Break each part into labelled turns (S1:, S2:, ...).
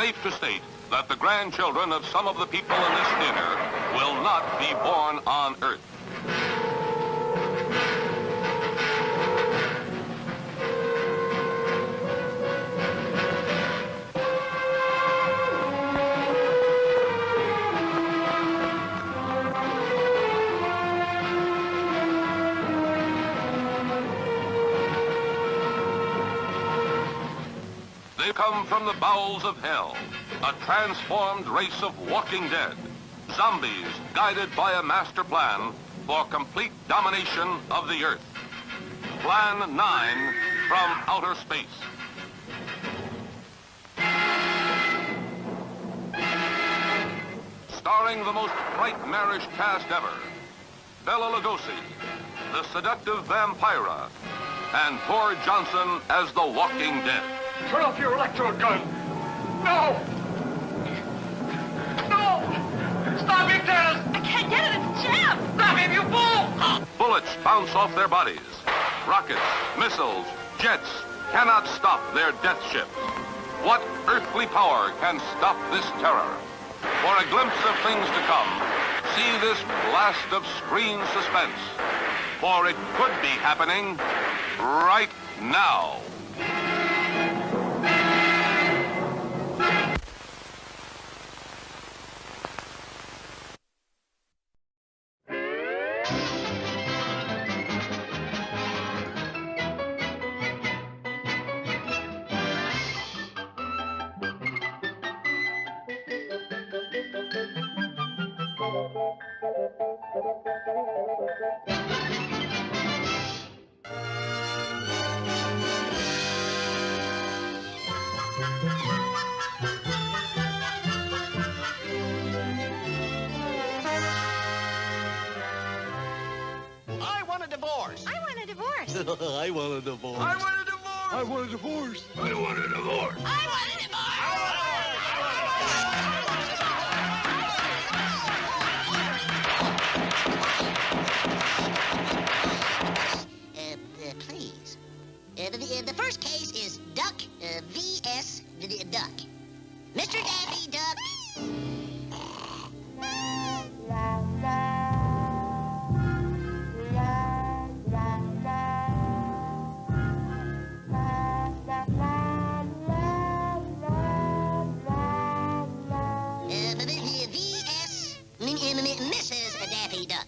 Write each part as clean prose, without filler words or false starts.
S1: safe to state that the grandchildren of some of the people in this theater will not be born on Earth. They come from the bowels of hell, a transformed race of walking dead, zombies guided by a master plan for complete domination of the Earth. Plan 9 from outer space. Starring the most nightmarish cast ever, Bela Lugosi, the seductive Vampira, and Thor Johnson as the Walking Dead.
S2: Turn off your electrode gun! No! No! Stop it, Dennis!
S3: I can't get it, it's jammed!
S2: Stop him, you fool!
S1: Bullets bounce off their bodies. Rockets, missiles, jets cannot stop their death ships. What earthly power can stop this terror? For a glimpse of things to come, see this blast of screen suspense. For it could be happening right now.
S4: I want a divorce.
S3: I want a divorce.
S5: I want a divorce.
S4: I want a divorce.
S5: I want a divorce.
S1: I want a divorce.
S3: I want a divorce.
S6: Please. The first case is Duck v.s. Duck. Mr. Daffy Duck. V.S. Mrs. Daffy Duck.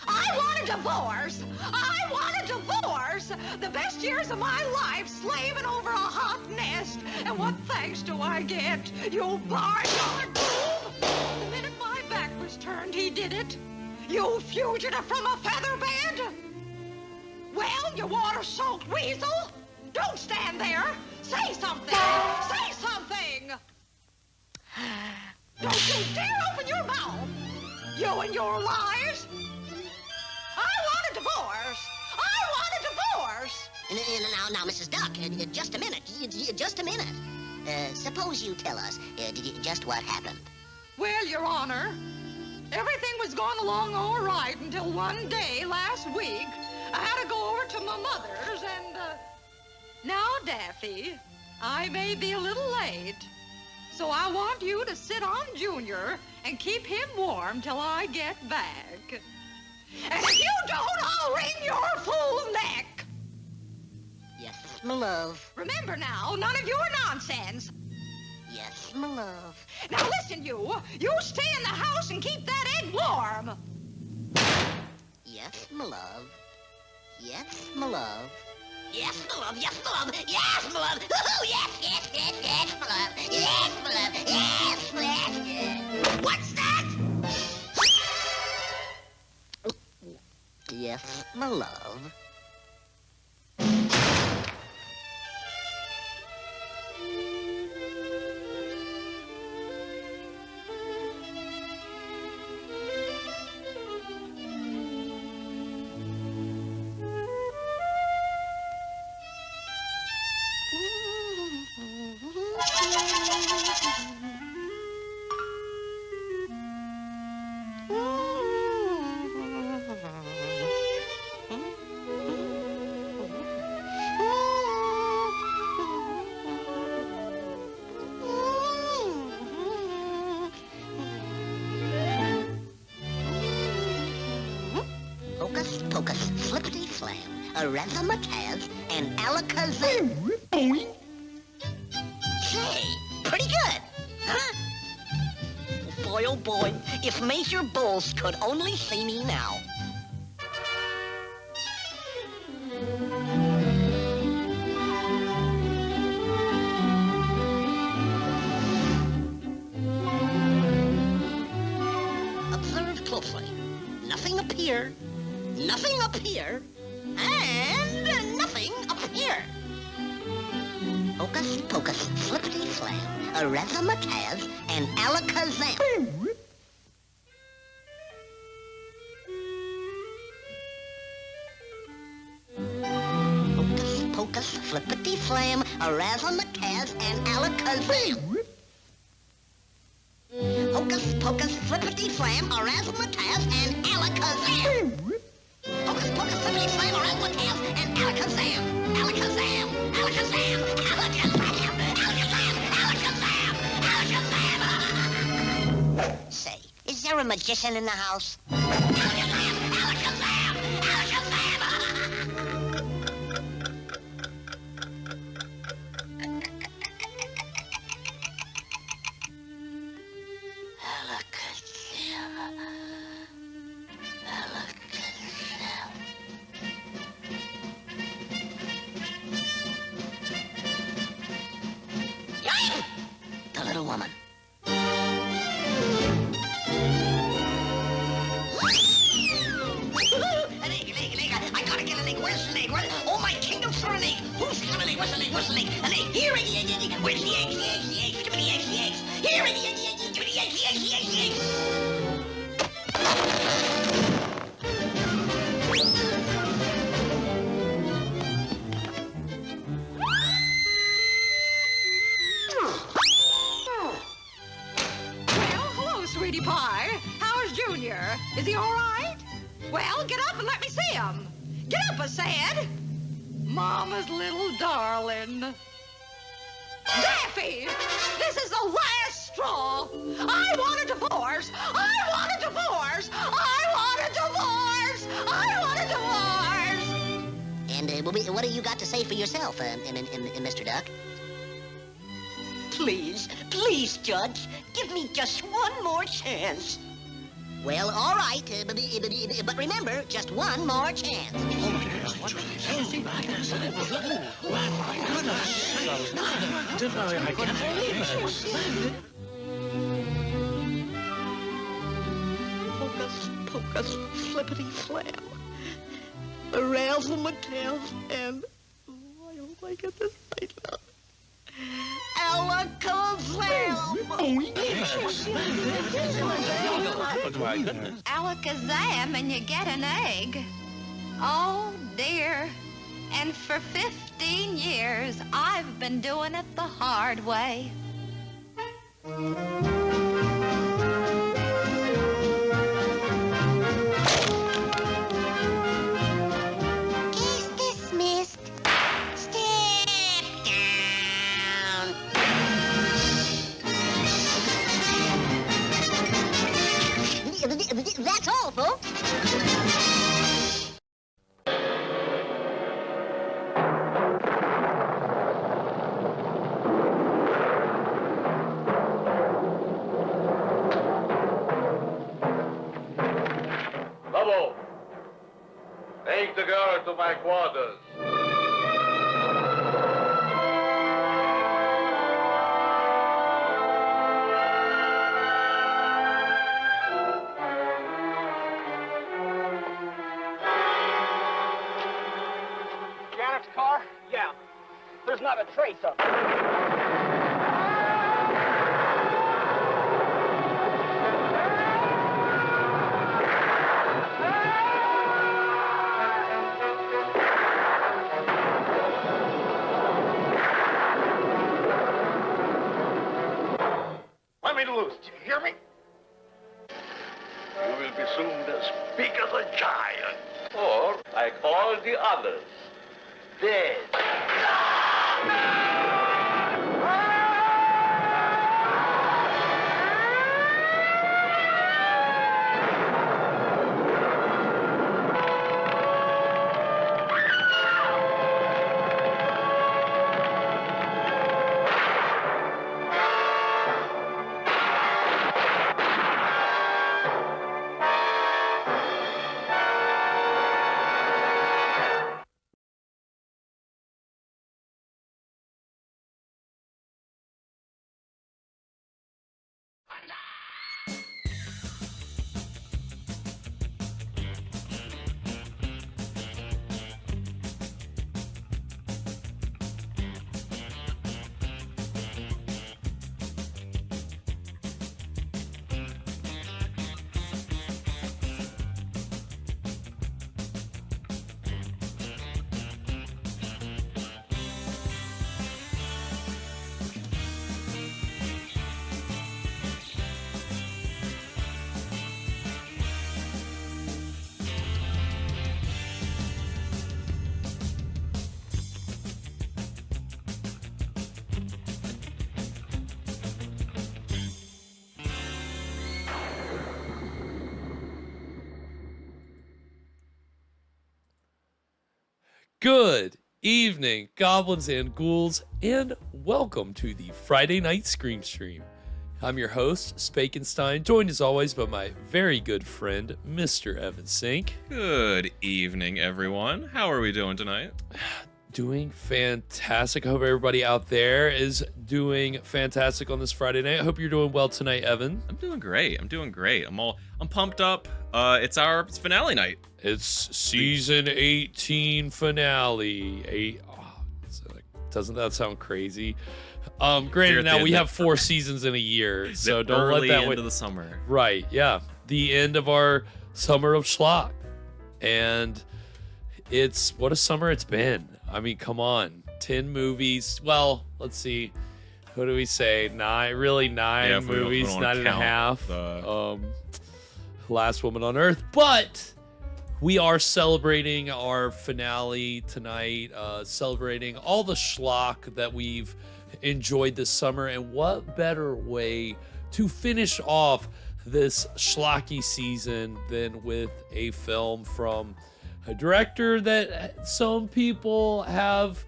S3: I want a divorce. I want a divorce. The best years of my life slaving over a hot nest. And what thanks do I get? You barnyard boob. The minute my back was turned, he did it. You fugitive from a feather bed. Well, you water-soaked weasel. Don't stand there. Say something. Say something. Don't you dare open your mouth. You and your lies. I want a divorce. I want a divorce.
S6: Now, Mrs. Duck, just a minute. Just a minute. Suppose you tell us just what happened.
S3: Well, Your Honor, everything was going along all right until one day last week I had to go over to my mother's and, now, Daffy, I may be a little late, so I want you to sit on Junior and keep him warm till I get back. And if you don't, I'll wring your fool's neck.
S6: Yes, my love.
S3: Remember now, none of your nonsense.
S6: Yes, my love.
S3: Now listen, you stay in the house and keep that egg warm.
S6: Yes, my love. Yes, my love. Yes, my love. Yes, my love. Yes, my love. Ooh, yes, yes, yes, yes, my love. Yes, my love. Yes, yes, yes. What's that? Yes, my love. pocus, flippity flam, razzmatazz, and alakazam. Say, pretty good, huh? Boy, oh boy, if Major Bulls could only see me now. Observe closely. Nothing up here, nothing up here, and nothing up here. Hocus pocus, flippity flam, razzmatazz, and alakazam. Hocus pocus, flippity flam, razzmatazz, and alakazam. Hocus pocus, flippity flam, razzmatazz, and alakazam. Hocus pocus, flippity flam, razzmatazz, and alakazam. Alakazam, alakazam, alakazam, alakazam, alakazam, alakazam. Say, is there a magician in the house? Alakazam, alakazam, alakazam. The little woman. An egg. I gotta get an egg. Where's an egg? Oh, my kingdom for an egg. Who's got an egg? Where's an egg? An egg. Here, egg. Where's the egg? Give me the eggs. Here, egg. Give me the eggs.
S3: Sweetie pie, how's Junior? Is he all right? Well, get up and let me see him. Get up, I said. Mama's little darling. Daffy, this is the last straw. I want a divorce. I want a divorce. I want a divorce. I want a divorce.
S6: And what do you got to say for yourself, Mr. Duck? Please, Judge, give me just one more chance. Well, all right, but remember, just one more chance. Hocus pocus, flippity flam, razzmatazz, and I hope I get this right now.
S3: Alakazam and you get an egg. Oh, dear. And for 15 years, I've been doing it the hard way.
S6: Case dismissed. Step down. That's all, folks.
S1: Lobo, take the girl to my quarters.
S2: Janet's car? Yeah. There's not a trace of it.
S1: Let me loose. Do you hear me? You will be soon as big as a giant. Or, like all the others, dead.
S7: Good evening, goblins and ghouls, and welcome to the Friday Night Scream Stream. I'm your host, Spakenstein, joined as always by my very good friend, Mr. Evan Sink.
S8: Good evening, everyone. How are we doing tonight?
S7: Doing fantastic. I hope everybody out there is doing fantastic on this Friday night. I hope you're doing well tonight, Evan.
S8: I'm doing great. I'm pumped up. It's our finale night.
S7: It's season 18 finale. Doesn't that sound crazy? Granted, now we have 4 seasons in a year, so don't let that
S8: into the summer.
S7: Right, yeah. The end of our summer of schlock. And what a summer it's been. I mean, come on. 10 movies. Well, let's see. What do we say? 9 movies, 9.5. Last Woman on Earth. But we are celebrating our finale tonight, celebrating all the schlock that we've enjoyed this summer. And what better way to finish off this schlocky season than with a film from a director that some people have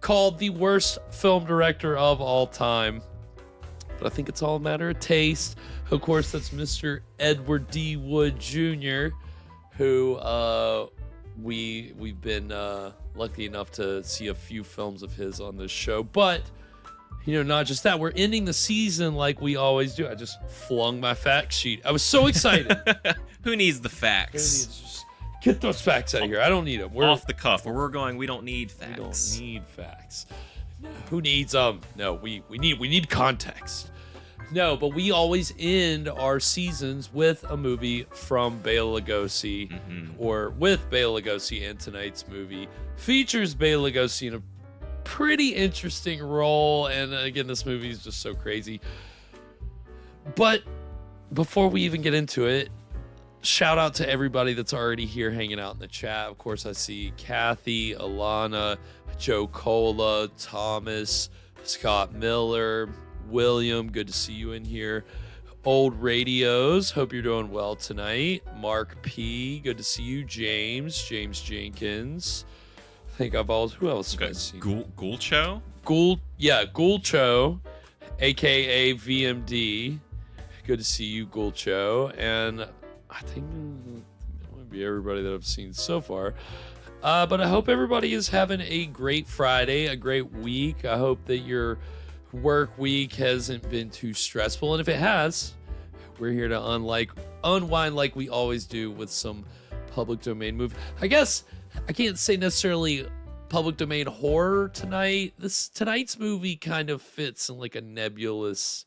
S7: called the worst film director of all time. But I think it's all a matter of taste. Of course, that's Mr. Edward D. Wood Jr., who we've been lucky enough to see a few films of his on this show. But, not just that, we're ending the season like we always do. I just flung my fact sheet. I was so excited.
S8: Who needs the facts?
S7: Get those facts out of here. I don't need them. We're
S8: off the cuff. Where we're going, we don't need facts.
S7: We don't need facts. Who needs them? No, we need context. No, but we always end our seasons with a movie from Bela Lugosi, or with Bela Lugosi, and tonight's movie features Bela Lugosi in a pretty interesting role. And again, this movie is just so crazy. But before we even get into it, shout out to everybody that's already here hanging out in the chat. Of course, I see Kathy, Alana, Joe Cola, Thomas, Scott Miller, William, good to see you in here. Old Radios, hope you're doing well tonight. Mark P, good to see you. James Jenkins. I think who else have I seen?
S8: Gulcho?
S7: Gulcho, aka VMD. Good to see you, Gulcho. And I think that might be everybody that I've seen so far. But I hope everybody is having a great Friday, a great week. I hope that your work week hasn't been too stressful. And if it has, we're here to unwind like we always do with some public domain movie. I guess I can't say necessarily public domain horror tonight. Tonight's movie kind of fits in like a nebulous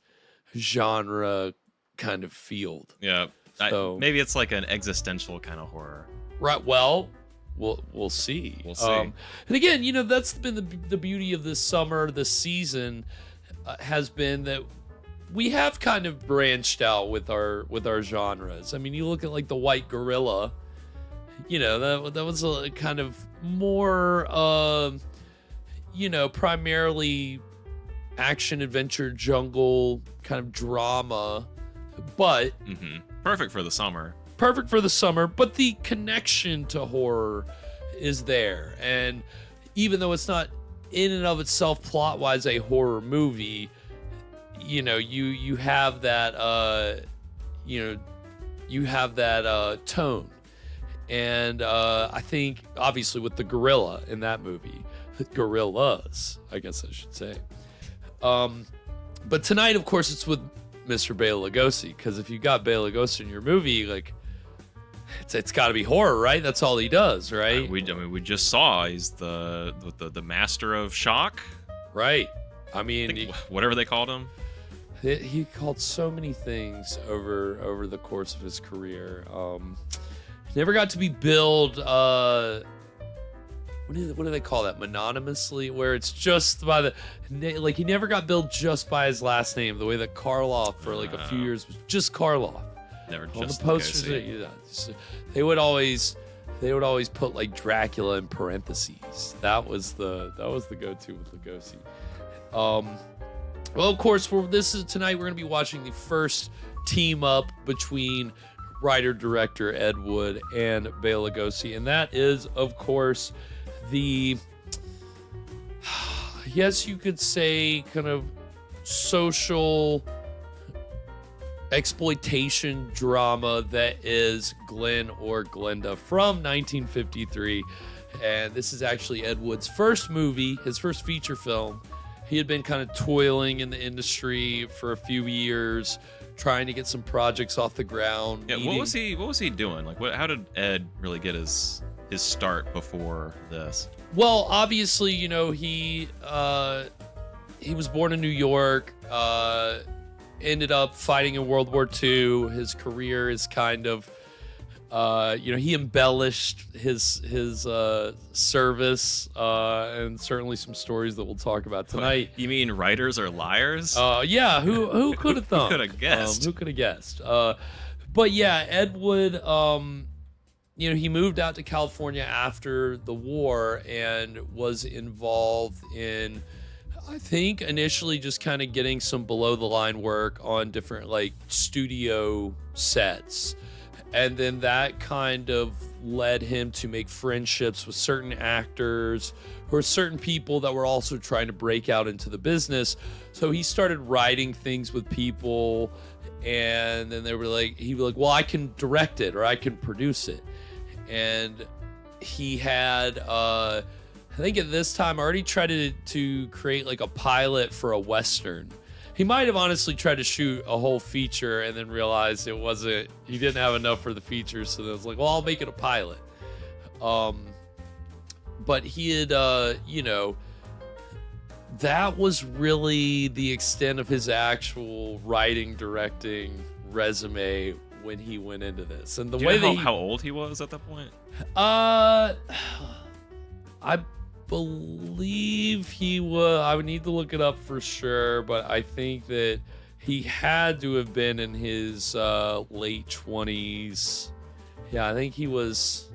S7: genre kind of field.
S8: Yeah.
S7: So,
S8: maybe it's like an existential kind of horror.
S7: Right. Well, we'll see.
S8: We'll see.
S7: And again, that's been the beauty of this summer, this season, has been that we have kind of branched out with our genres. I mean, you look at like The White Gorilla. That was a kind of more, primarily action, adventure, jungle kind of drama, but
S8: perfect for the summer.
S7: But the connection to horror is there. And even though it's not in and of itself plot-wise a horror movie, you have that tone. And I think obviously with the gorilla in that movie, gorillas, I guess I should say. But tonight, of course, it's with Mr. Bela Lugosi, because if you got Bela Lugosi in your movie, like it's got to be horror, right? That's all he does, right?
S8: We just saw he's the master of shock,
S7: right? I mean,
S8: whatever they called him.
S7: He called so many things over the course of his career. He never got to be billed. What do they call that? Mononymously, where it's just by the like he never got billed just by his last name. The way that Karloff for like a few years was just Karloff.
S8: Never
S7: On
S8: just
S7: the posters. They would always put like Dracula in parentheses. That was the go-to with Lugosi. Well, of course, tonight we're going to be watching the first team up between writer-director Ed Wood and Bela Lugosi, and that is, of course, the, yes, you could say, kind of social exploitation drama that is Glen or Glenda from 1953. And this is actually Ed Wood's first movie, his first feature film. He had been kind of toiling in the industry for a few years, trying to get some projects off the ground.
S8: Yeah, what was he doing? Like, how did Ed really get his start before this?
S7: Well, obviously, you know, he was born in New York, ended up fighting in World War II. His career is kind of, he embellished his service, and certainly some stories that we'll talk about tonight.
S8: You mean writers are liars?
S7: Yeah. Who could have thought?
S8: Who could have guessed?
S7: Who could have guessed? But yeah, Ed Wood, he moved out to California after the war and was involved in, I think, initially just kind of getting some below the line work on different like studio sets. And then that kind of led him to make friendships with certain actors or certain people that were also trying to break out into the business. So he started writing things with people, and then he'd be like, well, I can direct it or I can produce it. And he had, I think at this time already tried to create like a pilot for a Western. He might have honestly tried to shoot a whole feature and then realized he didn't have enough for the feature. So it was like, well, I'll make it a pilot. But he had, that was really the extent of his actual writing, directing resume when he went into this. And the way that
S8: how old he was at that point?
S7: I believe he was, I would need to look it up for sure, but I think that he had to have been in his late 20s. Yeah, I think he was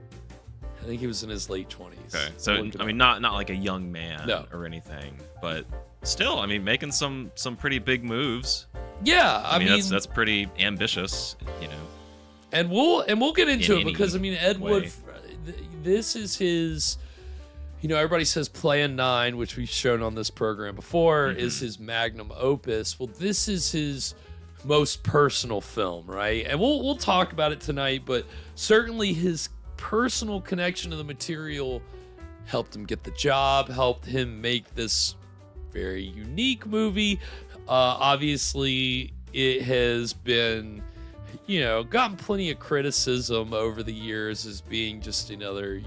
S7: in his late 20s.
S8: Okay. So I mean not like a young man or anything, but still, I mean, making some pretty big moves.
S7: Yeah, I mean
S8: that's pretty ambitious, you know.
S7: And we'll get into it because I mean Ed Wood, this is his, everybody says Plan 9, which we've shown on this program before, is his magnum opus. Well, this is his most personal film, right? And we'll talk about it tonight, but certainly his personal connection to the material helped him get the job, helped him make this very unique movie. Obviously, it has been, gotten plenty of criticism over the years as being just another,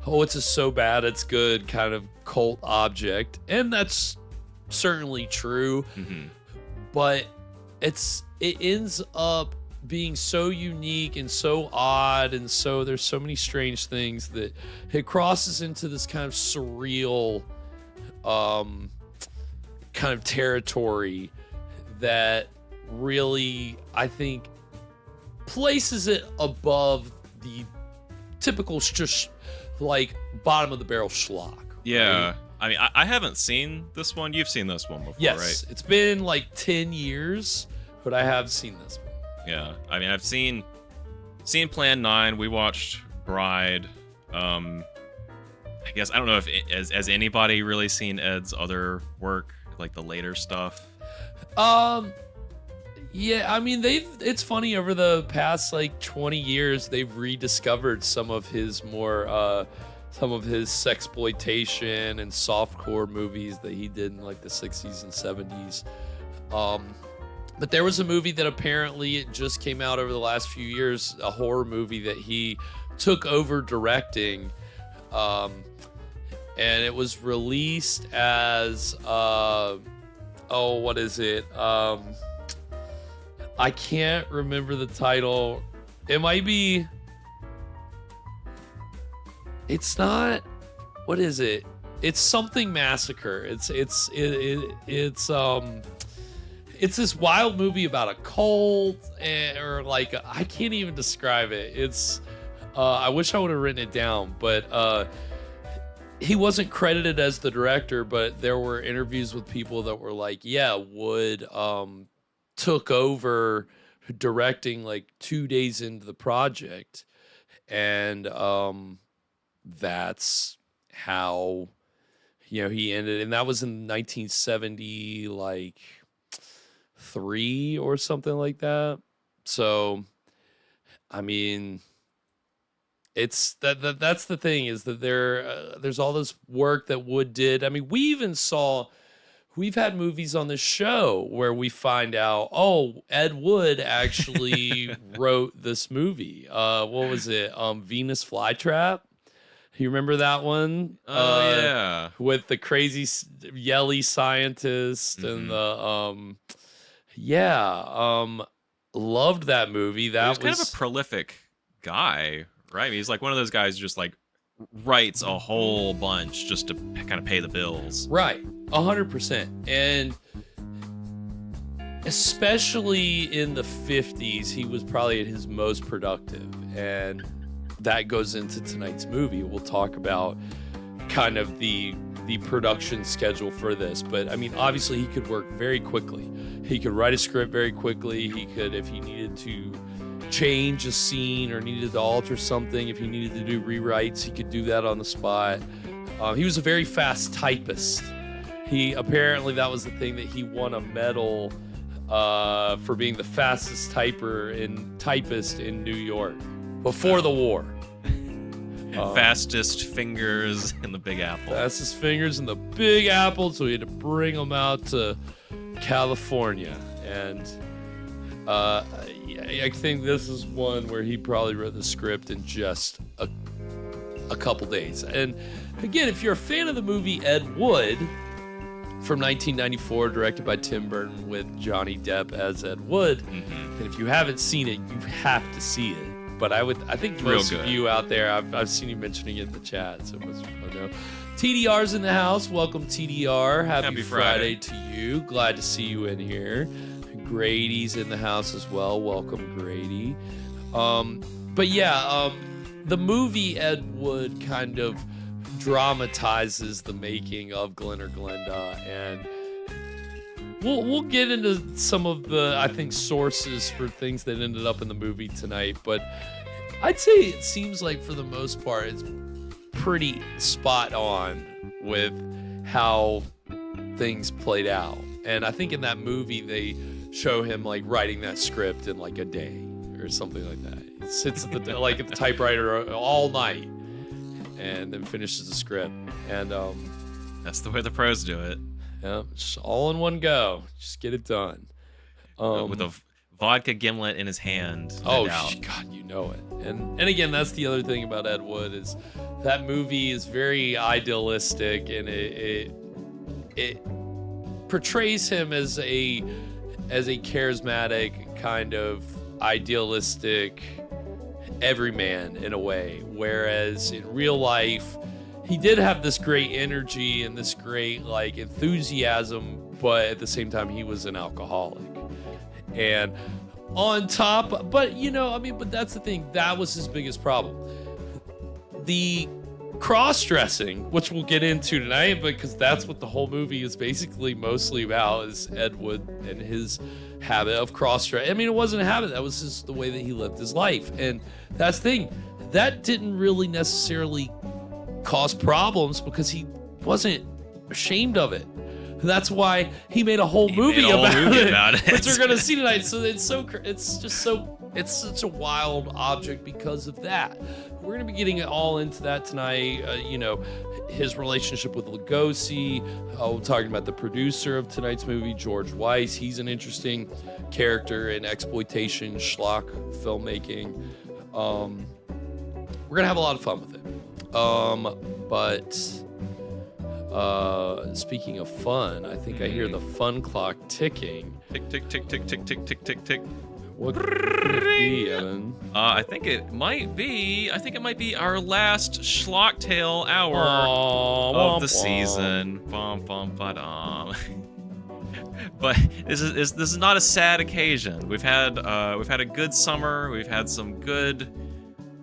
S7: oh, it's just so bad it's good kind of cult object. And that's certainly true. But it ends up being so unique and so odd, and so there's so many strange things that it crosses into this kind of surreal kind of territory that really, I think, places it above the typical just like bottom of the barrel schlock.
S8: Yeah.
S7: Right?
S8: I mean, I haven't seen this one. You've seen this one before,
S7: yes,
S8: right? It's
S7: been like 10 years, but I have seen this one.
S8: Yeah. I mean, I've seen Plan 9. We watched Bride. I guess I don't know if has anybody really seen Ed's other work, like the later stuff.
S7: Yeah, I mean it's funny, over the past like 20 years they've rediscovered some of his more some of his sexploitation and softcore movies that he did in like the 60s and 70s. But there was a movie that apparently it just came out over the last few years, a horror movie that he took over directing. And it was released as, what is it? I can't remember the title. It might be, it's not, what is it? It's something Massacre. It's this wild movie about a cult, or like, I can't even describe it. It's, I wish I would have written it down, but he wasn't credited as the director, but there were interviews with people that were like, yeah, Wood took over directing like 2 days into the project, and that's how, you know, he ended, and that was in 1970, like 3 or something like that. So, I mean, it's that's the thing, is that there's all this work that Wood did. I mean, we've had movies on this show where we find out, oh, Ed Wood actually wrote this movie. What was it? Venus Flytrap. You remember that one?
S8: Oh, yeah.
S7: With the crazy yelly scientist and the loved that movie. That
S8: was kind of a prolific guy, right? I mean, he's like one of those guys who just like writes a whole bunch just to kind of pay the bills.
S7: Right. 100%. And especially in the 50s, he was probably at his most productive. And that goes into tonight's movie. We'll talk about kind of the production schedule for this. But I mean, obviously he could work very quickly. He could write a script very quickly. He could, if he needed to change a scene or needed to alter something, if he needed to do rewrites, he could do that on the spot. He was a very fast typist. Apparently that was the thing, that he won a medal for being the fastest typist in New York before the war.
S8: Fastest fingers in the Big Apple.
S7: Fastest fingers in the Big Apple, so he had to bring them out to California. And I think this is one where he probably wrote the script in just a couple days. And again, if you're a fan of the movie Ed Wood from 1994, directed by Tim Burton with Johnny Depp as Ed Wood, and if you haven't seen it, you have to see it. But I think most of you out there, I've seen you mentioning it in the chat, so it must be fun. No. TDR's in the house. Welcome, TDR. Happy Friday to you. Glad to see you in here. Grady's in the house as well. Welcome, Grady. But yeah, the movie Ed Wood kind of dramatizes the making of Glen or Glenda, and we'll get into some of the, I think, sources for things that ended up in the movie tonight. But I'd say it seems like for the most part it's pretty spot on with how things played out. And I think in that movie they show him like writing that script in like a day or something like that. He sits at the like at the typewriter all night and then finishes the script. And
S8: that's the way the pros do it.
S7: Yeah, just all in one go. Just get it done.
S8: With a vodka gimlet in his hand.
S7: Oh, God, you know it. And again, that's the other thing about Ed Wood, is that movie is very idealistic, and it portrays him as a charismatic, kind of idealistic everyman in a way. Whereas in real life, he did have this great energy and this great like enthusiasm, but at the same time he was an alcoholic. And on top, but you know, I mean, but that's the thing, that was his biggest problem. The cross-dressing, which we'll get into tonight, because that's what the whole movie is basically mostly about, is Ed Wood and his habit of cross-dressing. I mean, it wasn't a habit, that was just the way that he lived his life. And that's the thing, that didn't really necessarily cause problems because he wasn't ashamed of it. That's why he made a whole movie about it, which we're gonna see tonight. So it's such a wild object because of that. we're gonna be getting all into that tonight. You know, his relationship with Lugosi. We're talking about the producer of tonight's movie, George Weiss. He's an interesting character in exploitation schlock filmmaking. We're gonna have a lot of fun with it. But speaking of fun, I think I hear the fun clock ticking.
S8: Tick, tick, tick, tick, tick, tick, tick, tick, tick.
S7: What could it be, Evan?
S8: I think it might be our last Schlocktail hour of the season. Bum, bum, ba-dum. But this is not a sad occasion. We've had a good summer. We've had some good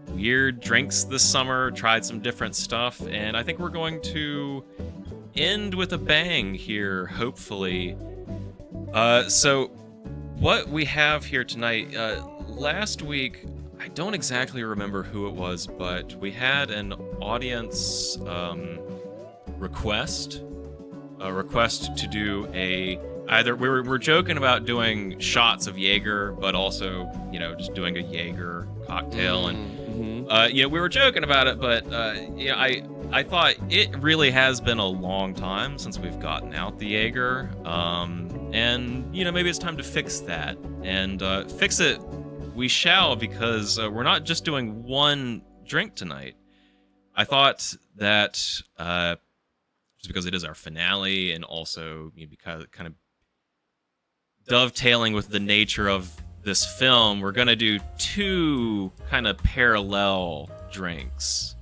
S8: weird drinks this summer. Tried some different stuff, and I think we're going to end with a bang here. Hopefully. So what we have here tonight, last week, I don't exactly remember who it was, but we had an audience request to do either we were joking about doing shots of Jaeger, but also, you know, just doing a Jaeger cocktail, and you know, we were joking about it, but you know, I thought it really has been a long time since we've gotten out the Jaeger, and you know, maybe it's time to fix that, and fix it we shall, because we're not just doing one drink tonight. I thought that just because it is our finale, and also, you know, because kind of dovetailing with the nature of this film, we're gonna do two kind of parallel drinks,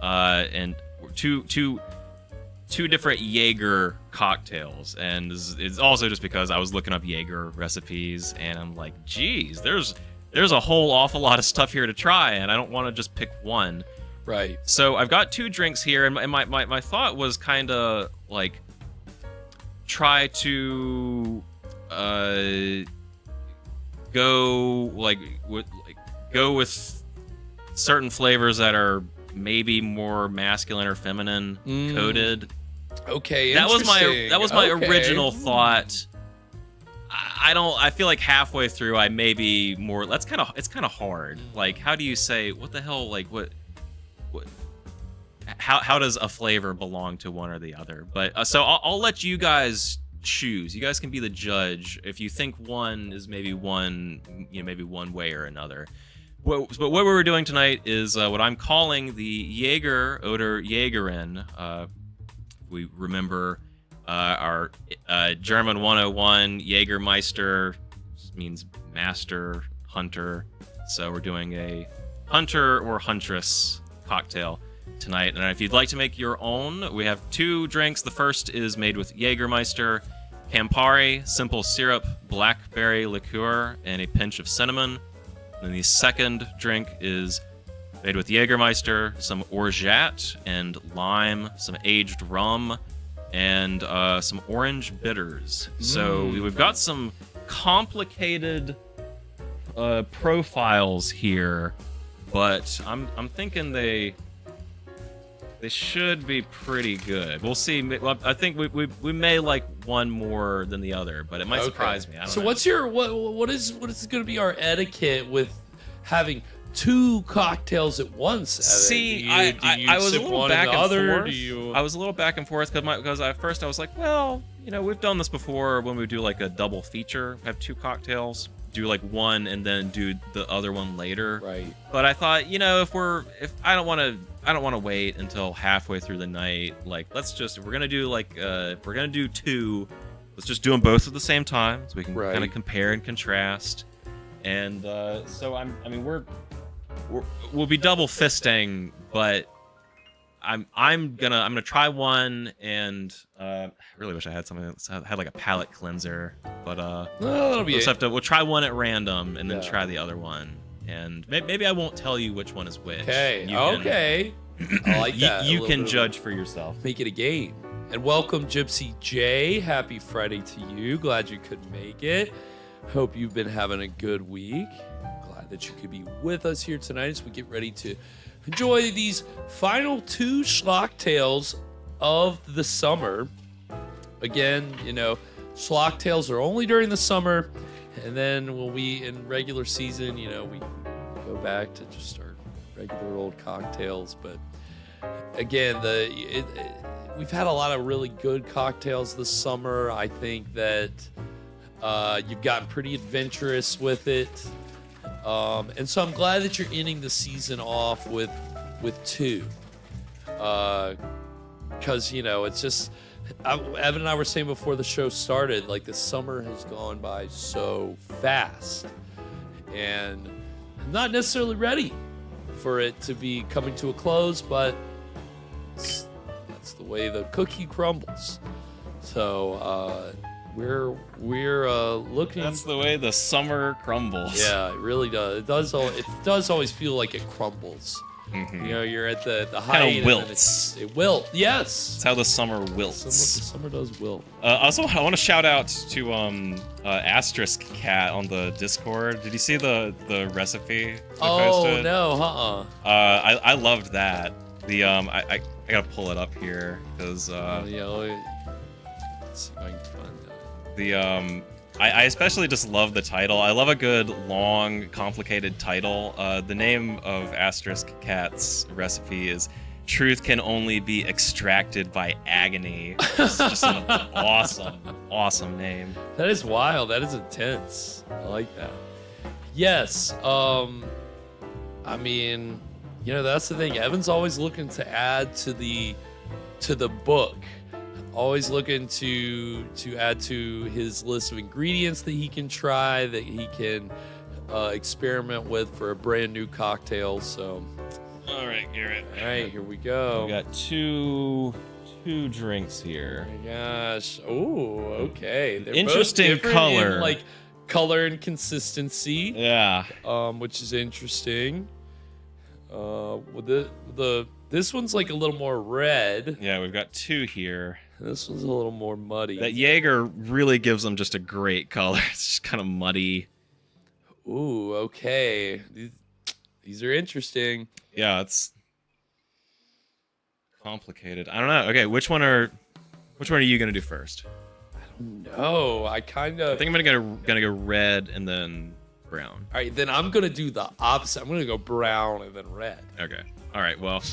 S8: and two different Jaeger cocktails. And it's also just because I was looking up Jaeger recipes, and I'm like, geez, there's a whole awful lot of stuff here to try, and I don't want to just pick one.
S7: Right.
S8: So I've got two drinks here, and my thought was kind of like try to go with certain flavors that are maybe more masculine or feminine coded.
S7: Okay,
S8: that was my
S7: okay.
S8: original thought. I feel like halfway through I may be more. It's kind of hard. Like, how do you say what the hell? Like, what? How does a flavor belong to one or the other? But so I'll let you guys choose. You guys can be the judge if you think one is maybe one, you know, maybe one way or another. But what we're doing tonight is what I'm calling the Jaeger oder Jägerin. We remember our German 101, Jägermeister means master, hunter. So we're doing a hunter or huntress cocktail tonight. And if you'd like to make your own, we have two drinks. The first is made with Jägermeister, Campari, simple syrup, blackberry liqueur, and a pinch of cinnamon. And the second drink is made with Jägermeister, some orgeat and lime, some aged rum, and some orange bitters. So we've got some complicated profiles here, but I'm thinking they should be pretty good. We'll see. I think we may like one more than the other, but it might surprise me. I don't know.
S7: What's your what is going to be our etiquette with having two cocktails at once, Evan?
S8: See, I was a little back and forth. I was a little back and forth because at first I was like, well, you know, we've done this before when we do like a double feature, have two cocktails, do like one and then do the other one later.
S7: Right.
S8: But I thought, you know, if I don't want to wait until halfway through the night. Like, if we're gonna do two, let's just do them both at the same time so we can kind of compare and contrast. And so we'll be double fisting, but I'm gonna try one, and I really wish I had something that had like a palate cleanser, but we'll try one at random and then try the other one, and maybe I won't tell you which one is which.
S7: Okay. I like that.
S8: You can judge for yourself.
S7: Make it a game. And welcome, Gypsy J. Happy Friday to you. Glad you could make it. Hope you've been having a good week. Glad that you could be with us here tonight as we get ready to enjoy these final two schlock tales of the summer. Again, you know, schlock tales are only during the summer, and then when we in regular season, you know, we go back to just our regular old cocktails. But again, we've had a lot of really good cocktails this summer. I think that you've gotten pretty adventurous with it. And so I'm glad that you're ending the season off with 2. Because, you know, it's just... Evan and I were saying before the show started, like, the summer has gone by so fast. And I'm not necessarily ready for it to be coming to a close, but that's the way the cookie crumbles. So, we're looking...
S8: That's the way the summer crumbles.
S7: Yeah, it really does. It does always feel like it crumbles.
S8: Mm-hmm.
S7: You know, you're at the height.
S8: Kind of wilts.
S7: It wilt. Yes.
S8: That's how the summer wilts.
S7: Summer does wilt.
S8: Also, I want to shout out to Asterisk Cat on the Discord. Did you see the recipe?
S7: Oh no,
S8: I loved that. The I gotta pull it up here because
S7: yeah. Let's see if I can find that.
S8: the I especially just love the title. I love a good, long, complicated title. The name of Asterisk Cat's recipe is "Truth Can Only Be Extracted by Agony." It's just an awesome name.
S7: That is wild. That is intense. I like that. Yes. I mean, you know, that's the thing. Evan's always looking to add to the book. Always looking to add to his list of ingredients that he can try, that he can experiment with for a brand new cocktail. So,
S8: All right, Garrett.
S7: all right, here we go.
S8: We got two drinks here.
S7: Oh my gosh. Oh, okay. They're
S8: Interesting
S7: both different
S8: color.
S7: in, like color and consistency.
S8: Yeah.
S7: Which is interesting. With this one's like a little more red.
S8: Yeah, we've got 2 here.
S7: This one's a little more muddy.
S8: That Jaeger really gives them just a great color. It's just kind of muddy.
S7: Ooh, okay. These are interesting.
S8: Yeah, it's complicated. I don't know. Okay, which one are you gonna do first?
S7: No, I kind
S8: I
S7: of.
S8: think I'm gonna go red and then brown.
S7: All right, then I'm gonna do the opposite. I'm gonna go brown and then red.
S8: Okay. All right. Well,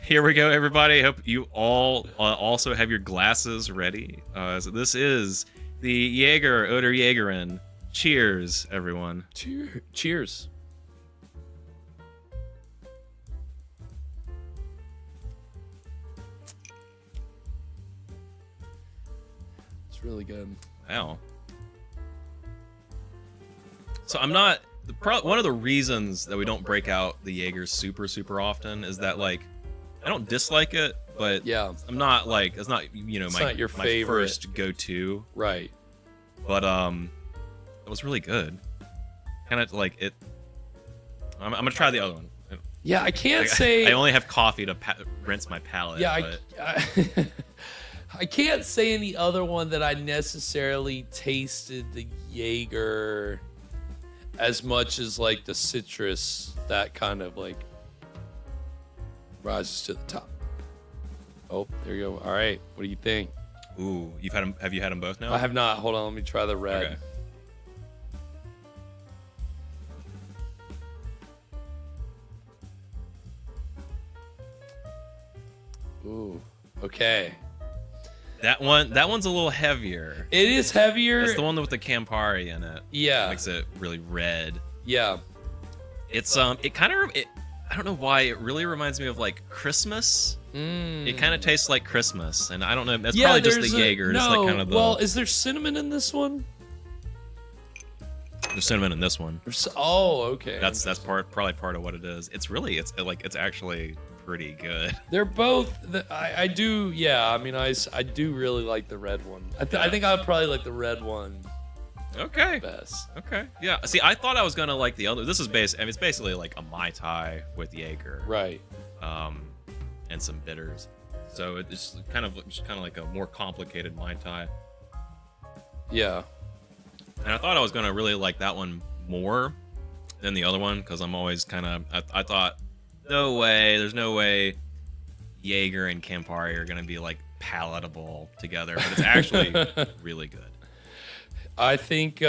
S8: here we go, everybody. Hope you all also have your glasses ready. So this is the Jaeger Oder Jägerin. Cheers, everyone.
S7: Cheers. It's really good.
S8: Wow. So I'm not one of the reasons that we don't break out the Jaegers super often is that, like, I don't dislike it, but
S7: Yeah.
S8: I'm not like it's not, you know,
S7: It's
S8: my
S7: not your
S8: my
S7: favorite.
S8: first go-to.
S7: Right.
S8: But it was really good. Kind of like it. I'm gonna try the other one.
S7: Yeah, I can't
S8: Like,
S7: say.
S8: I only have coffee to rinse my palate.
S7: Yeah,
S8: but...
S7: I can't say any other one that I necessarily tasted the Jaeger as much as like the citrus that kind of like rises to the top. Oh, there you go. All right, what do you think?
S8: Ooh, have you had them both now?
S7: I have not. Hold on, let me try the red.
S8: Okay.
S7: Ooh, okay.
S8: That one's a little heavier.
S7: It is heavier.
S8: It's the one with the Campari in it.
S7: Yeah.
S8: It makes it really red.
S7: Yeah.
S8: It's it kind of I don't know why it really reminds me of like Christmas. It kind of tastes like Christmas, and I don't know. That's probably just the Jaeger.
S7: No,
S8: Just like kind of the
S7: well, is there cinnamon in this one?
S8: there's cinnamon in this one.
S7: Oh, okay.
S8: That's probably part of what it is. It's actually pretty good.
S7: They're both. I do. Yeah. I mean, I do really like the red one. I think I'd probably like the red one
S8: Okay.
S7: best.
S8: Okay. Yeah. See, I thought I was gonna like the other. This is it's basically like a Mai Tai with Jaeger.
S7: Right.
S8: And some bitters. So it's kind of like a more complicated Mai Tai.
S7: Yeah.
S8: And I thought I was gonna really like that one more than the other one because I'm always kind of. I thought, there's no way Jaeger and Campari are gonna be like palatable together, but it's actually really good.
S7: I think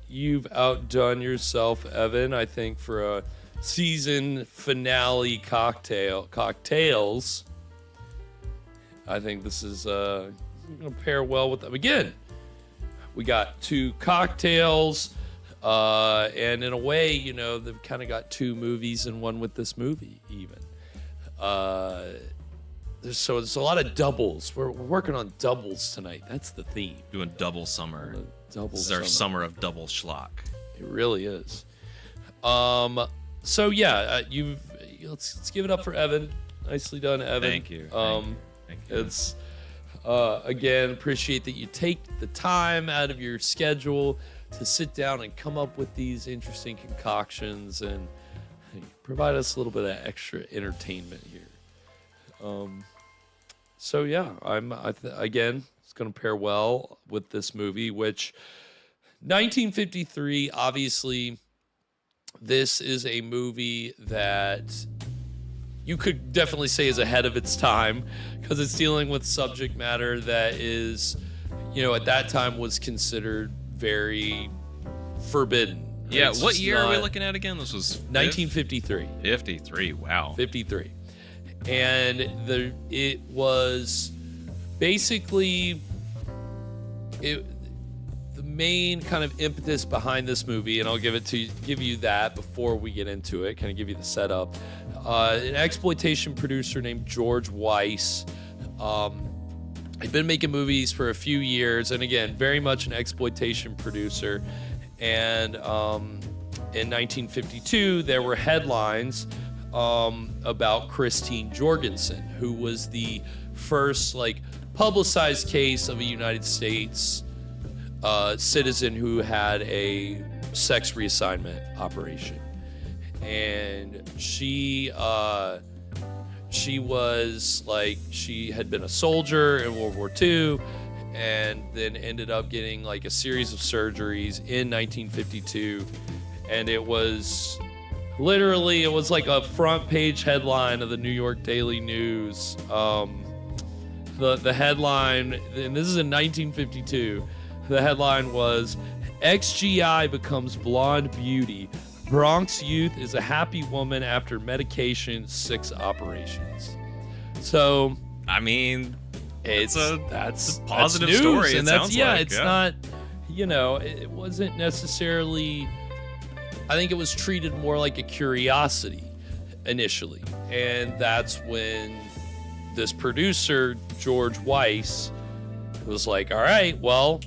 S7: you've outdone yourself, Evan. I think for season finale cocktails. I think this is going to pair well with them. Again, we got 2 cocktails, and in a way, you know, they've kind of got 2 movies in one with this movie, even. So there's a lot of doubles. We're working on doubles tonight. That's the theme.
S8: Doing double summer.
S7: This
S8: is our summer of double schlock.
S7: It really is. So yeah, let's give it up for Evan. Nicely done, Evan.
S8: Thank you. Thank you.
S7: It's again, appreciate that you take the time out of your schedule to sit down and come up with these interesting concoctions and provide us a little bit of extra entertainment here. So yeah, again, it's going to pair well with this movie, which 1953, obviously, this is a movie that you could definitely say is ahead of its time because it's dealing with subject matter that is, you know, at that time was considered very forbidden.
S8: Yeah,
S7: It's
S8: what
S7: just
S8: year are we
S7: not-
S8: looking at again? This was
S7: 1953.
S8: 53. Wow.
S7: 53. And it was basically the main kind of impetus behind this movie, and I'll give you that before we get into it, kind of give you the setup. An exploitation producer named George Weiss. He'd been making movies for a few years, and again, very much an exploitation producer. And in 1952, there were headlines about Christine Jorgensen, who was the first publicized case of a United States citizen who had a sex reassignment operation, and she had been a soldier in World War II, and then ended up getting a series of surgeries in 1952, and it was like a front page headline of the New York Daily News. The headline, and this is in 1952, the headline was, "XGI becomes blonde beauty. Bronx youth is a happy woman after medication 6 operations." So,
S8: I mean,
S7: that's
S8: a positive
S7: news,
S8: story.
S7: and
S8: It
S7: that's
S8: sounds
S7: it's not, it wasn't necessarily. I think it was treated more like a curiosity initially, and that's when this producer George Weiss was like, "All right, well,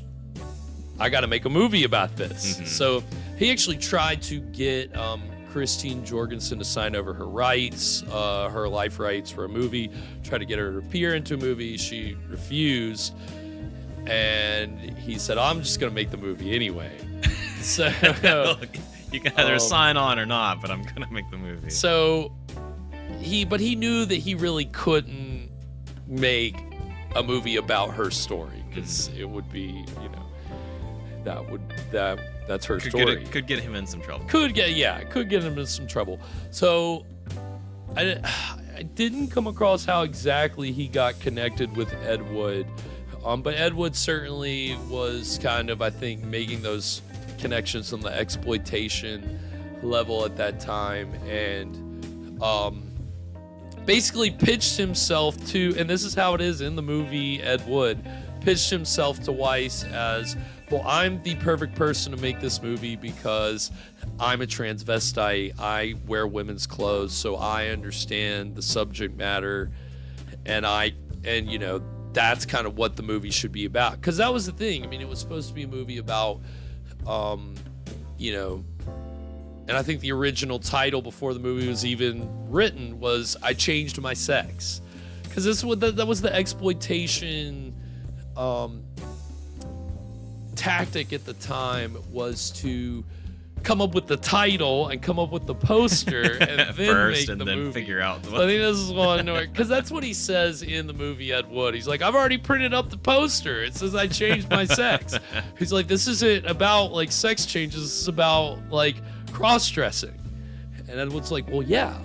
S7: I got to make a movie about this."
S8: Mm-hmm.
S7: So he actually tried to get Christine Jorgensen to sign over her rights, her life rights for a movie, try to get her to appear into a movie. She refused, and he said, "I'm just going to make the movie anyway." So
S8: you can either sign on or not, but I'm going to make the movie.
S7: So he knew that he really couldn't make a movie about her story because it would be, that's her story.
S8: Could get him in some trouble.
S7: Could get him in some trouble. So I didn't come across how exactly he got connected with Ed Wood, but Ed Wood certainly was kind of, I think, making those connections on the exploitation level at that time, and basically pitched himself to, and this is how it is in the movie, Ed Wood pitched himself to Weiss as, well, I'm the perfect person to make this movie because I'm a transvestite. I wear women's clothes, so I understand the subject matter, and that's kind of what the movie should be about. Because that was the thing. I mean, it was supposed to be a movie about, and I think the original title before the movie was even written was "I Changed My Sex," because that was the exploitation tactic at the time, was to come up with the title and come up with the poster and then
S8: first,
S7: make
S8: and
S7: the
S8: then
S7: movie.
S8: figure out.
S7: So I think this is one because that's what he says in the movie Ed Wood. He's like, "I've already printed up the poster. It says I changed my sex." He's like, "This isn't about sex changes. This is about cross-dressing." And Ed Wood's like, "Well, yeah,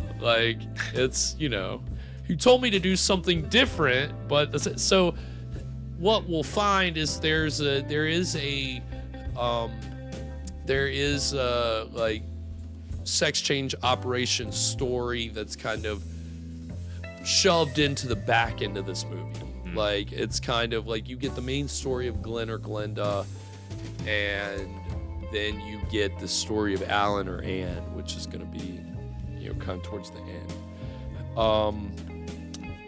S7: it's you told me to do something different, but so what we'll find is there is sex change operation story that's kind of shoved into the back end of this movie. Like, it's kind of like you get the main story of Glen or Glenda, and then you get the story of Alan or Anne, which is going to be, you know, kind of towards the end.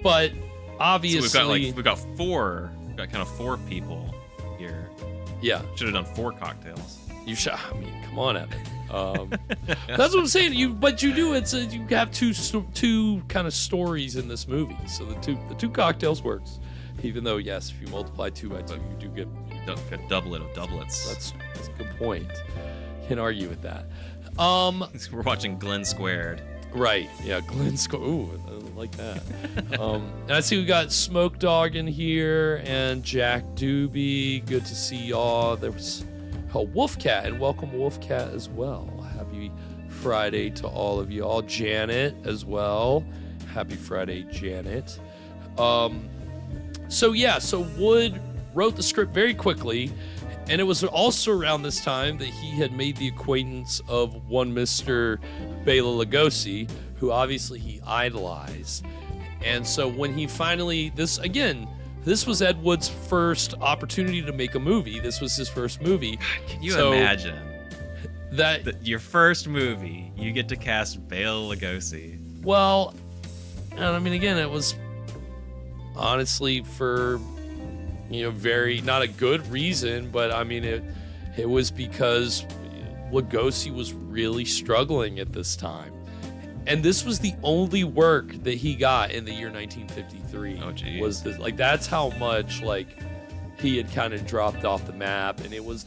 S7: But obviously,
S8: so we've got kind of four people here. Yeah, should have done 4 cocktails.
S7: You should. I mean, come on, Evan. That's what I'm saying. You do. You have two kind of stories in this movie. So the two cocktails works. Even though, yes, if you multiply 2 by 2, you do get
S8: a doublet of doublets.
S7: That's a good point. Can't argue with that.
S8: We're watching Glen Squared.
S7: Right. Yeah, Glen Squared. Ooh, I like that. And I see we got Smoke Dog in here and Jack Doobie. Good to see y'all. There was Wolfcat, and welcome Wolfcat as well. Happy Friday to all of y'all. Janet as well. Happy Friday, Janet. So Wood wrote the script very quickly, and it was also around this time that he had made the acquaintance of one Mr. Bela Lugosi, who obviously he idolized. And so when he finally, this was Ed Wood's first opportunity to make a movie. This was his first movie.
S8: Can you imagine that your first movie, you get to cast Bela Lugosi?
S7: Well, I mean, again, it was honestly for, you know, very, not a good reason, but I mean, it was because Lugosi was really struggling at this time. And this was the only work that he got in the year 1953.
S8: Oh, geez.
S7: Was this, like, that's how much, like, he had kind of dropped off the map, and it was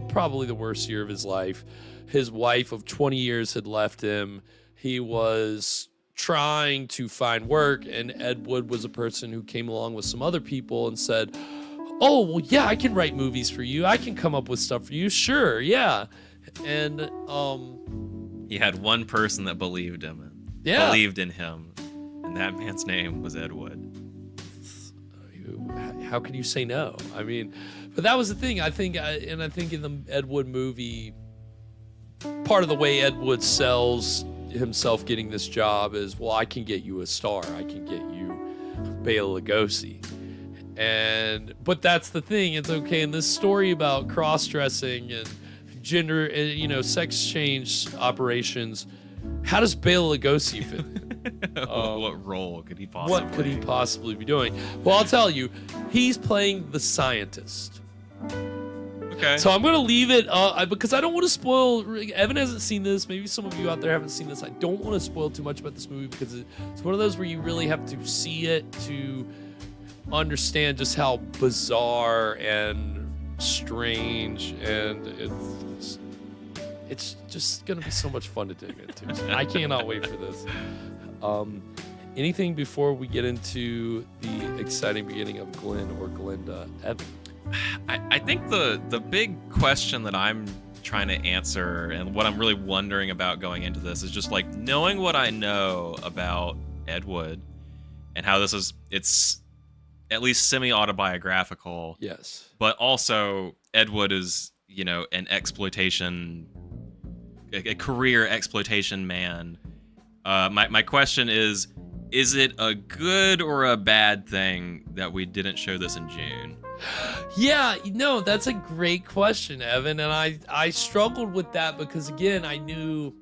S7: probably the worst year of his life. His wife of 20 years had left him. He was trying to find work, and Ed Wood was a person who came along with some other people and said, "Oh, well, yeah, I can write movies for you. I can come up with stuff for you. Sure, yeah." And
S8: he had one person that believed him.
S7: Yeah.
S8: Believed in him, and that man's name was Ed Wood.
S7: How could you say no? I mean, but that was the thing. I think in the Ed Wood movie, part of the way Ed Wood sells himself getting this job is, well, I can get you a star. I can get you Bela Lugosi. But that's the thing. It's okay. In this story about cross-dressing and gender, you know, sex change operations, how does Bela Lugosi fit in?
S8: What role could he possibly?
S7: What could he possibly be doing? Well, I'll tell you, he's playing the scientist.
S8: Okay.
S7: So I'm going to leave it because I don't want to spoil. Evan hasn't seen this. Maybe some of you out there haven't seen this. I don't want to spoil too much about this movie because it's one of those where you really have to see it to understand just how bizarre and strange, and it's just going to be so much fun to dig into. So I cannot wait for this. Anything before we get into the exciting beginning of Glen or Glenda? Evan?
S8: I think the big question that I'm trying to answer, and what I'm really wondering about going into this, is just like knowing what I know about Ed Wood and how it's at least semi-autobiographical.
S7: Yes.
S8: But also Ed Wood is, you know, a career exploitation man. My question is it a good or a bad thing that we didn't show this in June?
S7: Yeah, no, that's a great question, Evan, and I struggled with that because, again, I knew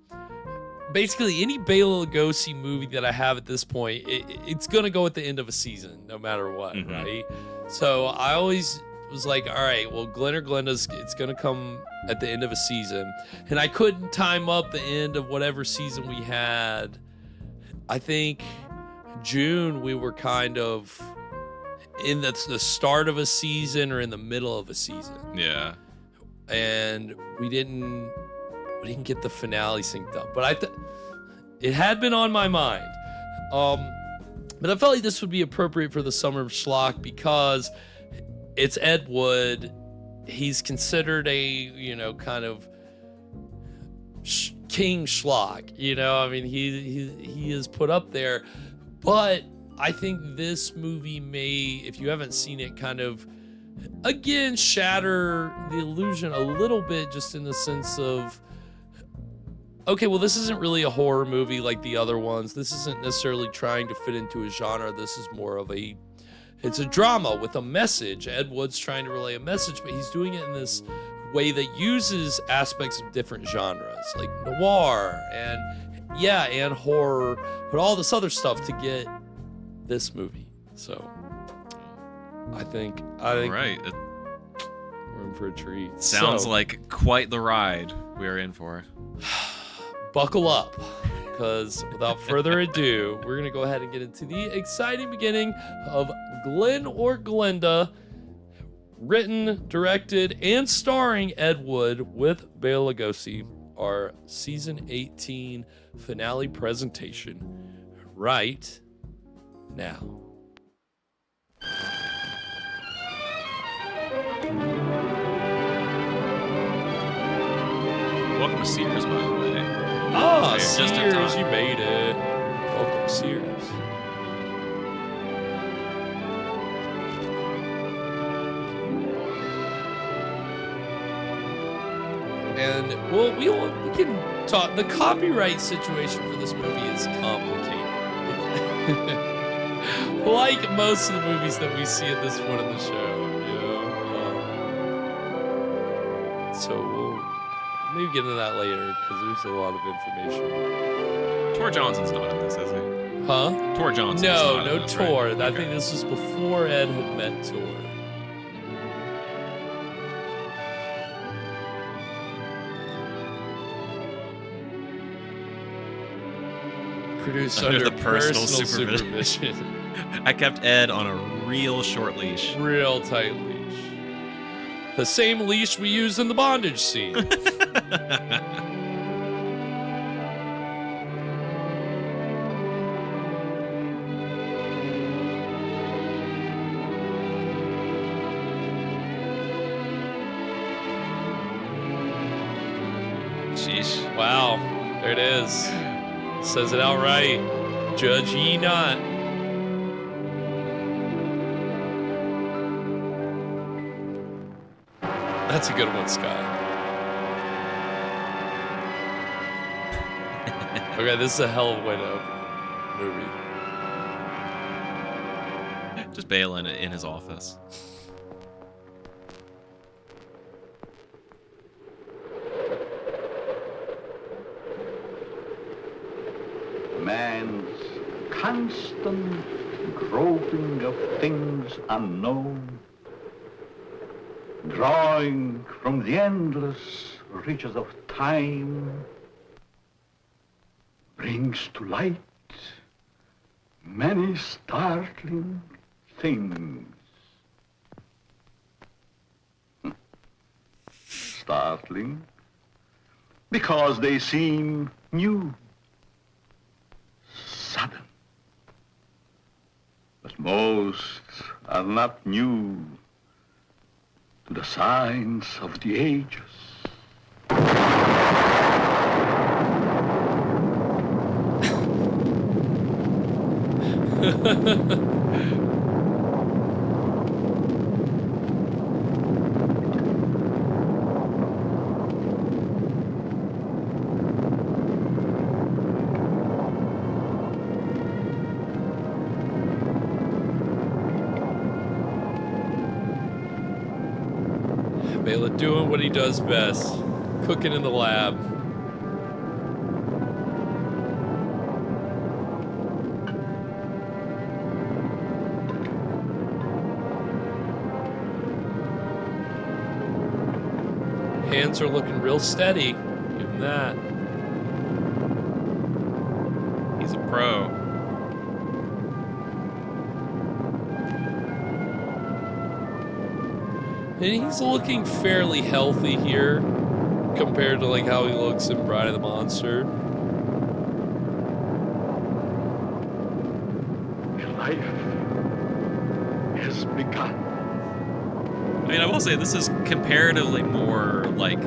S7: basically any Bela Lugosi movie that I have at this point, it's going to go at the end of a season, no matter what, right? So I always was like, all right, well, Glen or Glenda's, it's going to come at the end of a season, and I couldn't time up the end of whatever season we had. I think June we were kind of in the start of a season or in the middle of a season.
S8: Yeah.
S7: And we didn't get the finale synced up. But it had been on my mind. But I felt like this would be appropriate for the summer of Schlock because it's Ed Wood. He's considered a, you know, kind of king Schlock. You know, I mean, he is put up there. But I think this movie may, if you haven't seen it, kind of, again, shatter the illusion a little bit, just in the sense of okay, well, this isn't really a horror movie like the other ones. This isn't necessarily trying to fit into a genre. This is more of it's a drama with a message. Ed Wood's trying to relay a message, but he's doing it in this way that uses aspects of different genres, like noir and horror, but all this other stuff to get this movie. So I think
S8: Right. It
S7: we're in for a treat.
S8: sounds
S7: So,
S8: like quite the ride we are in for.
S7: buckle up, because without further ado, we're gonna go ahead and get into the exciting beginning of Glen or Glenda, written, directed, and starring Ed Wood with Bela Lugosi, our season 18 finale presentation right now.
S8: Welcome to Sears, by the way.
S7: Ah,
S8: Okay, just in
S7: Sears,
S8: time.
S7: you made it. Welcome, Sears. And well, we can talk. The copyright situation for this movie is complicated. Like most of the movies that we see at this point in the show, so we'll maybe get into that later because there's a lot of information.
S8: Tor Johnson's not in this, is he?
S7: Huh?
S8: Tor Johnson.
S7: No Tor. I think this was before Ed had met Tor. Produced
S8: Under
S7: under
S8: the personal
S7: supervision.
S8: I kept Ed on a real short leash.
S7: Real tight leash. The same leash we used in the bondage scene.
S8: Sheesh.
S7: Wow. There it is. Says it outright. Judge ye not. That's a good one, Scott. Okay, this is a hell of a way to open a movie.
S8: Just Bela in his office.
S9: Man's constant groping of things unknown, drawing from the endless reaches of time, brings to light many startling things. Startling because they seem new, sudden. But most are not new to the signs of the ages.
S7: Bela doing what he does best, cooking in the lab. Hands are looking real steady. Give him that.
S8: He's a pro.
S7: And he's looking fairly healthy here compared to like how he looks in Bride of the Monster.
S9: Life has begun.
S8: I mean, I will say this is comparatively more like,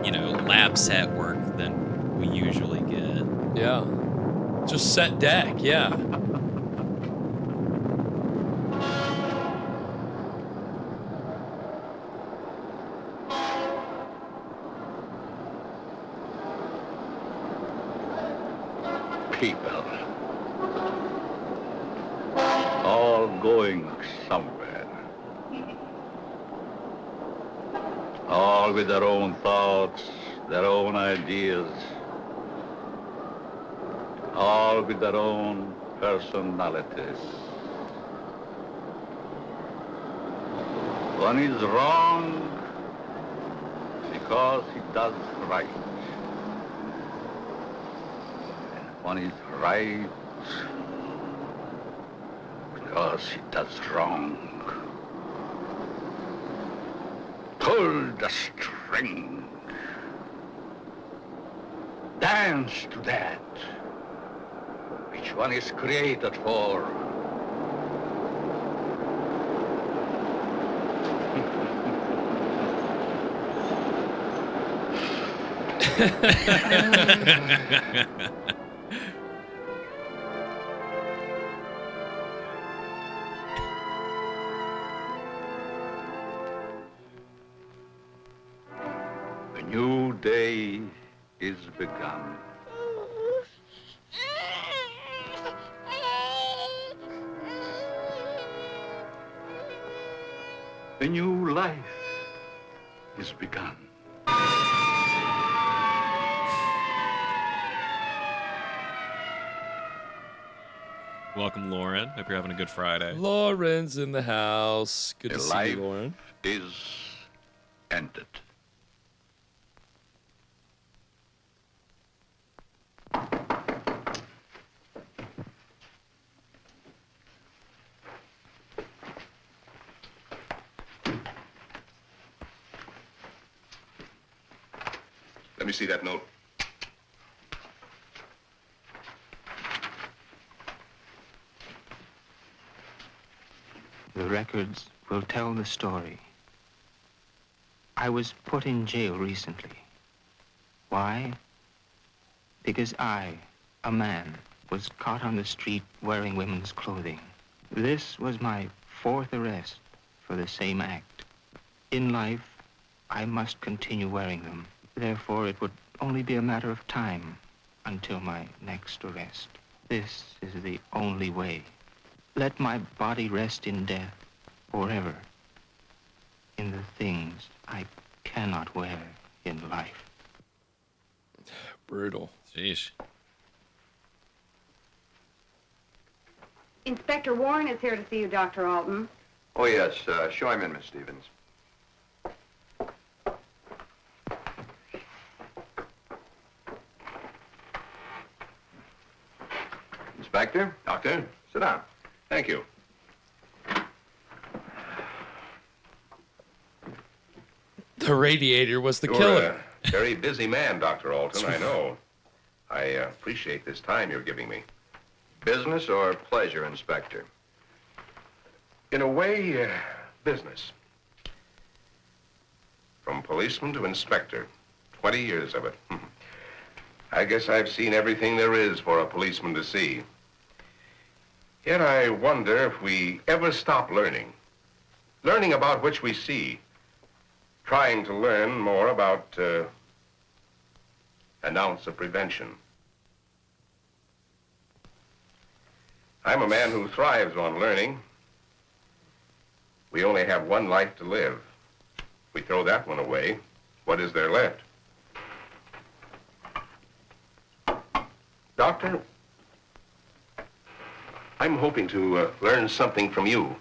S8: you know, lab set work than we usually get.
S7: Yeah. Just set deck, yeah.
S9: people. All going somewhere. All with their own thoughts, their own ideas. All with their own personalities. One is wrong because he does right. And one is right because he does wrong. Pull the string. Dance to that. Which one is created for? A new day is begun. A new life is begun.
S8: Welcome, Lauren. Hope you're having a good Friday.
S7: Lauren's in the house. Good to see
S9: Life
S7: you, Lauren.
S9: is ended.
S1: Let me see that note.
S10: The records will tell the story. I was put in jail recently. Why? Because I, a man, was caught on the street wearing women's clothing. This was my 4th arrest for the same act. In life, I must continue wearing them. Therefore, it would only be a matter of time until my next arrest. This is the only way. Let my body rest in death forever in the things I cannot wear in life.
S7: Brutal.
S8: Sheesh.
S11: Inspector Warren is here to see you, Dr. Alton.
S12: Oh, yes. Show him in, Miss Stevens. Inspector?
S1: Doctor, sit down. Thank you.
S7: The radiator was the
S1: You're
S7: killer.
S1: a very busy man, Dr. Alton, I know. I appreciate this time you're giving me.
S12: Business or pleasure, Inspector?
S1: In a way, business. From policeman to inspector. 20 years of it. I guess I've seen everything there is for a policeman to see. Yet I wonder if we ever stop learning. Learning about which we see. Trying to learn more about an ounce of prevention. I'm a man who thrives on learning. We only have one life to live. If we throw that one away, what is there left? Doctor, I'm hoping to learn something from you.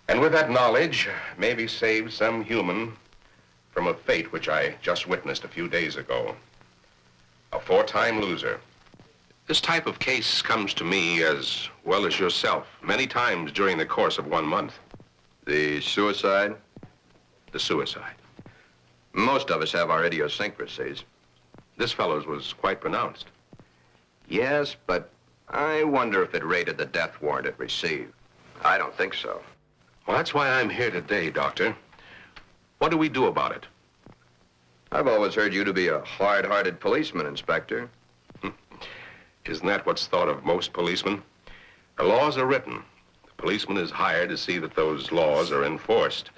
S1: And with that knowledge, maybe save some human from a fate which I just witnessed a few days ago. A 4-time loser. This type of case comes to me as well as yourself many times during the course of 1 month.
S12: The suicide?
S1: The suicide.
S12: Most of us have our idiosyncrasies.
S1: This fellow's was quite pronounced.
S12: Yes, but I wonder if it rated the death warrant it received. I don't think so.
S1: Well, that's why I'm here today, Doctor. What do we do about it?
S12: I've always heard you to be a hard-hearted policeman, Inspector.
S1: Isn't that what's thought of most policemen? The laws are written. The policeman is hired to see that those laws are enforced.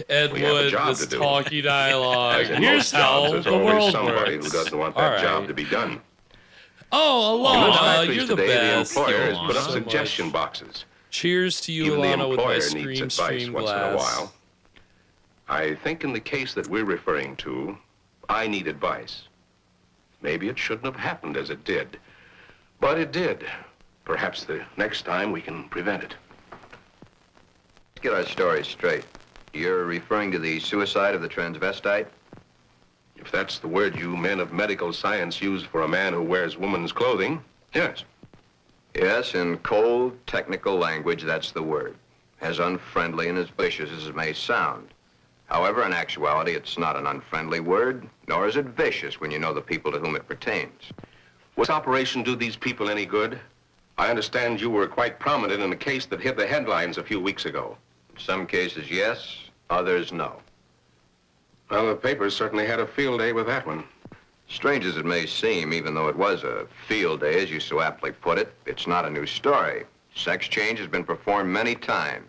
S7: Ed
S1: We have a
S7: Wood,
S1: job
S7: this
S1: to do.
S7: talkie dialogue.
S1: As in
S7: Here's
S1: most jobs,
S7: how
S1: there's
S7: the
S1: always
S7: world
S1: somebody
S7: works.
S1: who doesn't want
S7: All
S1: that
S7: right.
S1: job to be done.
S7: Oh,
S9: In most
S7: Alana,
S9: factories
S7: you're the
S9: today,
S7: best.
S9: the employer has put up
S7: So
S9: suggestion
S7: much.
S9: boxes.
S7: Cheers to you,
S9: Even the
S7: Alana, with my
S9: employer
S7: Scream
S9: needs advice
S7: Stream
S9: once in a
S7: glass.
S9: while. I think in the case that we're referring to, I need advice. Maybe it shouldn't have happened as it did, but it did. Perhaps the next time we can prevent it.
S12: Let's get our story straight. You're referring to the suicide of the transvestite?
S9: If that's the word you men of medical science use for a man who wears woman's clothing, yes.
S12: Yes, in cold, technical language, that's the word. As unfriendly and as vicious as it may sound. However, in actuality, it's not an unfriendly word, nor is it vicious when you know the people to whom it pertains.
S9: Was this operation do these people any good? I understand you were quite prominent in a case that hit the headlines a few weeks ago.
S12: In some cases, yes, others, no.
S9: Well, the papers certainly had a field day with that one.
S12: Strange as it may seem, even though it was a field day, as you so aptly put it, it's not a new story. Sex change has been performed many times.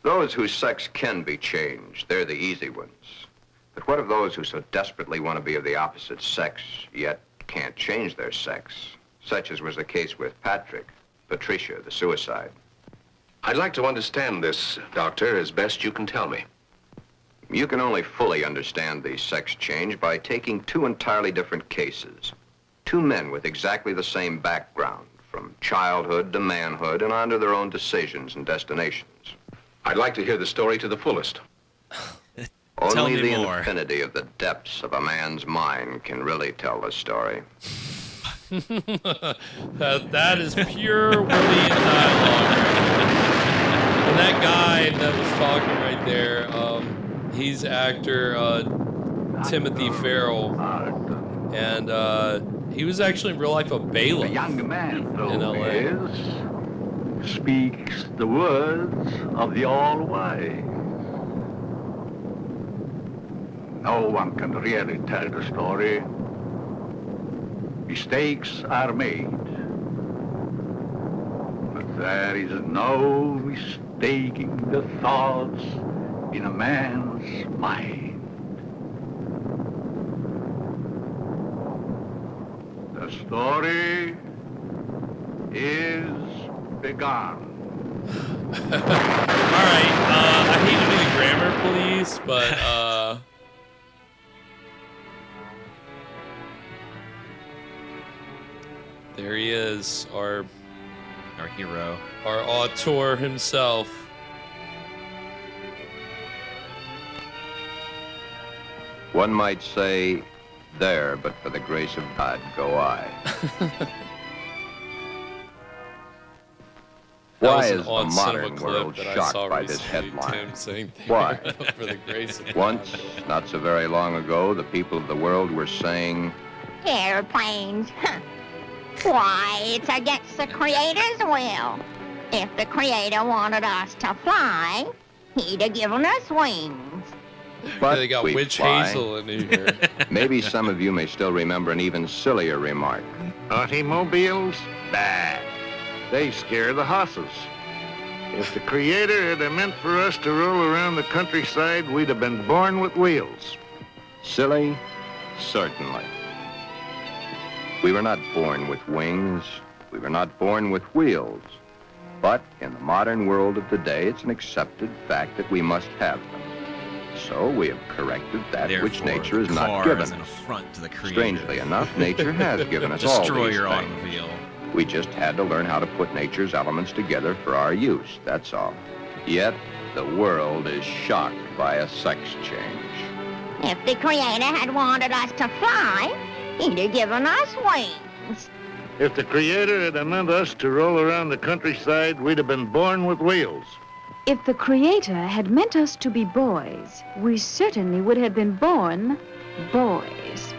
S12: Those whose sex can be changed, they're the easy ones. But what of those who so desperately want to be of the opposite sex, yet can't change their sex? Such as was the case with Patricia, the suicide.
S9: I'd like to understand this, Doctor, as best you can tell me.
S12: You can only fully understand the sex change by taking two entirely different cases. Two men with exactly the same background, from childhood to manhood and on to their own decisions and destinations.
S9: I'd like to hear the story to the fullest.
S12: Only
S8: me
S12: the
S8: more.
S12: infinity of the depths of a man's mind can really tell the story.
S7: that is pure William dialogue. And that guy that was talking right there, he's actor Timothy Farrell, and he was actually in real life a bailiff
S9: A young man,
S7: in LA.
S9: Speaks the words of the All-Wise. No one can really tell the story. Mistakes are made. But there is no mistaking the thoughts in a man's mind. The story is begun.
S7: Alright, I hate to be the grammar police, but there he is, our
S8: hero,
S7: our auteur himself.
S12: One might say, there, but for the grace of God, go I.
S7: That
S12: Why
S7: was an
S12: is the
S7: odd cinema
S12: modern
S7: clip
S12: world
S7: that I
S12: shocked
S7: saw
S12: by this
S7: recently,
S12: headline?
S7: Tim saying there,
S12: Why?
S7: for the grace of
S12: Once,
S7: God.
S12: not so very long ago, the people of the world were saying,
S6: Airplanes. Why, it's against the Creator's will. If the Creator wanted us to fly, he'd have given us wings.
S12: but
S7: They got
S12: we
S7: Witch
S12: fly.
S7: Hazel in here.
S12: Maybe some of you may still remember an even sillier remark.
S13: Automobiles? Bah. They scare the hosses. If the Creator had meant for us to roll around the countryside, we'd have been born with wheels.
S12: Silly? Certainly. We were not born with wings. We were not born with wheels. But in the modern world of today, it's an accepted fact that we must have them. So we have corrected that which
S8: Therefore,
S12: nature has
S8: the
S12: not
S8: car
S12: given
S8: is an
S12: us.
S8: affront to the Creator.
S12: Strangely enough, nature has given us all
S8: Destroy
S12: these
S8: your
S12: things.
S8: automobile.
S12: We just had to learn how to put nature's elements together for our use, that's all. Yet, the world is shocked by a sex change.
S6: If the Creator had wanted us to fly, he'd have given us wings.
S13: If the Creator had meant us to roll around the countryside, we'd have been born with wheels.
S14: If the Creator had meant us to be boys, we certainly would have been born boys.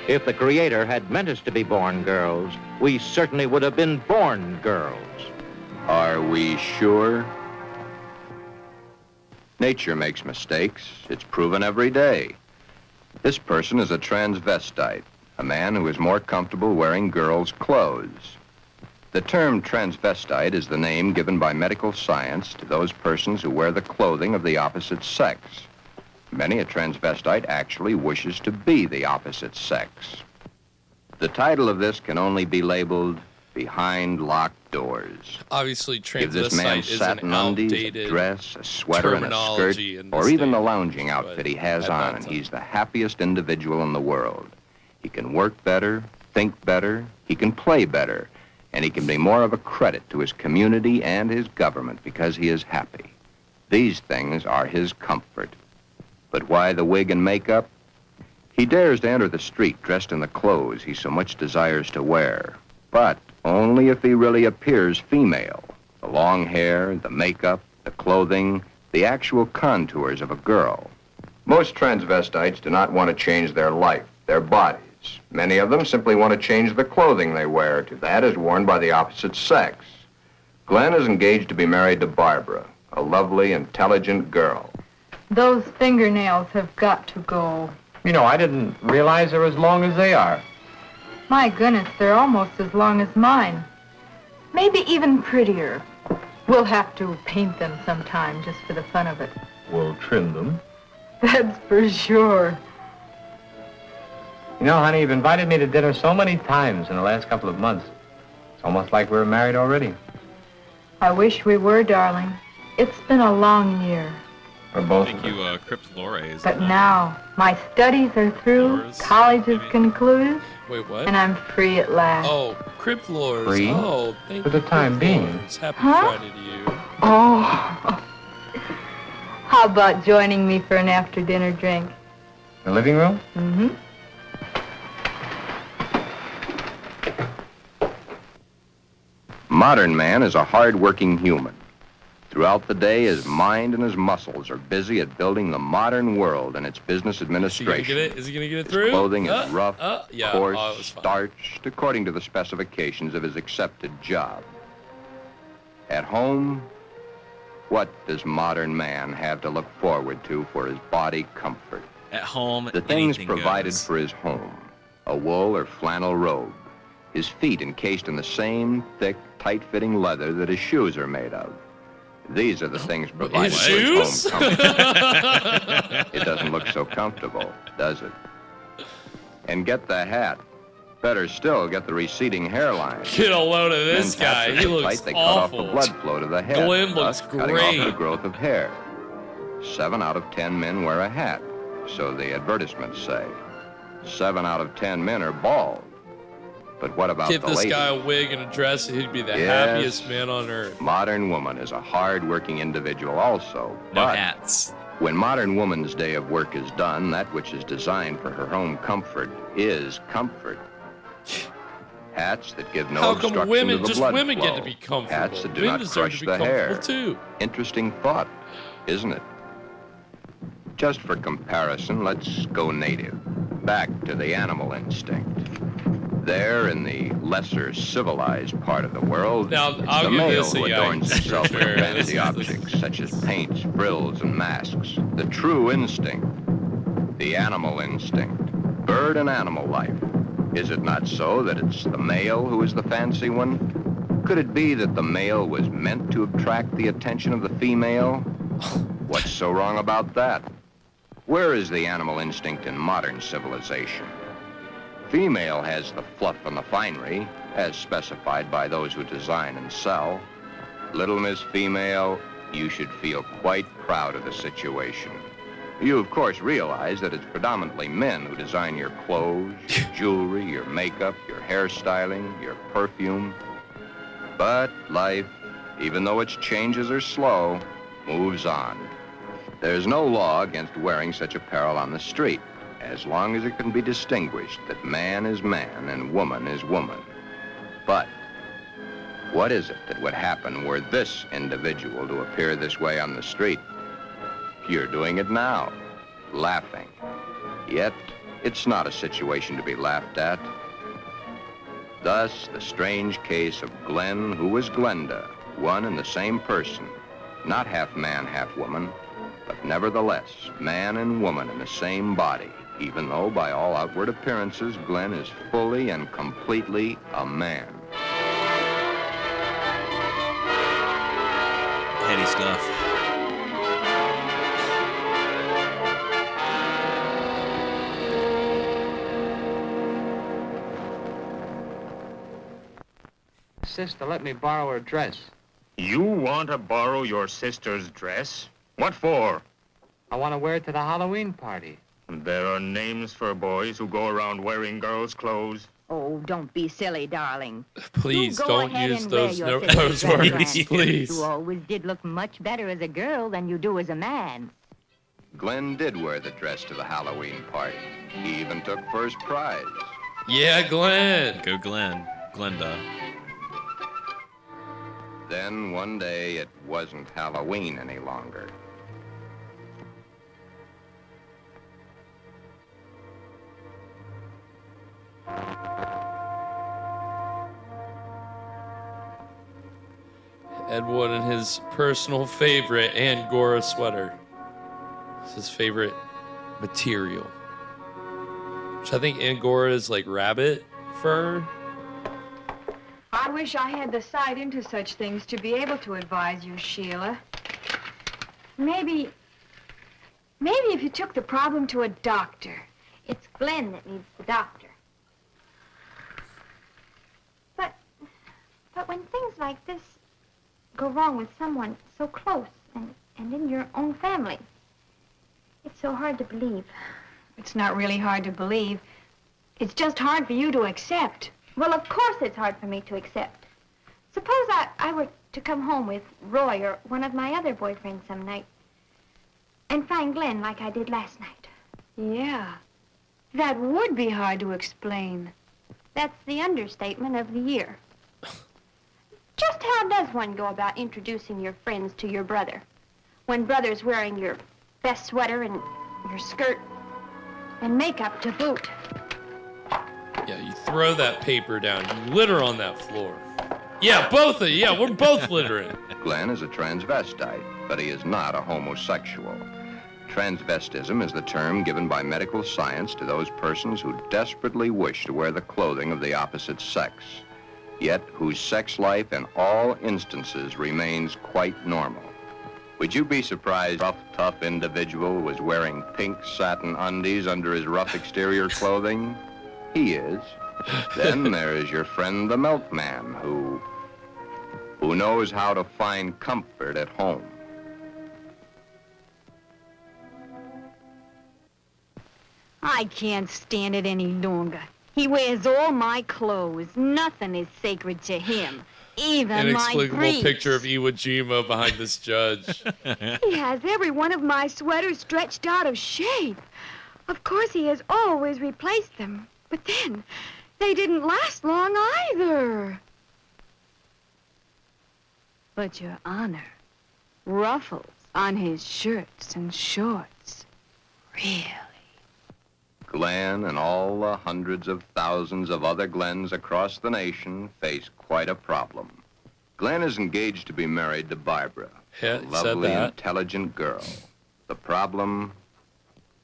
S15: If the Creator had meant us to be born girls, we certainly would have been born girls.
S12: Are we sure? Nature makes mistakes. It's proven every day. This person is a transvestite, a man who is more comfortable wearing girls' clothes. The term transvestite is the name given by medical science to those persons who wear the clothing of the opposite sex. Many a transvestite actually wishes to be the opposite sex. The title of this can only be labeled Behind Locked Doors.
S7: Obviously,
S12: Give this man
S7: transvestite is an
S12: satin undies, a
S7: outdated
S12: dress, a sweater, and a skirt,
S7: terminology in
S12: or
S7: this
S12: even
S7: day
S12: the
S7: and
S12: lounging
S7: age,
S12: outfit
S7: but
S12: he has
S7: at that
S12: on, and
S7: time.
S12: he's the happiest individual in the world. He can work better, think better, he can play better, and he can be more of a credit to his community and his government because he is happy. These things are his comfort. But why the wig and makeup? He dares to enter the street dressed in the clothes he so much desires to wear, but only if he really appears female. The long hair, the makeup, the clothing, the actual contours of a girl. Most transvestites do not want to change their life, their bodies. Many of them simply want to change the clothing they wear to that is worn by the opposite sex. Glenn is engaged to be married to Barbara, a lovely, intelligent girl.
S11: Those fingernails have got to go.
S10: You know, I didn't realize they're as long as they are.
S11: My goodness, they're almost as long as mine. Maybe even prettier. We'll have to paint them sometime just for the fun of it.
S10: We'll trim them.
S11: That's for sure.
S10: You know, honey, you've invited me to dinner so many times in the last couple of months. It's almost like we're married already.
S11: I wish we were, darling. It's been a long year.
S10: We're both.
S8: Thank you, Crypt Lores.
S11: But now, my studies are through,
S8: Yours,
S11: college is concluded,
S7: Wait, what?
S11: and I'm free at last.
S7: Oh, Crypt Lores.
S10: Free?
S7: Oh, thank
S10: For the
S7: you,
S10: time
S7: Crypt
S10: being.
S7: Lores. Happy
S11: Huh?
S7: Friday to you.
S11: Oh. How about joining me for an after-dinner drink?
S10: The living room?
S11: Mm-hmm.
S12: Modern man is a hard-working human. Throughout the day, his mind and his muscles are busy at building the modern world and its business
S7: Is he gonna
S12: administration.
S7: get it? Is he gonna get it through?
S12: His clothing is rough,
S7: Yeah,
S12: coarse,
S7: oh, it was fine.
S12: starched, according to the specifications of his accepted job. At home, what does modern man have to look forward to for his body comfort?
S8: At home,
S12: The things
S8: anything
S12: provided
S8: goes.
S12: for his home, a wool or flannel robe, his feet encased in the same thick, tight-fitting leather that his shoes are made of. These are the things provided
S7: His
S12: for his
S7: shoes?
S12: home comfort. It doesn't look so comfortable, does it? And get the hat. Better still, get the receding hairline.
S7: Get a load of this
S12: Men's hats
S7: guy.
S12: are
S7: He
S12: so
S7: looks
S12: tight, they
S7: awful.
S12: cut off the blood flow to the head,
S7: Glenn looks
S12: thus cutting off the
S7: great.
S12: growth of hair. 7 out of 10 men wear a hat, so the advertisements say. 7 out of 10 men are bald. But what about
S7: Give
S12: the
S7: this
S12: ladies?
S7: guy a wig and a dress, and he'd be the
S12: Yes.
S7: happiest man on earth.
S12: Modern woman is a hard-working individual also.
S8: No
S12: but
S8: hats.
S12: when modern woman's day of work is done, that which is designed for her home comfort is comfort. Hats that give no
S7: How come
S12: obstruction
S7: women,
S12: to the
S7: just
S12: blood
S7: women
S12: flow.
S7: get to be comfortable?
S12: Hats that do
S7: Men
S12: not
S7: deserve
S12: crush
S7: to be
S12: the hair.
S7: comfortable too.
S12: Interesting thought, isn't it? Just for comparison, let's go native. Back to the animal instinct. There, in the lesser civilized part of the world,
S7: Now,
S12: it's
S7: I'll
S12: the
S7: give
S12: male
S7: this a
S12: who adorns
S7: yikes,
S12: himself
S7: for
S12: with
S7: sure.
S12: fancy
S7: This is-
S12: objects such as paints, frills, and masks. The true instinct, the animal instinct, bird and animal life. Is it not so that it's the male who is the fancy one? Could it be that the male was meant to attract the attention of the female? What's so wrong about that? Where is the animal instinct in modern civilization? Female has the fluff and the finery, as specified by those who design and sell. Little Miss Female, you should feel quite proud of the situation. You, of course, realize that it's predominantly men who design your clothes, your jewelry, your makeup, your hairstyling, your perfume. But life, even though its changes are slow, moves on. There's no law against wearing such apparel on the street, as long as it can be distinguished that man is man and woman is woman. But what is it that would happen were this individual to appear this way on the street? You're doing it now, laughing. Yet, it's not a situation to be laughed at. Thus, the strange case of Glen, who was Glenda, one and the same person, not half man, half woman, but nevertheless, man and woman in the same body, even though by all outward appearances, Glen is fully and completely a man.
S8: Heady stuff.
S10: sister let me borrow her dress.
S16: You want to borrow your sister's dress? What for?
S10: I want to wear it to the Halloween party.
S16: There are names for boys who go around wearing girls' clothes.
S17: Oh, don't be silly, darling.
S7: Please
S17: You go
S7: don't
S17: ahead
S7: use
S17: and wear
S7: those
S17: your
S7: those
S17: sister's
S7: words,
S17: dress.
S7: please.
S17: You always did look much better as a girl than you do as a man.
S12: Glenn did wear the dress to the Halloween party. He even took first prize.
S7: Yeah, Glenn.
S8: Go Glen. Glenda.
S12: Then one day it wasn't Halloween any longer.
S7: Ed Wood and his personal favorite Angora sweater. It's his favorite material. Which I think Angora is like rabbit fur.
S11: I wish I had the sight into such things to be able to advise you, Sheila. Maybe if you took the problem to a doctor.
S18: It's Glenn that needs the doctor. But when things like this go wrong with someone so close and in your own family, it's so hard to believe.
S11: It's not really hard to believe. It's just hard for you to accept.
S18: Well, of course it's hard for me to accept. Suppose I were to come home with Roy or one of my other boyfriends some night and find Glenn like I did last night.
S11: Yeah, that would be hard to explain.
S18: That's the understatement of the year. Just how does one go about introducing your friends to your brother when brother's wearing your best sweater and your skirt and makeup to boot?
S7: Yeah, you throw that paper down. You litter on that floor. Yeah, both of you. Yeah, we're both littering.
S12: Glenn is a transvestite, but he is not a homosexual. Transvestism is the term given by medical science to those persons who desperately wish to wear the clothing of the opposite sex, yet whose sex life in all instances remains quite normal. Would you be surprised a rough, tough individual was wearing pink satin undies under his rough exterior clothing? He is. Then there is your friend the milkman who knows how to find comfort at home.
S14: I can't stand it any longer. He wears all my clothes. Nothing is sacred to him. Even my
S7: Inexplicable
S14: briefs.
S7: picture of Iwo Jima behind this judge.
S14: He has every one of my sweaters stretched out of shape. Of course, he has always replaced them. But then, they didn't last long either. But, Your Honor, ruffles on his shirts and shorts. Really?
S12: Glenn and all the hundreds of thousands of other Glens across the nation face quite a problem. Glenn is engaged to be married to Barbara,
S7: Yeah,
S12: a
S7: you said
S12: lovely,
S7: that.
S12: intelligent girl. The problem,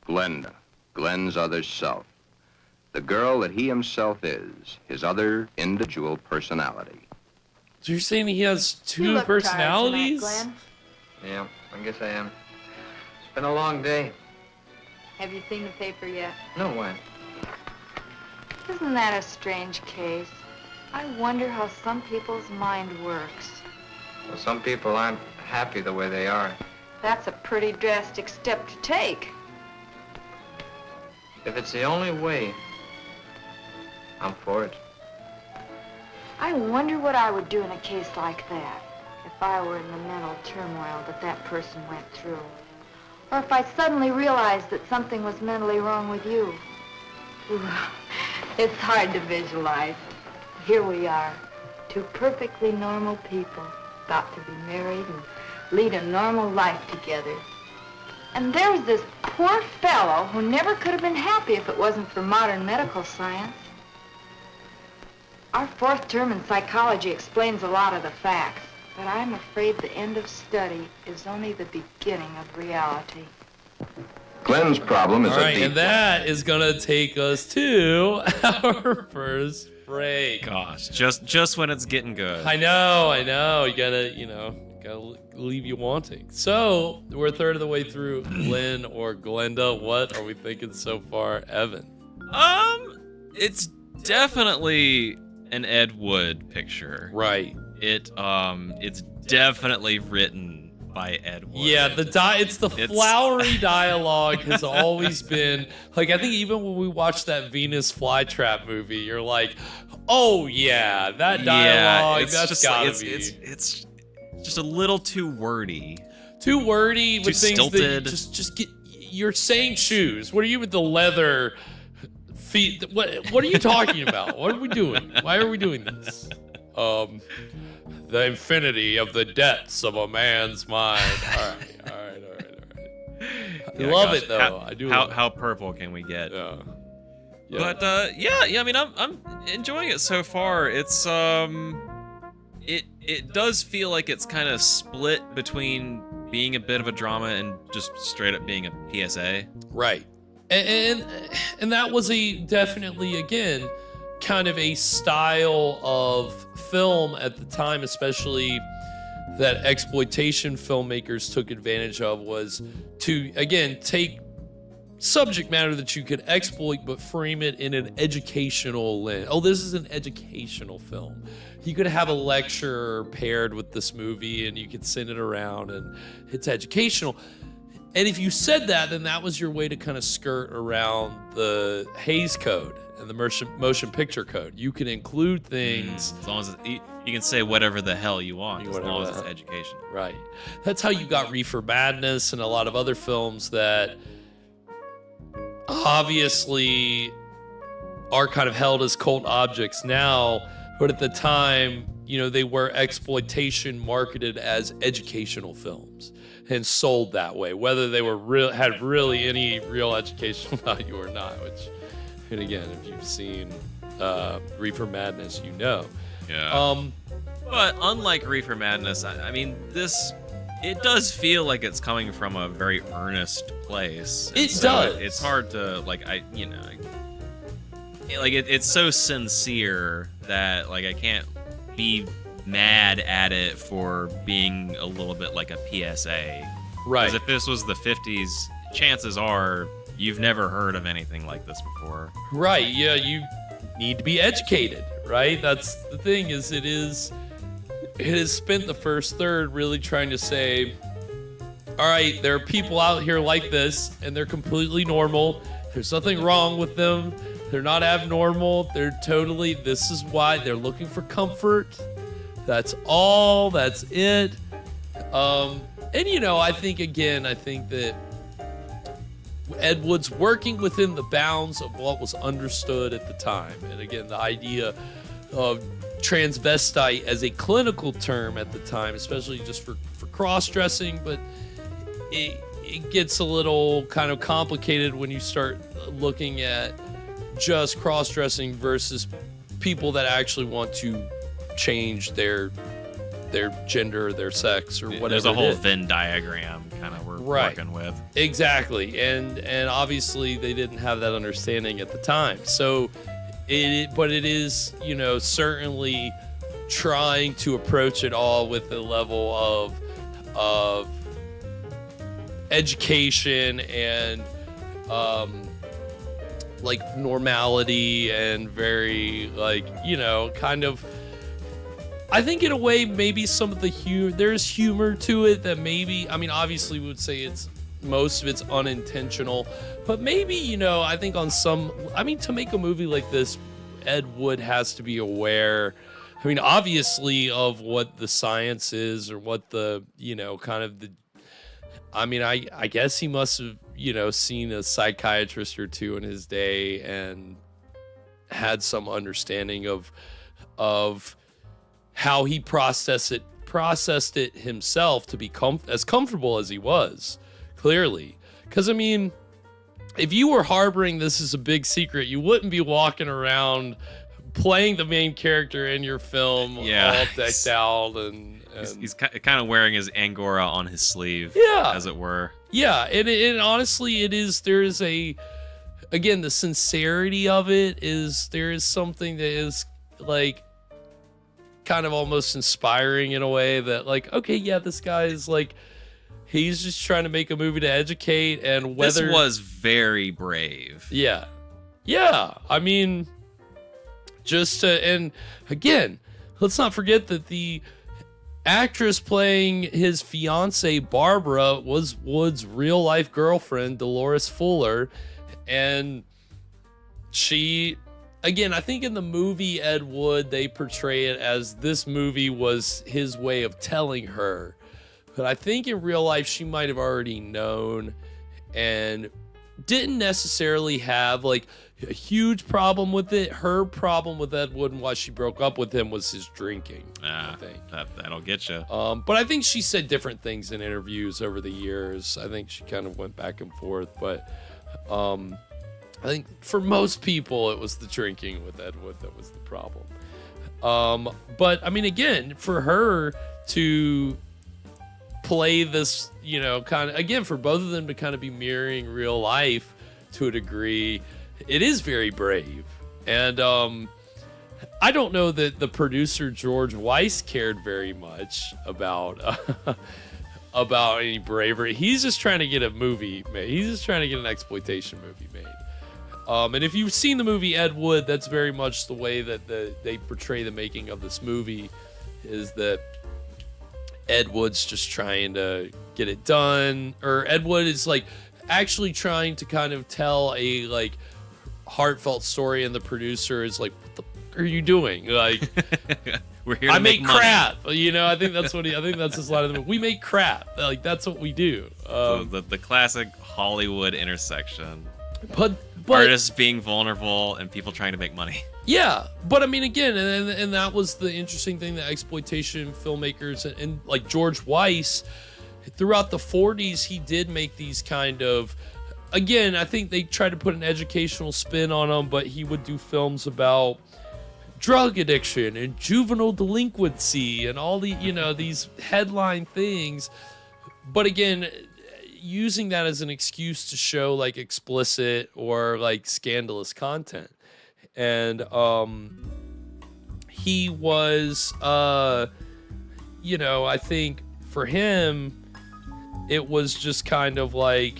S12: Glenda, Glenn's other self. The girl that he himself is, his other individual personality.
S7: So you're saying he has
S11: You
S7: two
S11: look
S7: personalities?
S11: tired tonight, Glenn.
S10: Yeah, I guess I am. It's been a long day.
S11: Have you seen the paper yet?
S10: No, when?
S11: Isn't that a strange case? I wonder how some people's mind works.
S10: Well, some people aren't happy the way they are.
S11: That's a pretty drastic step to take.
S10: If it's the only way, I'm for it.
S11: I wonder what I would do in a case like that if I were in the mental turmoil that person went through. Or if I suddenly realized that something was mentally wrong with you. Ooh, it's hard to visualize. Here we are, two perfectly normal people, about to be married and lead a normal life together. And there's this poor fellow who never could have been happy if it wasn't for modern medical science. Our fourth term in psychology explains a lot of the facts, but I'm afraid the end of study is only the beginning of reality.
S12: Glenn's problem is
S7: All
S12: a
S7: right,
S12: deep
S7: and that is gonna take us to our first break.
S8: Gosh, just when it's getting good.
S7: I know. You gotta leave you wanting. So we're a third of the way through Glen or Glenda. What are we thinking so far, Evan?
S8: It's definitely an Ed Wood picture.
S7: Right.
S8: It's definitely written by Ed Wood.
S7: Yeah, it's the flowery dialogue has always been like, I think even when we watched that Venus flytrap movie, you're like, oh yeah, that dialogue, that's gotta be.
S8: It's just a little too wordy.
S7: Too wordy with things
S8: stilted.
S7: that just get. You're saying shoes. What are you with the leather feet? What are you talking about? What are we doing? Why are we doing this? The infinity of the depths of a man's mind. All right. I love it though. I do.
S8: How purple can we get?
S7: Yeah.
S8: But I mean, I'm enjoying it so far. It's it does feel like it's kind of split between being a bit of a drama and just straight up being a PSA.
S7: Right. And that was definitely again kind of a style of film at the time, especially that exploitation filmmakers took advantage of, was to again take subject matter that you could exploit but frame it in an educational lens. Oh, this is an educational film. You could have a lecture paired with this movie and you could send it around and it's educational. And if you said that, then that was your way to kind of skirt around the Hays Code and the motion picture code. You can include things.
S8: As long as you can say whatever the hell you want, as long as it's education.
S7: Right. That's how you got Reefer Madness and a lot of other films that obviously are kind of held as cult objects now, but at the time, they were exploitation marketed as educational films and sold that way, whether they were had really any real educational value or not. Which, and again, if you've seen Reefer Madness, you know.
S8: Yeah. But unlike Reefer Madness, I mean, it does feel like it's coming from a very earnest place.
S7: It does.
S8: It's hard to it's so sincere that I can't be mad at it for being a little bit like a PSA.
S7: Right.
S8: Because if this was the 50s, chances are you've never heard of anything like this before.
S7: Right. Yeah, you need to be educated, right? That's the thing, it has spent the first third really trying to say, all right, there are people out here like this and they're completely normal. There's nothing wrong with them. They're not abnormal. This is why they're looking for comfort. That's all. That's it. And I think that Ed Wood's working within the bounds of what was understood at the time. And again, the idea of transvestite as a clinical term at the time, especially just for cross-dressing, but it gets a little kind of complicated when you start looking at just cross-dressing versus people that actually want to change their gender, their sex, or whatever.
S8: There's a whole Venn diagram kind of we're working with.
S7: Exactly, and obviously they didn't have that understanding at the time. So it is certainly trying to approach it all with a level of education and normality and very kind of, I think in a way maybe some of the there's humor to it that maybe, obviously we would say most of it's unintentional, but maybe I think on some, to make a movie like this, Ed Wood has to be aware, obviously, of what the science is or what the kind of the, I guess he must have seen a psychiatrist or two in his day and had some understanding of how he processed it himself to be as comfortable as he was, clearly. Because if you were harboring this as a big secret, you wouldn't be walking around playing the main character in your film all decked out and
S8: he's kind of wearing his Angora on his sleeve, as it were.
S7: Yeah, and honestly, there is again, the sincerity of it there is something that is kind of almost inspiring in a way that okay, yeah, this guy is he's just trying to make a movie to educate, and whether
S8: this was very brave.
S7: Yeah. And again, let's not forget that the actress playing his fiancee Barbara was Wood's real life girlfriend, Dolores Fuller. And she, again, I think in the movie Ed Wood, they portray it as this movie was his way of telling her. But I think in real life, she might have already known and didn't necessarily have like a huge problem with it. Her problem with Ed Wood and why she broke up with him was his drinking. I think
S8: that'll get you.
S7: But I think she said different things in interviews over the years. I think she kind of went back and forth. But I think for most people, it was the drinking with Ed Wood that was the problem. But I mean, again, for her to play this, you know, kind of, again, for both of them to kind of be mirroring real life to a degree, it is very brave. And I don't know that the producer George Weiss cared very much about about any bravery. He's just trying to get a movie made. He's just trying to get an exploitation movie made. And if you've seen the movie Ed Wood, that's very much the way that they portray the making of this movie, is that Ed Wood's just trying to get it done, or Ed Wood is like actually trying to kind of tell a like heartfelt story, and the producer is like, "What the fuck are you doing?" Like,
S8: we're here to
S7: make
S8: money.
S7: crap. You know, I think that's what I think that's his line of the movie. We make crap. Like, that's what we do.
S8: The classic Hollywood intersection.
S7: But
S8: artists being vulnerable and people trying to make money.
S7: Yeah, but I mean, again, and that was the interesting thing that exploitation filmmakers and like George Weiss, throughout the 40s, he did make these kind of, again, I think they tried to put an educational spin on them, but he would do films about drug addiction and juvenile delinquency and all the, you know, these headline things. But again, using that as an excuse to show like explicit or like scandalous content. And he was you know, I think for him it was just kind of like,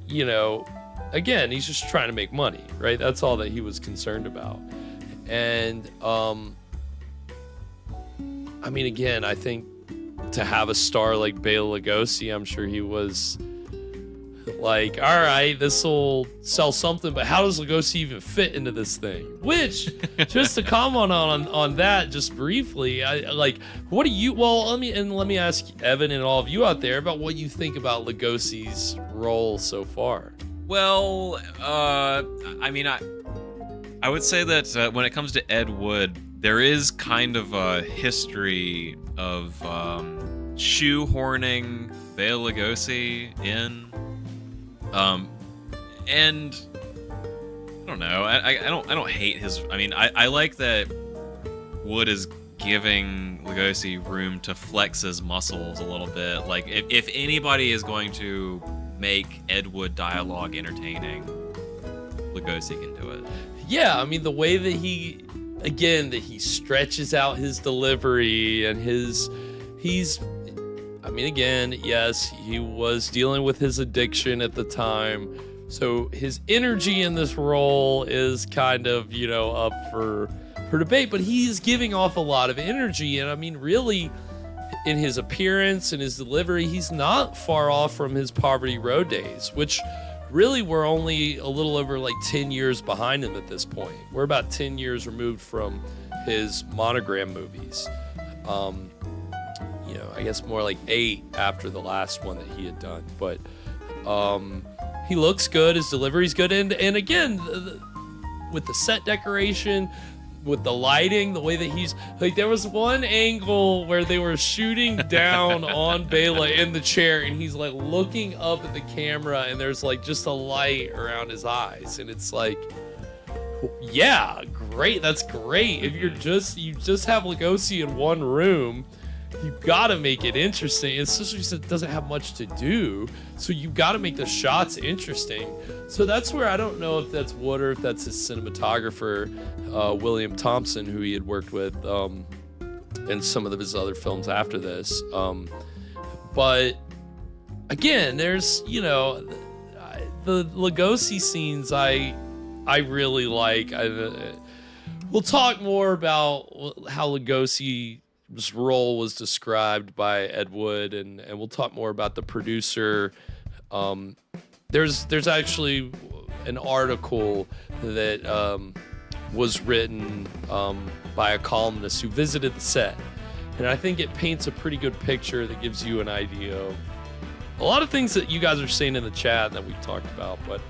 S7: you know, again, he's just trying to make money, right? That's all that he was concerned about. And I mean, again, I think to have a star like Bela Lugosi, I'm sure he was like, all right, this will sell something, but how does Lugosi even fit into this thing? Which, just to comment on that just briefly, I like, what do you, well, let me ask Evan and all of you out there about what you think about Lugosi's role so far.
S8: Well, I mean, I would say that when it comes to Ed Wood, there is kind of a history of shoehorning Bela Lugosi in. And I don't know. I don't hate his. I mean, I like that Wood is giving Lugosi room to flex his muscles a little bit. Like, if anybody is going to make Ed Wood dialogue entertaining, Lugosi can do it.
S7: Yeah, I mean, the way that he stretches out his delivery and he's, I mean, again, yes, he was dealing with his addiction at the time. So his energy in this role is kind of, you know, up for debate, but he's giving off a lot of energy. And I mean, really, in his appearance and his delivery, he's not far off from his Poverty Road days, which really we're only a little over like 10 years behind him at this point. We're about 10 years removed from his Monogram movies. You know, I guess more like 8 after the last one that he had done. But he looks good, his delivery's good, and again, with the set decoration, with the lighting, the way that he's like, there was one angle where they were shooting down on Bela in the chair, and he's like looking up at the camera, and there's like just a light around his eyes, and it's like, yeah, great, that's great. If you just have Lugosi in one room, you gotta make it interesting, especially since it doesn't have much to do. So you gotta make the shots interesting. So that's where I don't know if that's Wood or if that's his cinematographer, William Thompson, who he had worked with in some of his other films after this. But again, there's, you know, the Lugosi scenes I I really like. We'll talk more about how Lugosi's role was described by Ed Wood, and we'll talk more about the producer. There's actually an article that was written by a columnist who visited the set, and I think it paints a pretty good picture that gives you an idea of a lot of things that you guys are saying in the chat that we've talked about. But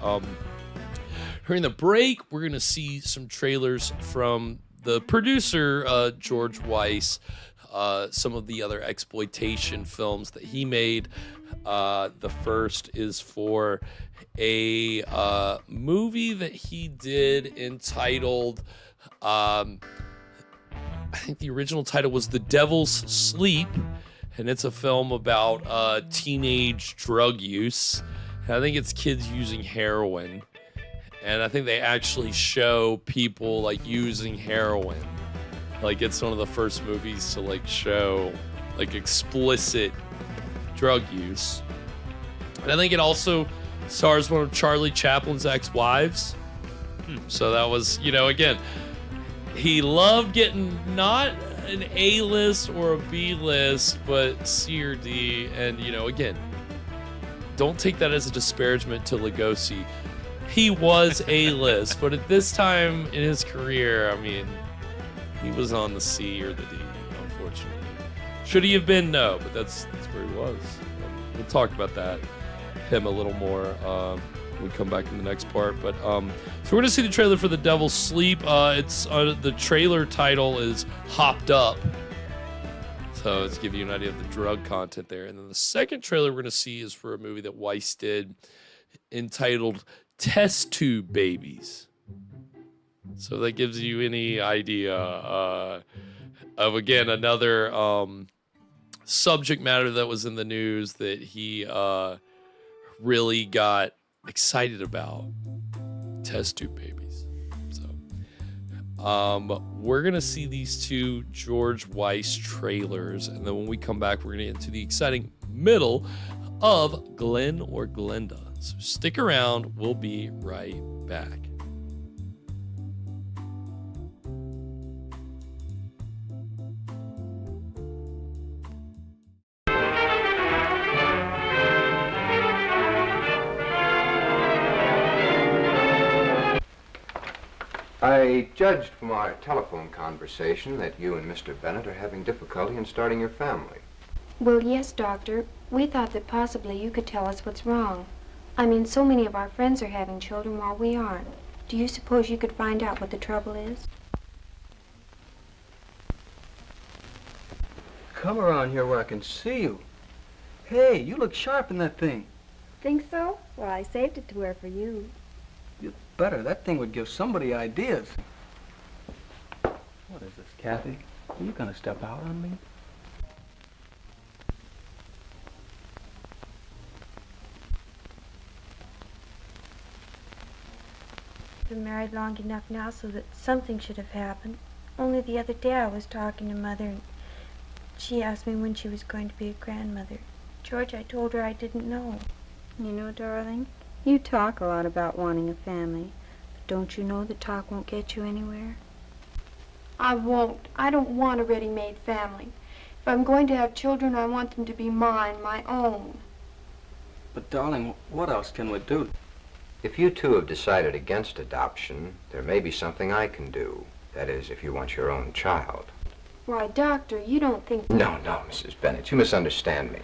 S7: during the break, we're going to see some trailers from the producer, George Weiss, some of the other exploitation films that he made. The first is for a movie that he did entitled, I think the original title was The Devil's Sleep, and it's a film about teenage drug use. And I think it's kids using heroin. And I think they actually show people like using heroin. Like it's one of the first movies to like show like explicit drug use. And I think it also stars one of Charlie Chaplin's ex-wives. So that was, you know, again, he loved getting not an A-list or a B-list, but C or D. And, you know, again, don't take that as a disparagement to Lugosi. He was A-list, but at this time in his career, I mean, he was on the C or the D, unfortunately. Should he have been? No, but that's where he was. We'll talk about him a little more when we come back in the next part. But so we're gonna see the trailer for The Devil's Sleep. It's the trailer title is Hopped Up, so let's give you an idea of the drug content there. And then the second trailer we're gonna see is for a movie that Weiss did entitled Test Tube Babies. So that gives you any idea of, again, another subject matter that was in the news that he really got excited about. Test Tube Babies. So we're going to see these two George Weiss trailers, and then when we come back, we're going to get into the exciting middle of Glen or Glenda. So stick around. We'll be right back.
S12: I judged from our telephone conversation that you and Mr. Bennett are having difficulty in starting your family.
S18: Well, yes, Doctor. We thought that possibly you could tell us what's wrong. I mean, so many of our friends are having children while we aren't. Do you suppose you could find out what the trouble is?
S19: Come around here where I can see you. Hey, you look sharp in that thing.
S20: Think so? Well, I saved it to wear for you.
S19: You'd better. That thing would give somebody ideas. What is this, Kathy? Are you gonna step out on me?
S18: Been married long enough now so that something should have happened. Only the other day I was talking to Mother, and she asked me when she was going to be a grandmother. George, I told her I didn't know.
S20: You know, darling, you talk a lot about wanting a family, but don't you know that talk won't get you anywhere?
S18: I won't. I don't want a ready-made family. If I'm going to have children, I want them to be mine, my own.
S19: But, darling, what else can we do?
S12: If you two have decided against adoption, there may be something I can do. That is, if you want your own child.
S18: Why, Doctor, you don't think...
S12: No, Mrs. Bennett, you misunderstand me.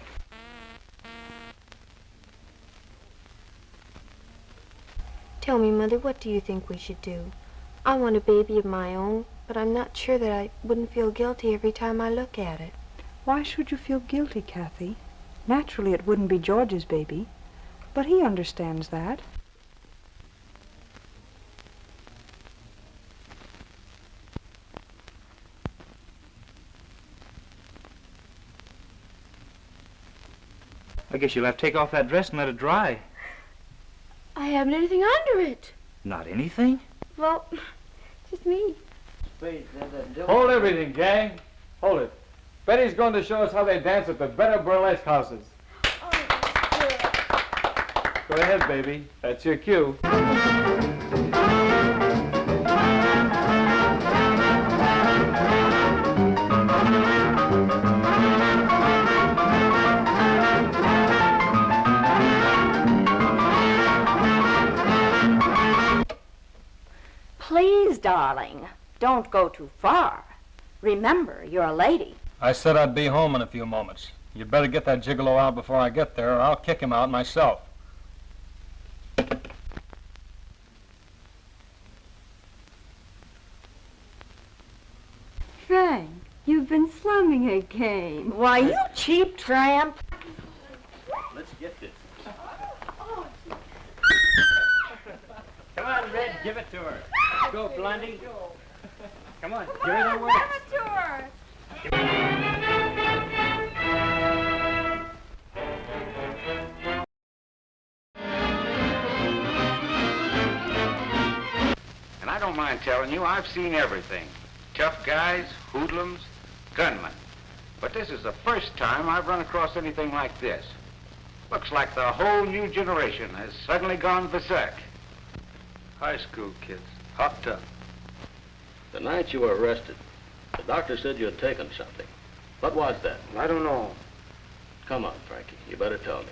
S18: Tell me, Mother, what do you think we should do? I want a baby of my own, but I'm not sure that I wouldn't feel guilty every time I look at it.
S21: Why should you feel guilty, Kathy? Naturally, it wouldn't be George's baby, but he understands that.
S22: I guess you'll have to take off that dress and let it dry.
S18: I haven't anything under it.
S22: Not anything?
S18: Well, just me.
S23: Hold everything, gang. Hold it. Betty's going to show us how they dance at the better burlesque houses. Go ahead, baby. That's your cue.
S3: please, darling, don't go too far. Remember, you're a lady.
S23: I said I'd be home in a few moments. You'd better get that gigolo out before I get there, or I'll kick him out myself.
S20: Frank, you've been slumming again.
S3: Why, you cheap tramp.
S2: Let's get this. Come on, Red, give it to her. Go, Blondie. Come on, give her the works.
S14: Give it to her.
S4: And I don't mind telling you, I've seen everything. Tough guys, hoodlums, gunmen. But this is the first time I've run across anything like this. Looks like the whole new generation has suddenly gone berserk.
S5: High school kids, hopped up. The night you were arrested, the doctor said you had taken something. What was that?
S4: I don't know.
S5: Come on, Frankie, you better tell me.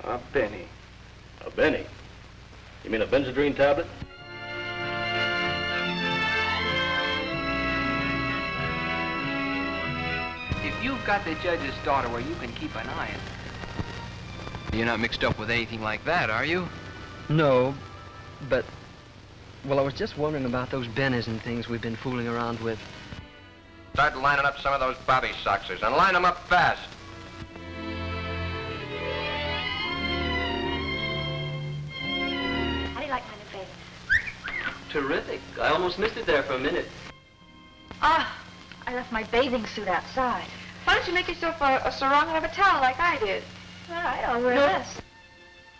S4: A penny.
S5: A Benny? You mean a Benzedrine tablet?
S24: If you've got the judge's daughter where you can keep an eye on her. You're not mixed up with anything like that, are you?
S25: No, but, well, I was just wondering about those bennies and things we've been fooling around with.
S12: Start lining up some of those bobby soxers, and line them up fast.
S3: How do you like my new bathing?
S25: Terrific. I almost missed it there for a minute.
S11: Ah, I left my bathing suit outside. Why don't you make yourself a sarong and have a towel like I did? All right, I'll wear this.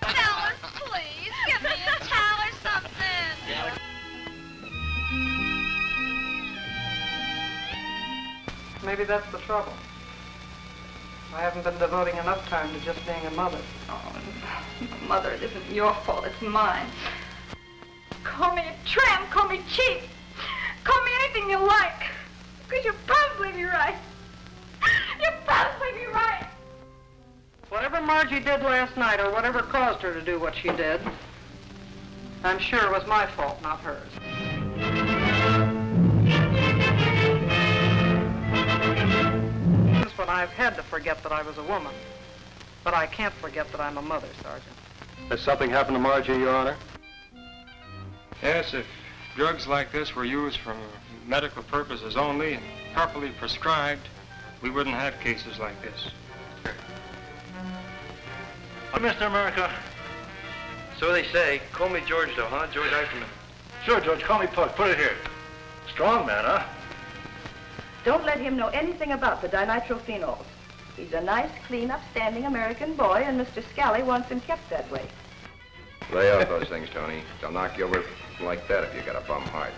S14: Towels, please. Give me a towel or something.
S26: Maybe that's the trouble. I haven't been devoting enough time to just being a mother.
S11: Oh, Mother, it isn't your fault, it's mine. Call me a tramp, call me cheap. Call me anything you like. Because you'll probably be right. You'll probably be right.
S26: Whatever Margie did last night, or whatever caused her to do what she did, I'm sure it was my fault, not hers. But I've had to forget that I was a woman. But I can't forget that I'm a mother, Sergeant.
S5: Has something happened to Margie, Your Honor?
S23: Yes, if drugs like this were used for medical purposes only and properly prescribed, we wouldn't have cases like this.
S5: Mr. America. So they say. Call me George, though, huh? George Eiferman. Sure, George. Call me Puck. Put it here. Strong man, huh?
S3: Don't let him know anything about the dinitrophenols. He's a nice, clean, upstanding American boy, and Mr. Scally wants him kept that way.
S12: Lay off those things, Tony. They'll knock you over like that if you got a bum heart.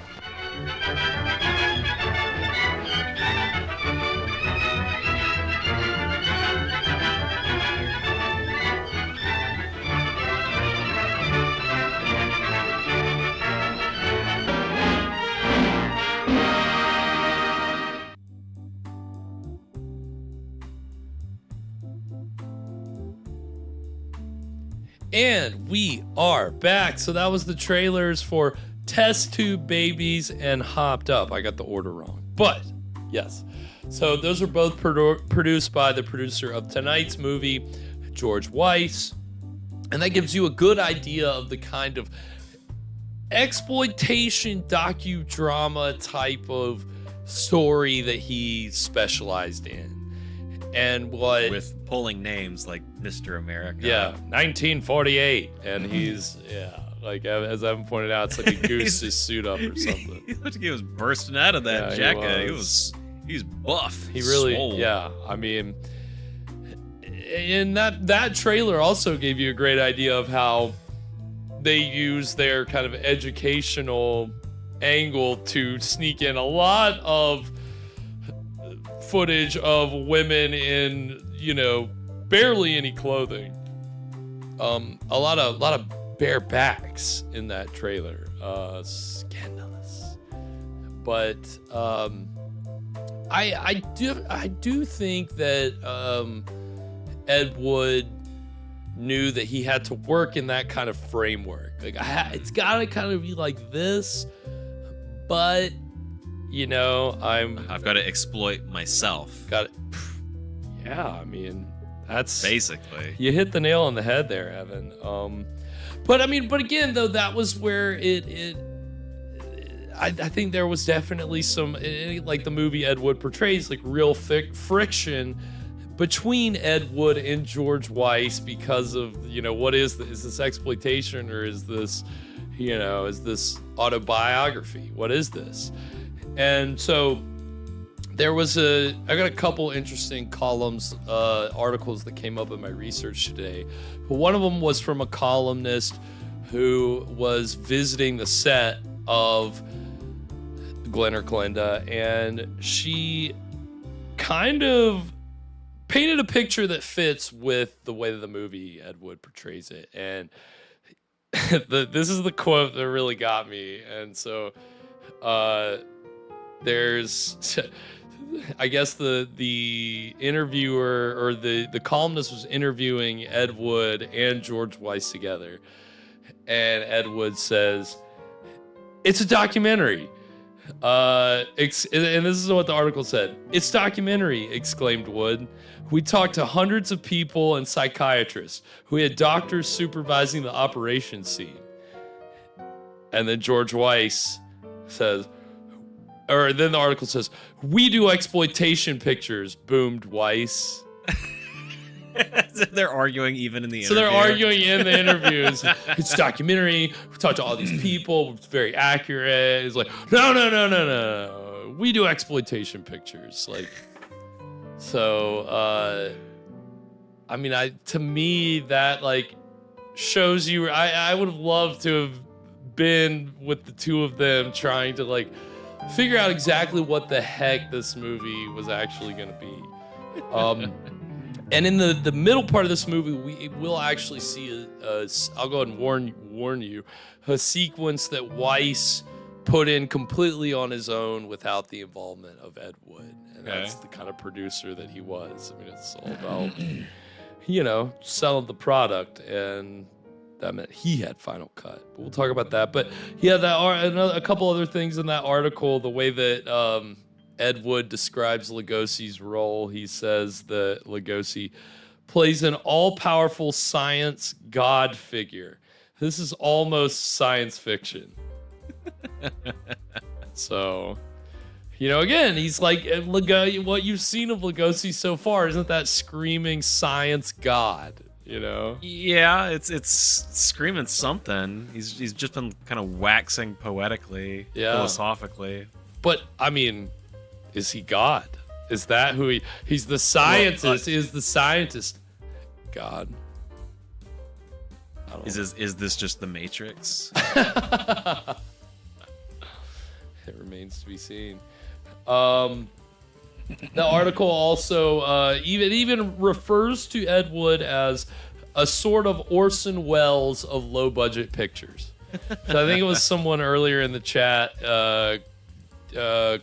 S7: And we are back. So that was the trailers for Test Tube Babies and Hopped Up. I got the order wrong, but yes. So those are both produced by the producer of tonight's movie, George Weiss. And that gives you a good idea of the kind of exploitation docudrama type of story that he specialized in. And what
S8: with pulling names like Mr. America.
S7: Yeah, 1948, and he's like as Evan pointed out, it's like he goosed his suit up or something.
S8: He looked like he was bursting out of that jacket. He's buff.
S7: He really,
S8: swole.
S7: yeah. I mean, and that trailer also gave you a great idea of how they use their kind of educational angle to sneak in a lot of footage of women in, barely any clothing. A lot of bare backs in that trailer. Scandalous. But I do think that Ed Wood knew that he had to work in that kind of framework. Like it's gotta kind of be like this, but you know,
S8: I've got to exploit myself.
S7: Got it. Yeah, I mean, that's
S8: basically,
S7: you hit the nail on the head there, Evan. But again, though, that was where I think there was definitely some, like the movie Ed Wood portrays, like real friction between Ed Wood and George Weiss because of, you know, what is this exploitation, or is this, you know, is this autobiography? What is this? And so there was I got a couple interesting columns, articles that came up in my research today. But one of them was from a columnist who was visiting the set of Glen or Glenda, and she kind of painted a picture that fits with the way that the movie Ed Wood portrays it. And this is the quote that really got me. And so there's, I guess the interviewer or the columnist was interviewing Ed Wood and George Weiss together. And Ed Wood says, "It's a documentary." And this is what the article said. "It's documentary," exclaimed Wood. "We talked to hundreds of people and psychiatrists. We had doctors supervising the operation scene." And then George Weiss says, or then the article says, "We do exploitation pictures," boomed Weiss.
S8: They're arguing even in the
S7: interview. So they're arguing in the interviews. It's documentary. We talked to all these people. It's very accurate. It's like, no. We do exploitation pictures. Like, so, to me, that like shows you, I would have loved to have been with the two of them trying to like figure out exactly what the heck this movie was actually going to be. And in the middle part of this movie, we will actually see I'll go ahead and warn you, a sequence that Weiss put in completely on his own without the involvement of Ed Wood. And that's the kind of producer that he was. I mean, it's all about, you know, selling the product, and that meant he had final cut. But we'll talk about that. But yeah, a couple other things in that article, the way that Ed Wood describes Lugosi's role. He says that Lugosi plays an all-powerful science god figure. This is almost science fiction. So, you know, again, he's like, what you've seen of Lugosi so far isn't that screaming science god, you know?
S8: Yeah, it's screaming something. He's just been kind of waxing poetically, philosophically.
S7: But, I mean, is he God? Is that who he's the scientist? Is the scientist God?
S8: Is this just the Matrix?
S7: It remains to be seen. The article also even refers to Ed Wood as a sort of Orson Welles of low budget pictures. So I think it was someone earlier in the chat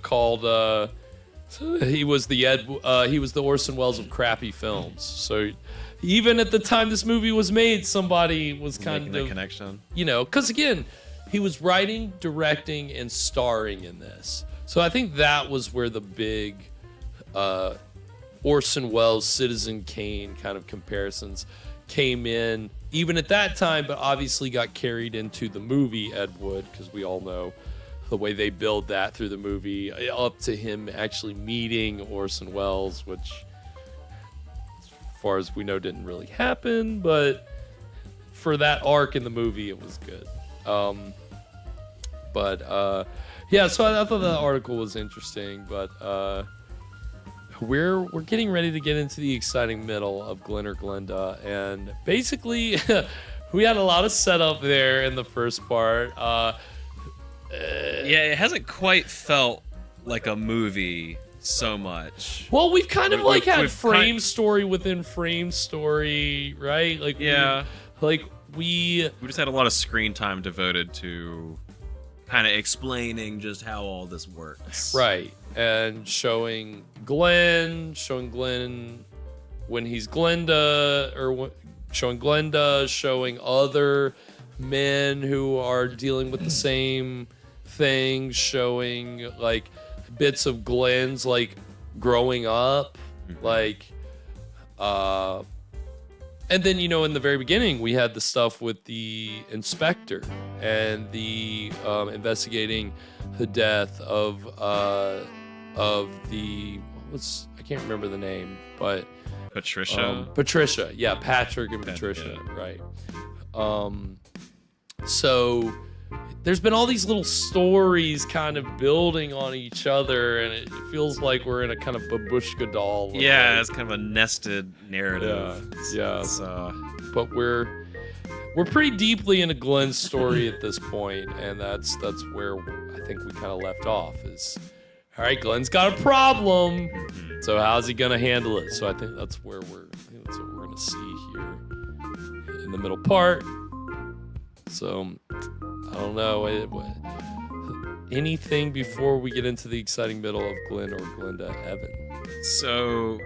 S7: called. He was the Orson Welles of crappy films. So even at the time this movie was made, somebody was kind of
S8: making that connection.
S7: You know, because again, he was writing, directing, and starring in this. So I think that was where the big Orson Welles, Citizen Kane kind of comparisons came in, even at that time, but obviously got carried into the movie Ed Wood, because we all know the way they build that through the movie, up to him actually meeting Orson Welles, which, as far as we know, didn't really happen, but for that arc in the movie, it was good. Yeah, so I thought that article was interesting, but we're getting ready to get into the exciting middle of Glen or Glenda, and basically, we had a lot of setup there in the first part.
S8: Yeah, it hasn't quite felt like a movie so much.
S7: Well, we've kind of like had frame story within frame story, right? Like,
S8: yeah,
S7: we
S8: just had a lot of screen time devoted to kind of explaining just how all this works,
S7: right? And showing Glen when he's Glenda, or showing Glenda, showing other men who are dealing with the same things showing like bits of Glen's like growing up, like and then, you know, in the very beginning, we had the stuff with the inspector and the investigating the death of the I can't remember the name, but
S8: Patricia.
S7: Patricia, yeah, Patrick and Patricia, right? So there's been all these little stories kind of building on each other, and it feels like we're in a kind of babushka doll.
S8: Yeah, it's kind of a nested narrative.
S7: Yeah. But we're pretty deeply into Glen's story at this point, and that's where I think we kind of left off. Is all right, Glen's got a problem. So how's he gonna handle it? So I think that's what we're gonna see here in the middle part. So I don't know. Anything before we get into the exciting middle of Glen or Glenda, Evan?
S8: So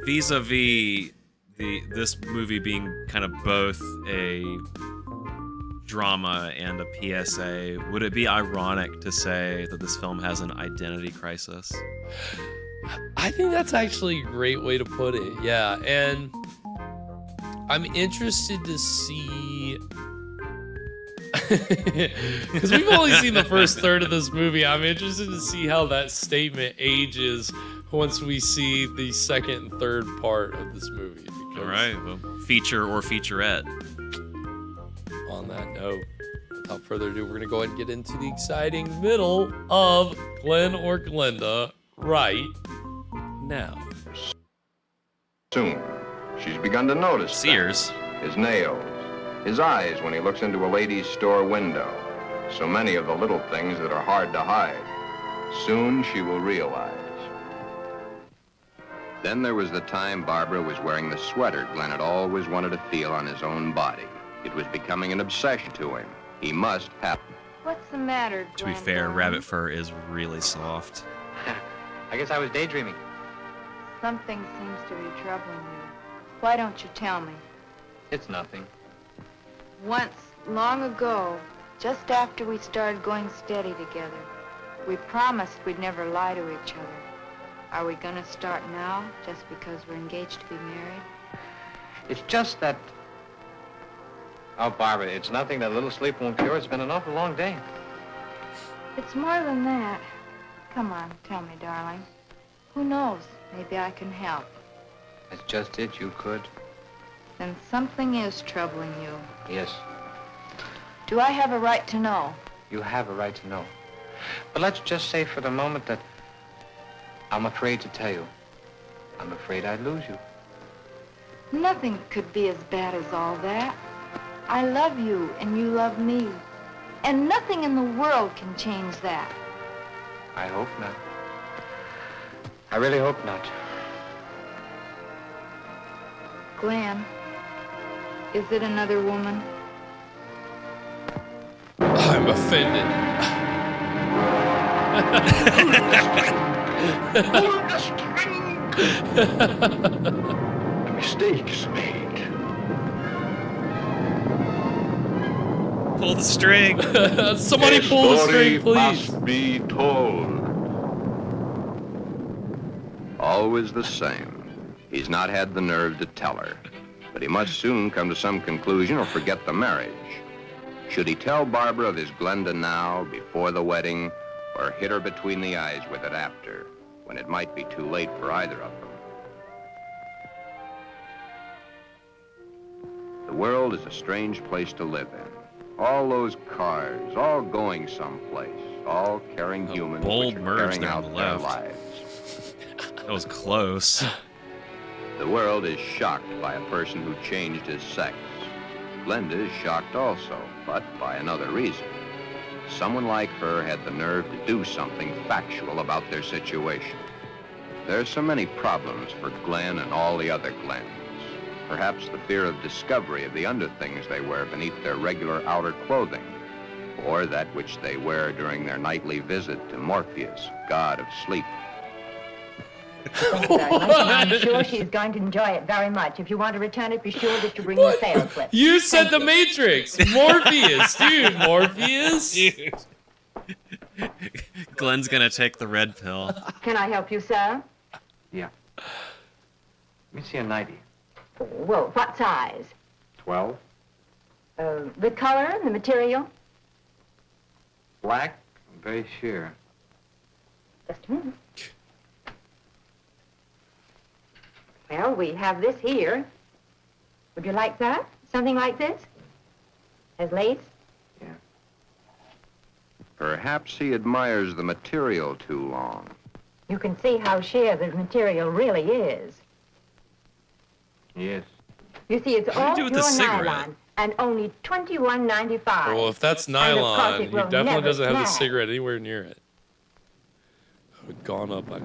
S8: vis-a-vis this movie being kind of both a drama and a PSA, would it be ironic to say that this film has an identity crisis?
S7: I think that's actually a great way to put it. Yeah, and I'm interested to see, because we've only seen the first third of this movie. I'm interested to see how that statement ages once we see the second and third part of this movie.
S8: All right, well, feature or featurette.
S7: On that note, without further ado, we're going to go ahead and get into the exciting middle of Glen or Glenda right now.
S12: Soon, she's begun to notice
S8: Sears.
S12: His nails, his eyes when he looks into a lady's store window. So many of the little things that are hard to hide. Soon she will realize. Then there was the time Barbara was wearing the sweater Glen had always wanted to feel on his own body. It was becoming an obsession to him. He must have.
S11: What's the matter, Glen?
S8: To be fair, rabbit fur is really soft.
S10: I guess I was daydreaming.
S11: Something seems to be troubling you. Why don't you tell me?
S10: It's nothing.
S11: Once, long ago, just after we started going steady together, we promised we'd never lie to each other. Are we gonna start now, just because we're engaged to be married?
S10: It's just that... Oh, Barbara, it's nothing that a little sleep won't cure. It's been an awful long day.
S11: It's more than that. Come on, tell me, darling. Who knows? Maybe I can help.
S10: That's just it, you could.
S11: Then something is troubling you.
S10: Yes,
S11: Do I have a right to know?
S10: you have a right to know. But let's just say for the moment that I'm afraid to tell you. I'm afraid I'd lose you.
S11: Nothing could be as bad as all that. I love you, and you love me. And nothing in the world can change that.
S10: I hope not. I really hope not.
S11: Glen, is it another woman?
S7: I'm offended.
S12: A mistake's made.
S8: Pull the string.
S7: Somebody pull the string, please.
S12: Must be told. Always the same. He's not had the nerve to tell her, but he must soon come to some conclusion or forget the marriage. Should he tell Barbara of his Glenda now, before the wedding, or hit her between the eyes with it after, when it might be too late for either of them? The world is a strange place to live in. All those cars, all going someplace, all carrying humans
S8: bold
S12: which are
S8: merge
S12: carrying
S8: there on
S12: out
S8: the
S12: their
S8: left.
S12: lives.
S8: That was close.
S12: The world is shocked by a person who changed his sex. Glenda is shocked also, but by another reason. Someone like her had the nerve to do something factual about their situation. There are so many problems for Glen and all the other Glens. Perhaps the fear of discovery of the underthings they wear beneath their regular outer clothing, or that which they wear during their nightly visit to Morpheus, god of sleep.
S17: Thank you very much, and I'm sure she's going to enjoy it very much. If you want to return it, be sure that you bring your sales slip.
S7: You said the Matrix. Morpheus, dude. Morpheus.
S8: Dude. Glen's gonna take the red pill.
S11: Can I help you, sir?
S1: Yeah. Let me see a 90.
S11: Well, what size?
S1: 12.
S11: The color, the material?
S1: Black. I'm very sure.
S11: Just a minute. Well, we have this here. Would you like that? Something like this? Has lace?
S12: Perhaps he admires the material too long.
S11: You can see how sheer the material really is.
S1: Yes.
S11: You see, it's
S7: What do you
S11: all
S7: do with
S11: pure
S7: the cigarette?
S11: nylon and only $21.95.
S7: Well, if that's
S11: And of course
S7: nylon,
S11: it
S7: he
S11: will
S7: definitely
S11: never
S7: doesn't have the
S11: snag.
S7: cigarette anywhere near it. Would gone up by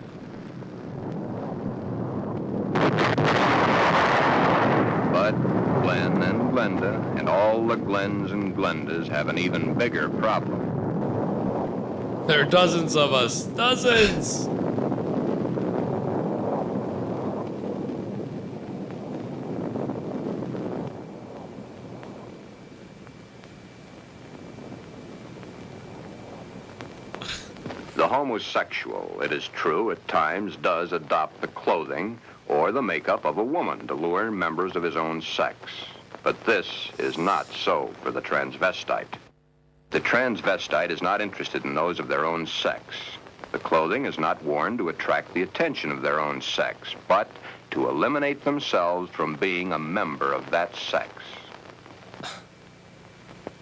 S12: But Glen and Glenda and all the Glens and Glendas have an even bigger problem.
S7: There are dozens of us. Dozens!
S12: The homosexual, it is true, at times does adopt the clothing or the makeup of a woman to lure members of his own sex. But this is not so for the transvestite. The transvestite is not interested in those of their own sex. The clothing is not worn to attract the attention of their own sex, but to eliminate themselves from being a member of that sex.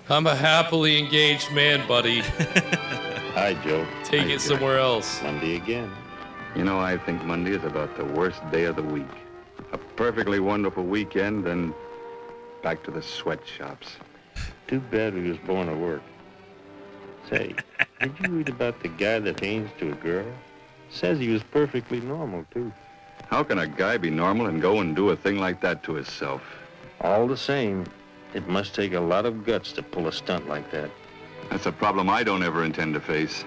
S7: I'm a happily engaged man, buddy.
S6: Hi, Joe.
S7: Take it somewhere else.
S6: Monday again. You know, I think Monday is about the worst day of the week. A perfectly wonderful weekend, then back to the sweatshops. Too bad we was born to work. Say, did you read about the guy that hangs to a girl? Says he was perfectly normal, too.
S9: How can a guy be normal and go and do a thing like that to himself?
S6: All the same, it must take a lot of guts to pull a stunt like that.
S9: That's a problem I don't ever intend to face.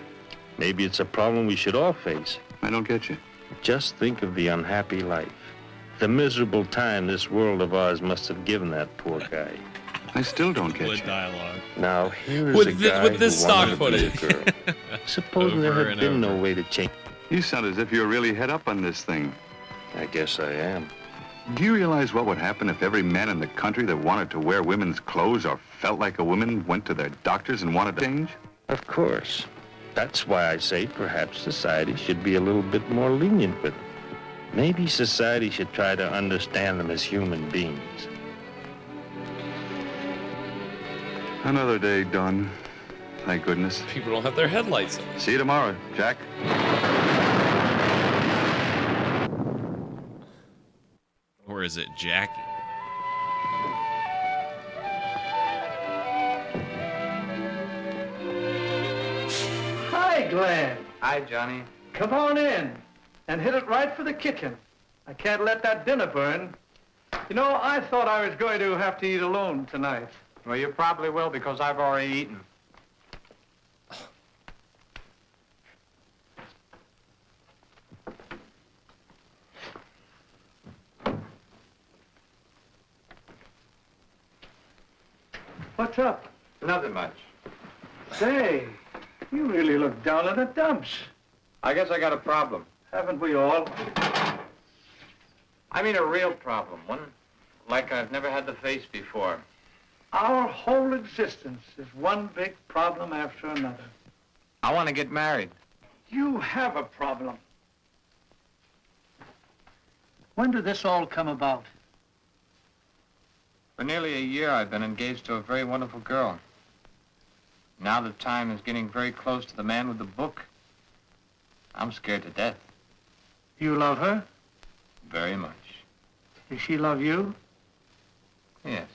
S6: Maybe it's a problem we should all face.
S9: I don't get you.
S6: Just think of the unhappy life. The miserable time this world of ours must have given that poor guy.
S9: I still don't get
S8: Good
S9: you.
S8: dialogue.
S6: Now, here is
S7: With
S6: a
S7: thi-
S6: guy
S7: with this
S6: who wanted
S7: stock
S6: to be a
S7: footage.
S6: girl. Supposing there
S8: Over
S6: had
S8: and
S6: been no
S8: over.
S6: way to change.
S9: You sound as if you're really head up on this thing.
S6: I guess I am.
S9: Do you realize what would happen if every man in the country that wanted to wear women's clothes or felt like a woman went to their doctors and wanted to change?
S6: Of course. That's why I say perhaps society should be a little bit more lenient with them. Maybe society should try to understand them as human beings.
S9: Another day done. Thank goodness.
S7: People don't have their headlights on.
S9: See you tomorrow, Jack.
S8: Or is it Jackie?
S13: Hi, Glen.
S1: Hi, Johnny.
S13: Come on in and hit it right for the kitchen. I can't let that dinner burn. You know, I thought I was going to have to eat alone tonight.
S1: Well, you probably will because I've already eaten.
S13: What's up?
S1: Nothing much.
S13: Say, you really look down in the dumps.
S1: I guess I got a problem.
S13: Haven't we all?
S1: I mean a real problem. One like I've never had to face before.
S13: Our whole existence is one big problem after another.
S1: I want to get married.
S13: You have a problem. When did this all come about?
S1: For nearly a year, I've been engaged to a very wonderful girl. Now the time is getting very close to the man with the book. I'm scared to death.
S13: You love her?
S1: Very much.
S13: Does she love you?
S1: Yes.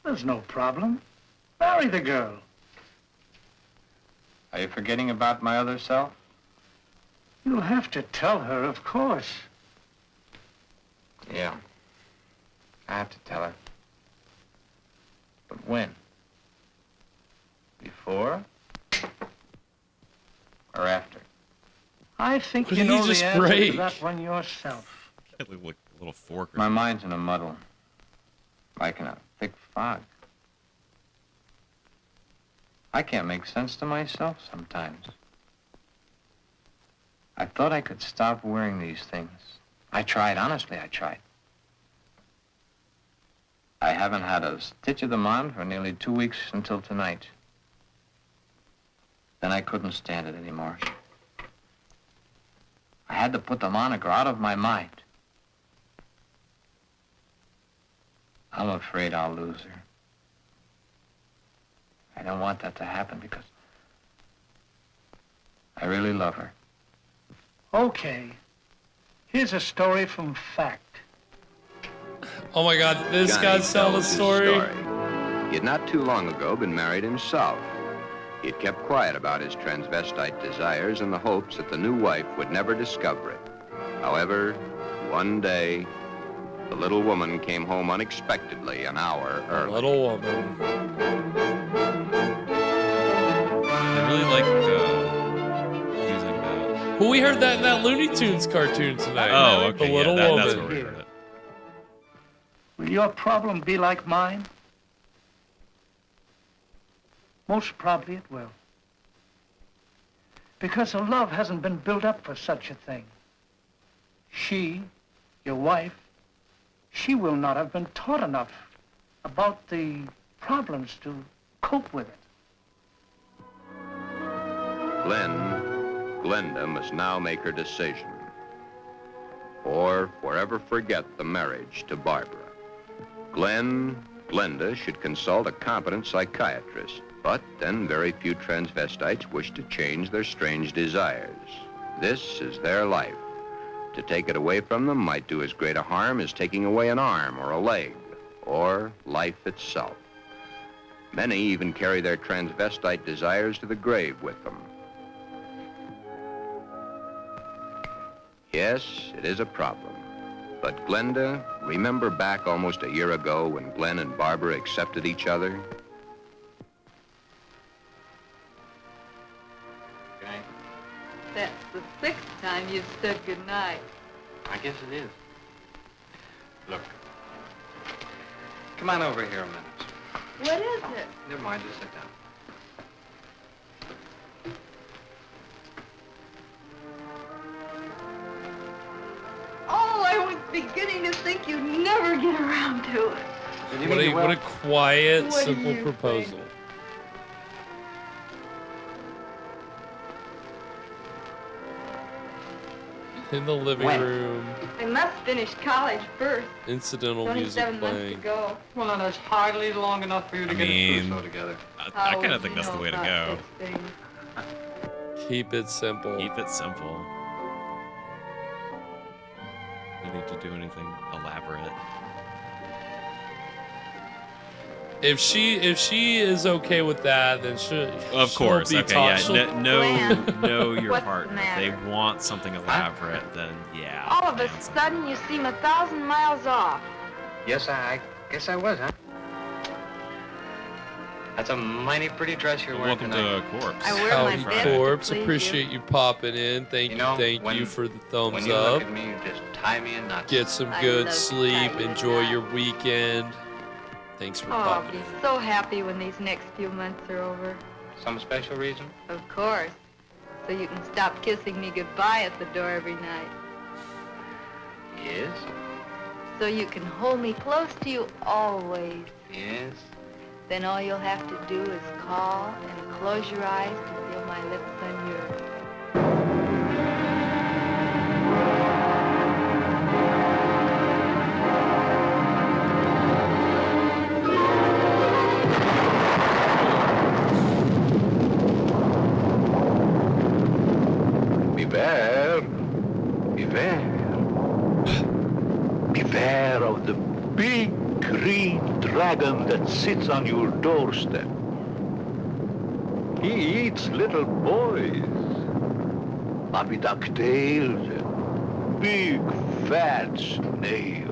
S13: There's no problem. Marry the girl.
S1: Are you forgetting about my other self?
S13: You'll have to tell her, of course.
S1: Yeah. I have to tell her. But when? Before? Or after?
S13: I think
S7: What
S13: you
S7: did he
S13: know
S7: just
S13: the answer
S7: break?
S13: to that one yourself.
S8: Look like a little fork.
S1: My mind's in a muddle. Like in a thick fog. I can't make sense to myself sometimes. I thought I could stop wearing these things. I tried, honestly, I tried. I haven't had a stitch of them on for nearly 2 weeks until tonight. Then I couldn't stand it anymore. I had to put them on or go out of my mind. I'm afraid I'll lose her. I don't want that to happen because I really love her.
S13: Okay. Here's a story from fact.
S7: Oh my God, this guy's telling a story.
S12: He had not too long ago been married himself. He had kept quiet about his transvestite desires in the hopes that the new wife would never discover it. However, one day, the little woman came home unexpectedly an hour early.
S7: Little woman.
S8: I really like using that.
S7: Well, we heard that in that Looney Tunes cartoon tonight.
S8: Oh, okay.
S7: The little
S8: yeah,
S7: woman.
S8: that's where we heard it.
S13: Will your problem be like mine? Most probably it will. Because her love hasn't been built up for such a thing. She, your wife, she will not have been taught enough about the problems to cope with it.
S12: Glenda must now make her decision, or forever forget the marriage to Barbara. Glenda should consult a competent psychiatrist, but then very few transvestites wish to change their strange desires. This is their life. To take it away from them might do as great a harm as taking away an arm or a leg, or life itself. Many even carry their transvestite desires to the grave with them. Yes, it is a problem. But Glenda, remember back almost a year ago when Glenn and Barbara accepted each other?
S11: That's the 6th time you've said goodnight.
S1: I guess it is. Look. Come on over here a minute.
S11: What is it?
S1: Never mind, just sit down.
S11: Oh, I was beginning to think you'd never get around to it.
S7: What a quiet,
S11: What do
S7: simple
S11: you
S7: proposal. In the living room,
S11: I must finish college first.
S7: incidental
S11: Only
S7: music
S11: 7 months to
S7: playing.
S11: go.
S1: Well, now that's hardly long enough for you to
S8: I
S1: get
S8: mean,
S1: a trousseau together.
S8: I kind of think that's the way to go.
S7: Keep it simple.
S8: Keep it simple. No need to do anything elaborate.
S7: If she is okay with that, then
S8: Of course,
S7: she'll be
S8: okay,
S7: taught-
S8: yeah. Know your
S11: What's the
S8: partner. If they
S11: matter?
S8: want something elaborate, then yeah.
S11: All of a
S8: plan something.
S11: sudden, you seem 1,000 miles off.
S1: Yes, I guess I was, huh? That's a mighty pretty dress you're wearing
S8: Welcome
S1: tonight.
S8: to Corpse.
S11: I wear my
S7: Howdy,
S11: best to
S7: Corpse.
S11: please you.
S7: Appreciate you popping in. Thank you for the thumbs
S1: when you
S7: up.
S1: look at me, you just tie me in knots.
S7: Get some
S11: I
S7: good
S11: love
S7: sleep.
S11: tight
S7: Enjoy
S11: knots.
S7: your weekend. Thanks for
S11: Oh, I'll
S7: popping
S11: be
S7: in.
S11: so happy when these next few months are over.
S1: Some special reason?
S11: Of course. So you can stop kissing me goodbye at the door every night.
S1: Yes.
S11: So you can hold me close to you always.
S1: Yes.
S11: Then all you'll have to do is call and close your eyes to feel my lips on yours.
S15: Beware. Beware of the big green dragon that sits on your doorstep. He eats little boys. Puppy ducktails and big fat snails.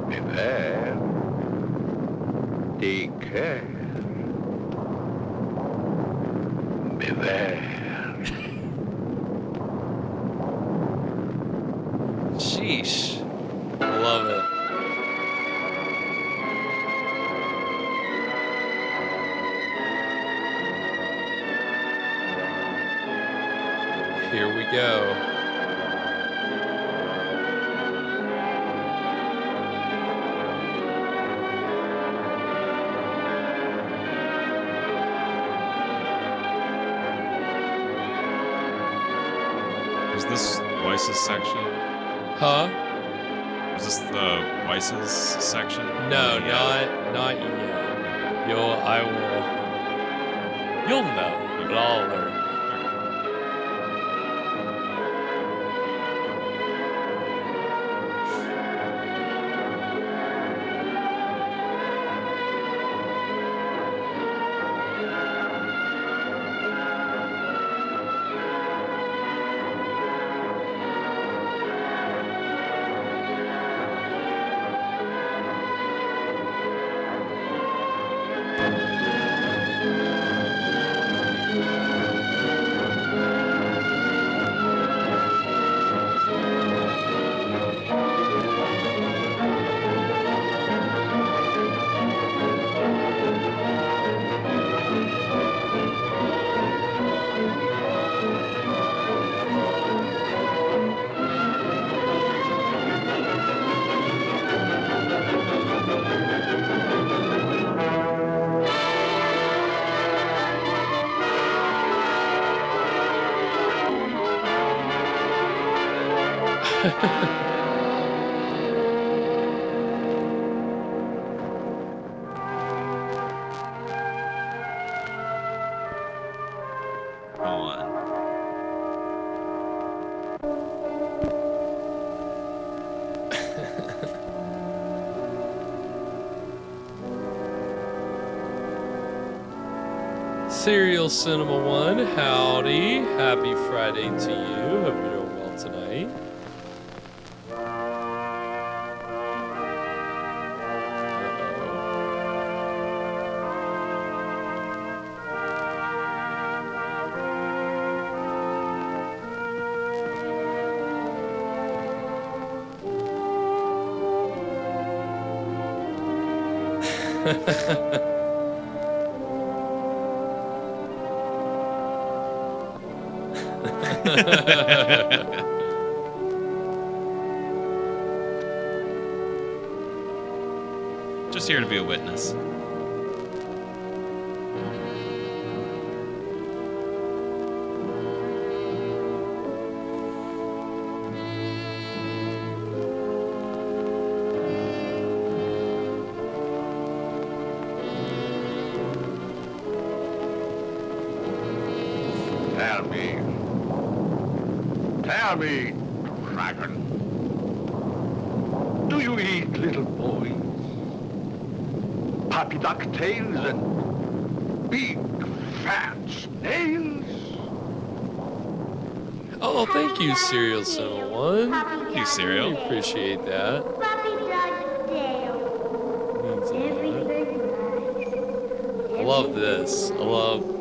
S15: Beware. Take care. Beware.
S7: Sheesh. I love it. Here we go.
S8: Is this Weiss's section?
S7: Huh?
S8: Is this the Weiss's section?
S7: No,
S8: Yeah.
S7: not yet. You'll know, but I'll learn.
S8: Go on.
S7: Serial Cinema 1, howdy. Happy Friday to you. Hope you're doing well tonight.
S8: Just here to be a witness.
S15: Tell me, dragon, do you eat little boys? Puppy duck tails and big fat snails?
S7: Oh, thank you, Serial Cinema 1.
S8: Thank you, Serial.
S7: We appreciate that. Means a lot. I love this. I love...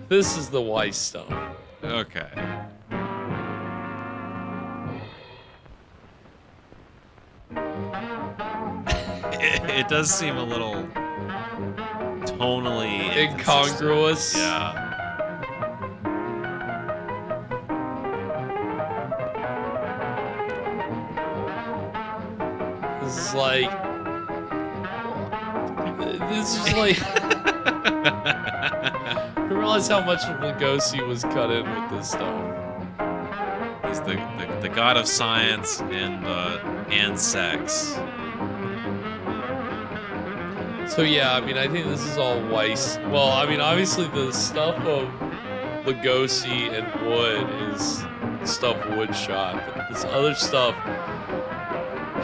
S7: This is the Weiss stuff.
S8: Okay. It does seem a little tonally
S7: incongruous.
S8: Yeah.
S7: This is like... This is like... I realize how much Lugosi was cut in with this stuff.
S8: He's the god of science and sex.
S7: So yeah, I mean, I think this is all Weiss. Well, I mean, obviously the stuff of Lugosi and Wood is stuff Wood shot, but this other stuff,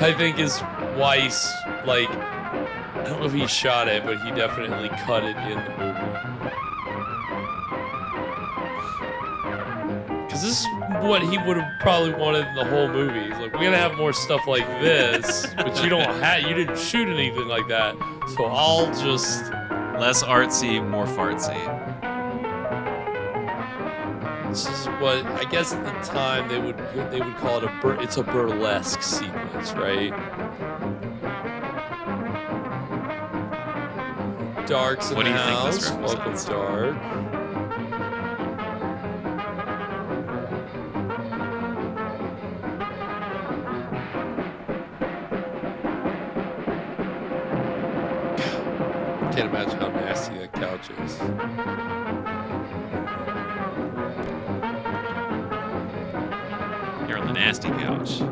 S7: I think, is Weiss. Like, I don't know if he shot it, but he definitely cut it in the movie. Because this is what he would have probably wanted in the whole movie. He's like, we're gonna have more stuff like this, but you didn't shoot anything like that, so I'll just...
S8: Less artsy, more fartsy.
S7: This is what I guess at the time they would call it it's a burlesque sequence, right? Dark's in
S8: What
S7: the
S8: do you think
S7: house.
S8: this represents?
S7: Welcome, Dark. Can't imagine how nasty that couch is.
S8: You're on the nasty couch.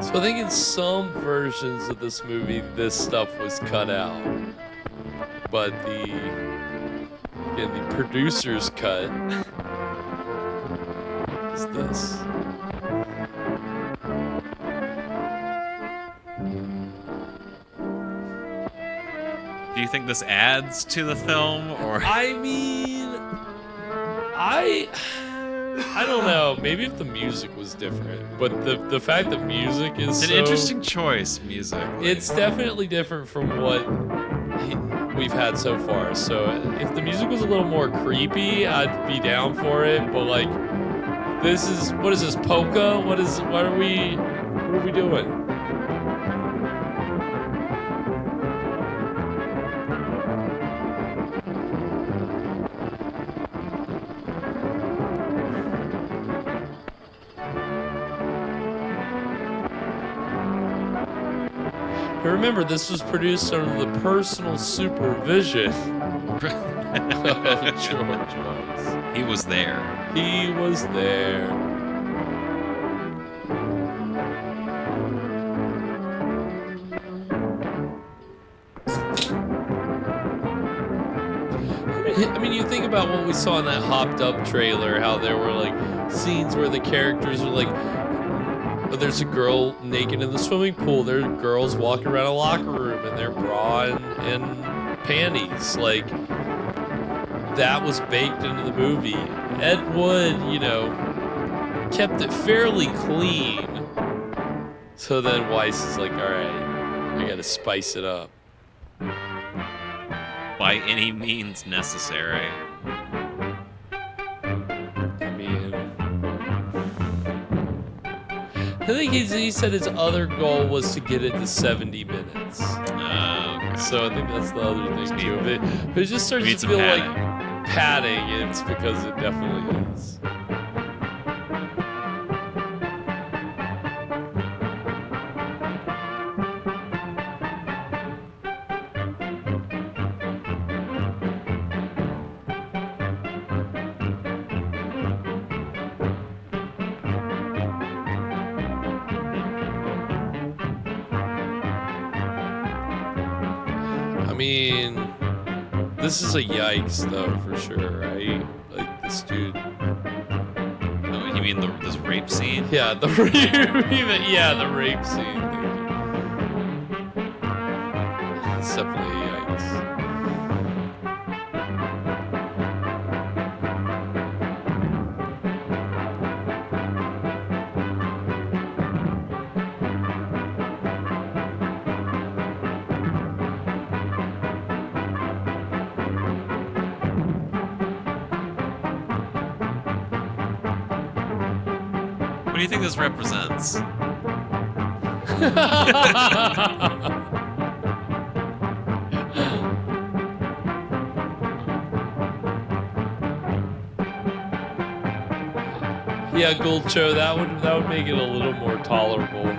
S7: So I think in some versions of this movie, this stuff was cut out, but the producer's cut is this.
S8: Do you think this adds to the film, or?
S7: I mean, I don't know. Maybe if the music was different, but the fact that music is
S8: It's an interesting choice, music.
S7: It's definitely different from what we've had so far. So if the music was a little more creepy, I'd be down for it. But like, what is this, polka? What are we doing? Remember, this was produced under the personal supervision of George Weiss.
S8: He was there.
S7: He was there. I mean, you think about what we saw in that Hopped Up trailer, how there were like scenes where the characters are like, there's a girl naked in the swimming pool. There are girls walking around a locker room in their bra and panties. Like, that was baked into the movie. Ed Wood, kept it fairly clean. So then Weiss is like, all right, I gotta spice it up.
S8: By any means necessary.
S7: I think he said his other goal was to get it to 70 minutes.
S8: Okay.
S7: So I think that's the other thing too. If it just starts to feel like padding, it's because it definitely is. I mean, this is a yikes, though, for sure, right? Like, this dude...
S8: Oh, you mean this rape scene?
S7: Yeah, the rape scene. It's definitely a yikes.
S8: What do you think this represents?
S7: Yeah, Gulcho, that would make it a little more tolerable.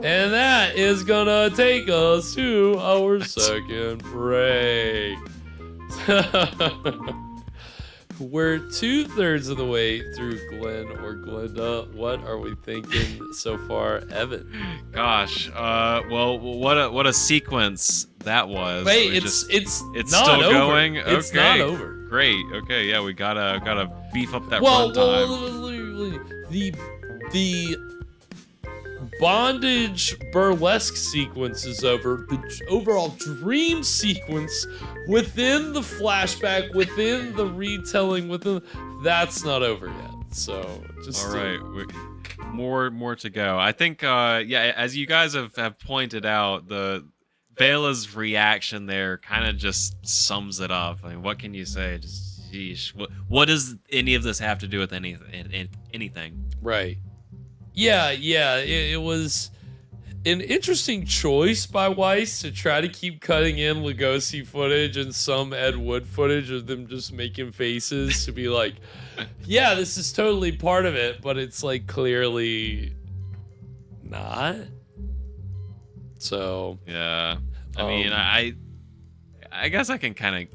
S7: And that is gonna take us to our second break. We're 2/3 of the way through Glen or Glenda. What are we thinking so far, Evan?
S8: Gosh, well, what a sequence that was.
S7: Wait, it's
S8: not
S7: still
S8: over.
S7: going.
S8: Okay.
S7: It's not over.
S8: Great. Okay, yeah, we gotta beef up that
S7: Well,
S8: runtime.
S7: the bondage burlesque sequence is over. The overall dream sequence within the flashback, within the retelling, that's not over yet. So just
S8: all right, more to go. I think yeah, as you guys have pointed out, the Bela's reaction there kind of just sums it up. I mean, what can you say? Just sheesh. What does any of this have to do with anything?
S7: Right. Yeah, it was an interesting choice by Weiss to try to keep cutting in Lugosi footage and some Ed Wood footage of them just making faces to be like, yeah, this is totally part of it, but it's like clearly not. So
S8: yeah, I mean, I guess I can kind of,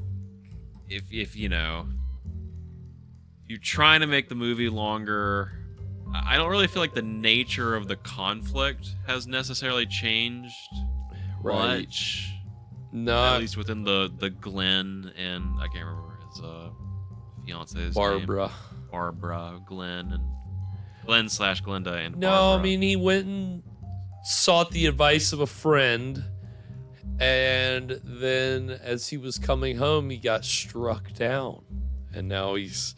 S8: if you know, you're trying to make the movie longer. I don't really feel like the nature of the conflict has necessarily changed much.
S7: Not
S8: at least within the Glen and I can't remember his fiance's
S7: Barbara.
S8: name. Barbara, Glen, and Glen/Glenda and
S7: no,
S8: Barbara.
S7: I mean he went and sought the advice of a friend, and then as he was coming home, he got struck down, and now he's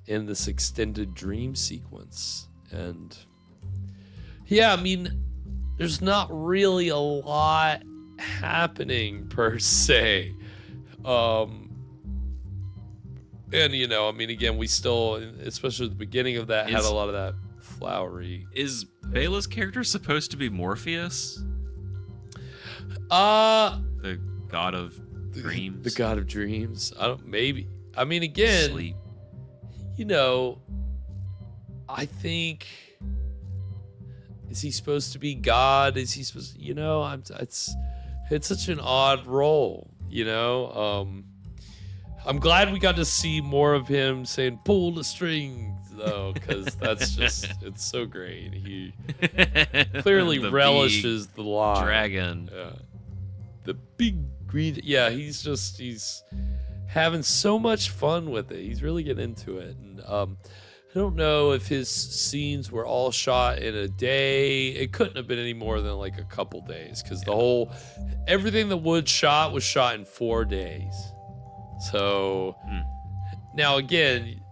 S7: in this extended dream sequence. And yeah, I mean, there's not really a lot happening per se. And you know, I mean, again, we still, especially at the beginning of that, had a lot of that flowery.
S8: Is Bela's character supposed to be Morpheus? The god of dreams.
S7: The god of dreams. Maybe. I mean, again,
S8: Sleep.
S7: You know, I think, is he supposed to be God? Is he supposed to, you know, it's such an odd role, you know? I'm glad we got to see more of him saying, pull the strings, though, because that's just, it's so great. He clearly relishes the line.
S8: Dragon.
S7: The big green, yeah, he's having so much fun with it. He's really getting into it. And I don't know if his scenes were all shot in a day. It couldn't have been any more than like a couple days, because everything that Wood shot was shot in 4 days. So now again,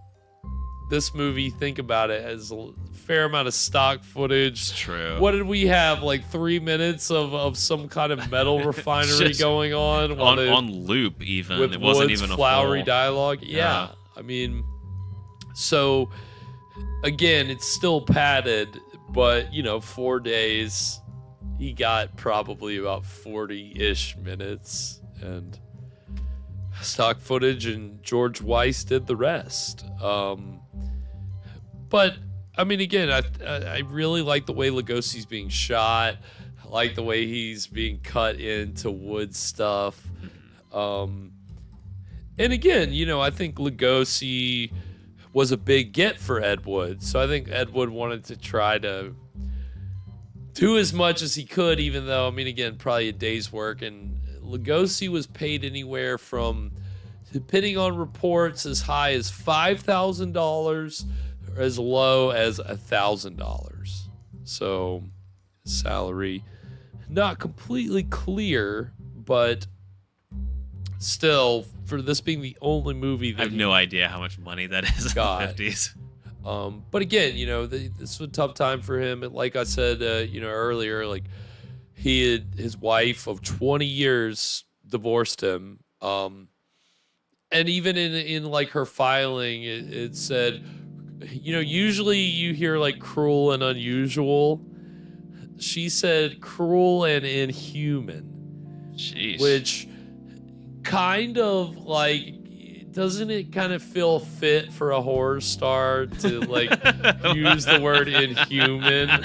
S7: this movie, think about it, has a fair amount of stock footage.
S8: It's true.
S7: What did we have? Like 3 minutes of some kind of metal refinery going on
S8: on loop, even
S7: with
S8: it wasn't
S7: Wood's
S8: even a
S7: flowery
S8: full
S7: dialogue. Yeah, I mean, so again, it's still padded, but you know, 4 days, he got probably about 40-ish minutes and stock footage, and George Weiss did the rest. But I mean, again, I really like the way Lugosi's being shot. I like the way he's being cut into Wood stuff. And again, you know, I think Lugosi was a big get for Ed Wood. So I think Ed Wood wanted to try to do as much as he could, even though, I mean, again, probably a day's work. And Lugosi was paid anywhere from, depending on reports, as high as $5,000 or as low as $1,000. So salary not completely clear, but still, for this being the only movie that
S8: I have no idea how much money that is in the 50s.
S7: But again, you know, this was a tough time for him. And like I said, you know, earlier, like his wife of 20 years divorced him. And even in like her filing, it said, you know, usually you hear like cruel and unusual. She said cruel and inhuman.
S8: Jeez.
S7: Which kind of like, doesn't it kind of feel fit for a horror star to like use the word inhuman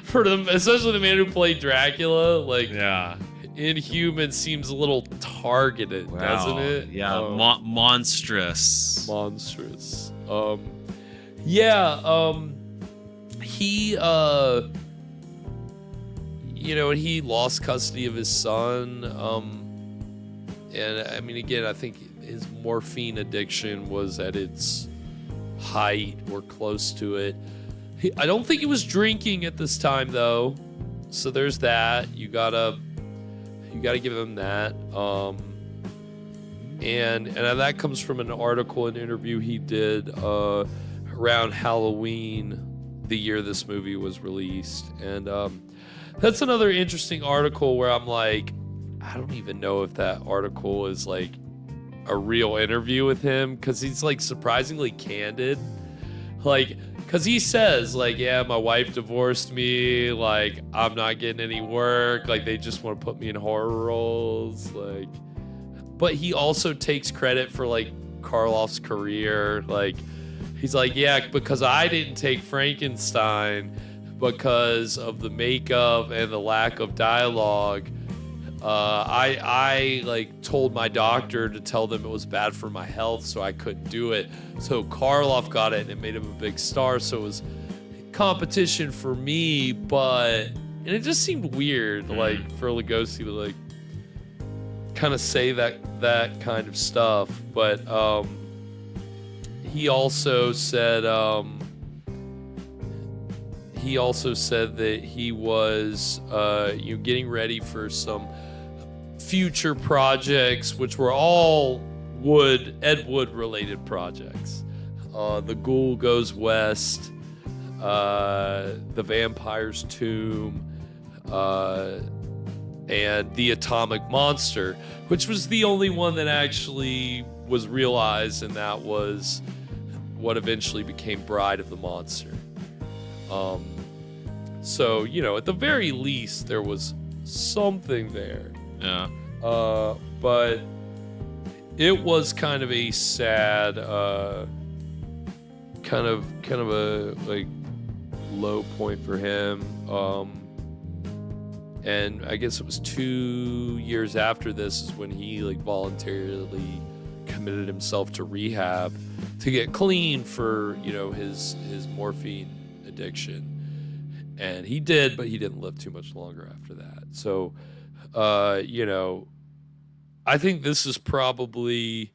S7: for them, especially the man who played Dracula? Like,
S8: yeah,
S7: Inhuman seems a little targeted, doesn't it?
S8: Yeah, monstrous.
S7: Monstrous. He he lost custody of his son. And I mean, again, I think his morphine addiction was at its height or close to it. I don't think he was drinking at this time, though. So there's that. You gotta give him that. And that comes from an article, an interview he did around Halloween, the year this movie was released. And that's another interesting article where I'm like, I don't even know if that article is like a real interview with him, because he's like surprisingly candid. Like, because he says, like, yeah, my wife divorced me, like, I'm not getting any work, like, they just want to put me in horror roles, like, but he also takes credit for, like, Karloff's career. Like, he's like, yeah, because I didn't take Frankenstein because of the makeup and the lack of dialogue. I like told my doctor to tell them it was bad for my health, so I couldn't do it. So Karloff got it, and it made him a big star. So it was competition for me, and it just seemed weird, like for Lugosi to like kind of say that kind of stuff. But he also said that he was getting ready for some future projects, which were all Ed Wood related projects. The Ghoul Goes West, The Vampire's Tomb, and The Atomic Monster, which was the only one that actually was realized, and that was what eventually became Bride of the Monster. So, at the very least, there was something there.
S8: Yeah.
S7: But it was kind of a sad, kind of a like low point for him. And I guess it was 2 years after this is when he like voluntarily committed himself to rehab to get clean for, his morphine addiction. And he did, but he didn't live too much longer after that. So, I think this is probably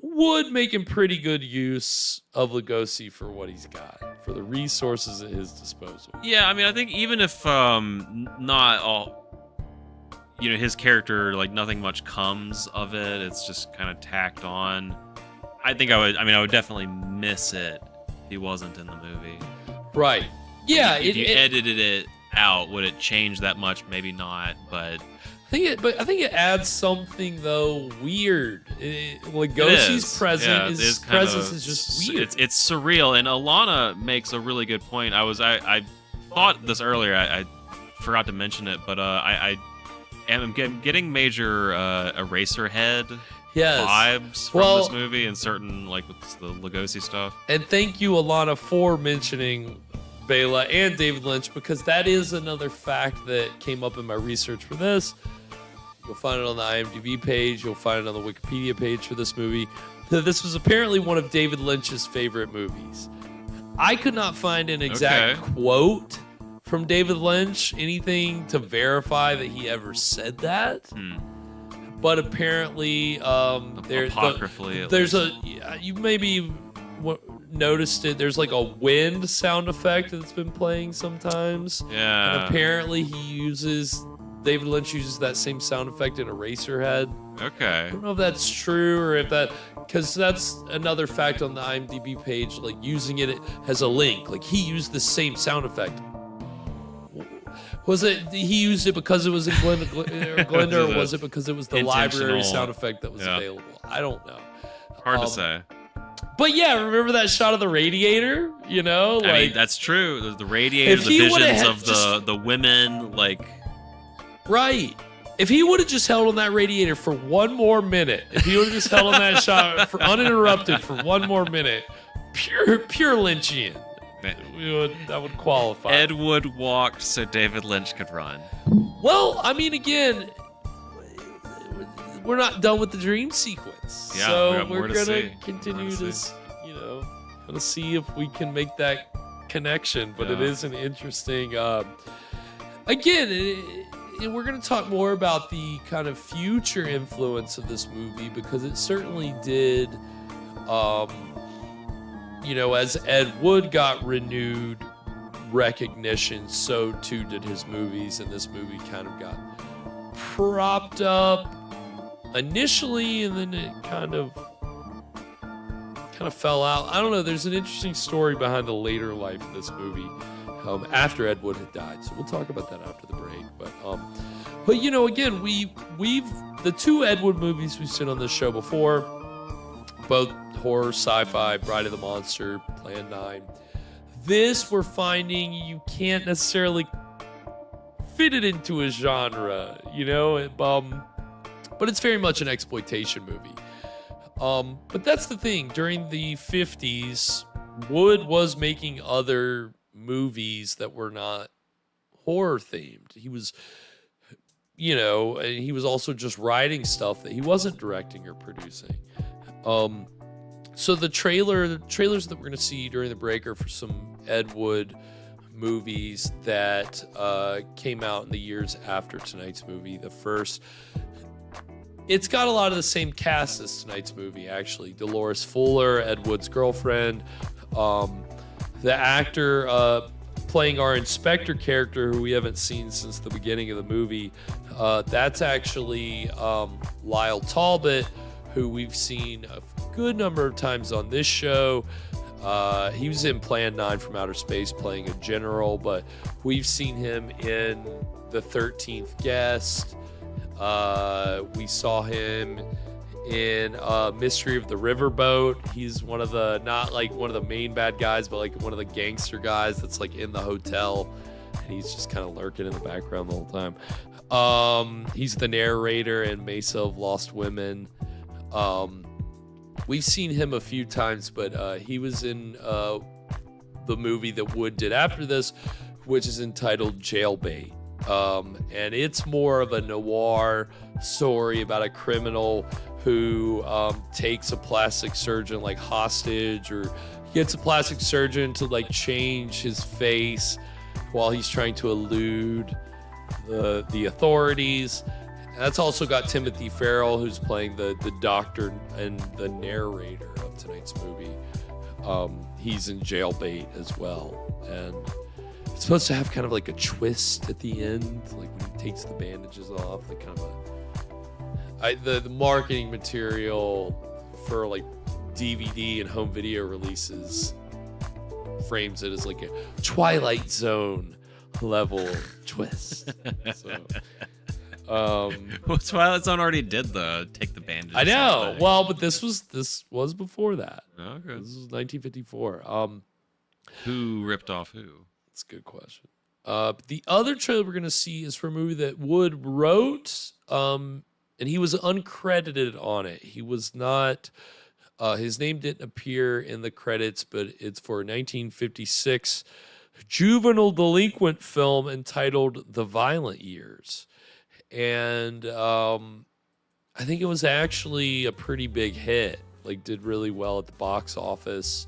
S7: Wood making pretty good use of Lugosi for what he's got, for the resources at his disposal.
S8: Yeah, I mean, I think even if not all, his character, like nothing much comes of it, it's just kind of tacked on. I would definitely miss it if he wasn't in the movie.
S7: Right. Yeah.
S8: If you edited it out, would it change that much? Maybe not, but
S7: I think it adds something though weird. Lugosi's presence is just weird.
S8: It's surreal, and Alana makes a really good point. I thought this earlier. I forgot to mention it, but I am getting major Eraserhead vibes from this movie and certain with the Lugosi stuff.
S7: And thank you, Alana, for mentioning Bela and David Lynch, because that is another fact that came up in my research for this. You'll find it on the IMDb page. You'll find it on the Wikipedia page for this movie. This was apparently one of David Lynch's favorite movies. I could not find an exact quote from David Lynch, anything to verify that he ever said that. But apparently, you maybe noticed it. There's like a wind sound effect that's been playing sometimes.
S8: Yeah.
S7: And apparently David Lynch uses that same sound effect in Eraserhead.
S8: Okay.
S7: I don't know if that's true or if because that's another fact on the IMDb page, like using it as a link. Like he used the same sound effect. Was it he used it because it was in Glenda, or was it because it was the library sound effect that was available? I don't know.
S8: Hard to say.
S7: But yeah, remember that shot of the radiator? I mean,
S8: that's true. The radiator, the visions of the women,
S7: Right. If he would have just held on that radiator for one more minute, if he would have just held on that shot for uninterrupted for one more minute, pure Lynchian, that would qualify.
S8: Ed Wood walked so David Lynch could run.
S7: Well, I mean, again, we're not done with the dream sequence.
S8: Yeah,
S7: so
S8: we're
S7: going to continue this, gonna see if we can make that connection. But it is an interesting, again, we're going to talk more about the kind of future influence of this movie, because it certainly did, as Ed Wood got renewed recognition, so too did his movies, and this movie kind of got propped up initially, and then it kind of fell out. I don't know. There's an interesting story behind the later life of this movie after Ed Wood had died. So we'll talk about that after the break. But again, we've the two Ed Wood movies we've seen on this show before, both horror, sci-fi, Bride of the Monster, Plan 9. This, we're finding you can't necessarily fit it into a genre, but it's very much an exploitation movie. But that's the thing. During the 50s, Wood was making other movies that were not horror themed. He was, and he was also just writing stuff that he wasn't directing or producing. So the trailers that we're going to see during the break are for some Ed Wood movies that came out in the years after tonight's movie. The first, it's got a lot of the same cast as tonight's movie, actually. Dolores Fuller, Ed Wood's girlfriend. The actor playing our inspector character, who we haven't seen since the beginning of the movie, that's actually Lyle Talbot, who we've seen a good number of times on this show. He was in Plan 9 from Outer Space playing a general, but we've seen him in The 13th Guest. We saw him in Mystery of the Riverboat. He's one of the, not like one of the main bad guys, but like one of the gangster guys that's like in the hotel, and he's just kind of lurking in the background the whole time. He's the narrator in Mesa of Lost Women. We've seen him a few times, but he was in the movie that Wood did after this, which is entitled Jailbait. And it's more of a noir story about a criminal who takes a plastic surgeon like hostage, or gets a plastic surgeon to like change his face while he's trying to elude the authorities. That's also got Timothy Farrell, who's playing the doctor and the narrator of tonight's movie. He's in Jailbait as well. And it's supposed to have kind of like a twist at the end, like when he takes the bandages off, like kind of the marketing material for like DVD and home video releases frames it as like a Twilight Zone level twist.
S8: Well, Twilight Zone already did the take the bandages.
S7: I know. Well, but this was before that.
S8: Okay.
S7: This was 1954.
S8: Who ripped off who?
S7: That's a good question. The other trailer we're going to see is for a movie that Wood wrote, and he was uncredited on it. He was not, his name didn't appear in the credits, but it's for a 1956 juvenile delinquent film entitled The Violent Years. And I think it was actually a pretty big hit, like did really well at the box office.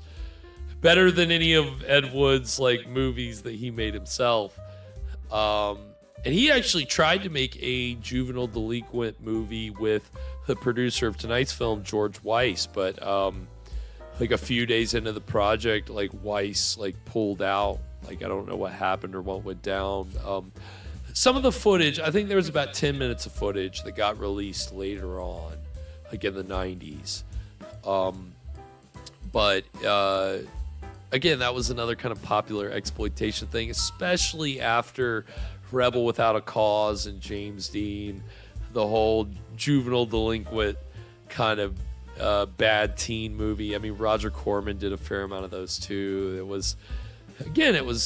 S7: Better than any of Ed Wood's like movies that he made himself. And he actually tried to make a juvenile delinquent movie with the producer of tonight's film, George Weiss, but like a few days into the project, like Weiss like pulled out. Like I don't know what happened or what went down. Some of the footage, I think there was about 10 minutes of footage that got released later on, like in the 90s. But again, that was another kind of popular exploitation thing, especially after Rebel Without a Cause and James Dean, the whole juvenile delinquent kind of bad teen movie. I mean, Roger Corman did a fair amount of those too. It was